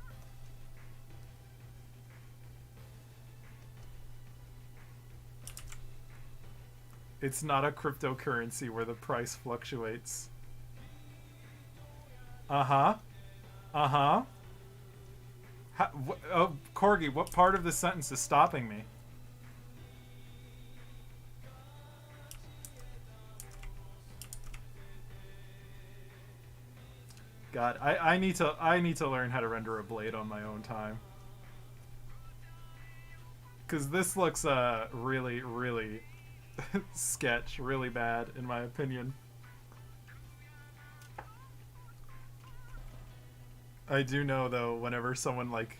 [SPEAKER 3] It's not a cryptocurrency where the price fluctuates. Uh-huh. Uh-huh. Oh, Corgi, what part of the sentence is stopping me? God, I need to learn how to render a blade on my own time. Cause this looks really, really sketch, really bad in my opinion. I do know though, whenever someone like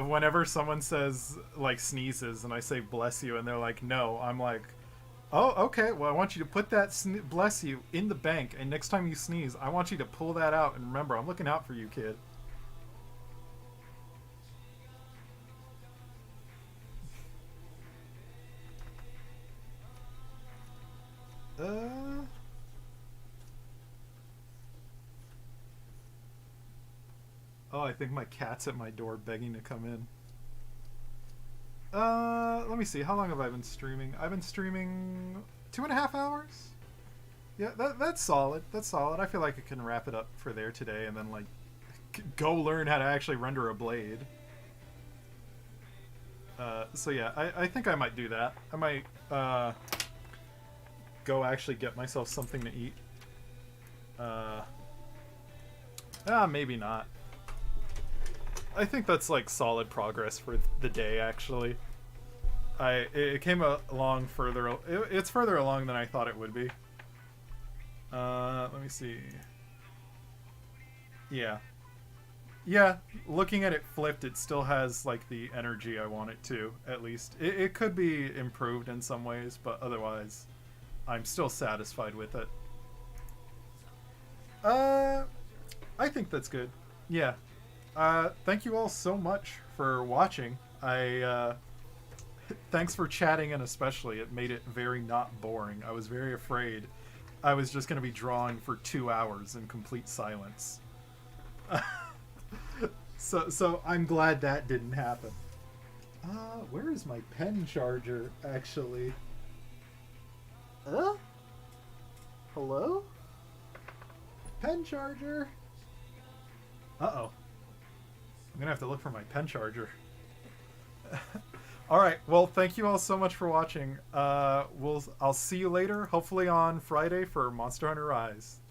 [SPEAKER 3] whenever someone says like sneezes and I say bless you and they're like no, I'm like, oh, okay, well, I want you to put that bless you in the bank, and next time you sneeze, I want you to pull that out, and remember, I'm looking out for you, kid. Oh, I think my cat's at my door begging to come in. Let me see. How long have I been streaming? I've been streaming 2.5 hours. Yeah, that's solid. That's solid. I feel like I can wrap it up for there today, and then like go learn how to actually render a blade. So yeah, I think I might do that. I might go actually get myself something to eat. Maybe not. I think that's like solid progress for the day, actually. It came along further. It's further along than I thought it would be. Let me see. Yeah. Yeah, looking at it flipped, it still has like the energy I want it to, at least. It could be improved in some ways, but otherwise, I'm still satisfied with it. I think that's good. Yeah. Thank you all so much for watching. Thanks for chatting in especially. It made it very not boring. I was very afraid I was just going to be drawing for 2 hours in complete silence. So I'm glad that didn't happen. Where is my pen charger, actually? Hello? Pen charger? Uh-oh. I'm gonna have to look for my pen charger. Alright, well, thank you all so much for watching. I'll see you later, hopefully on Friday for Monster Hunter Rise.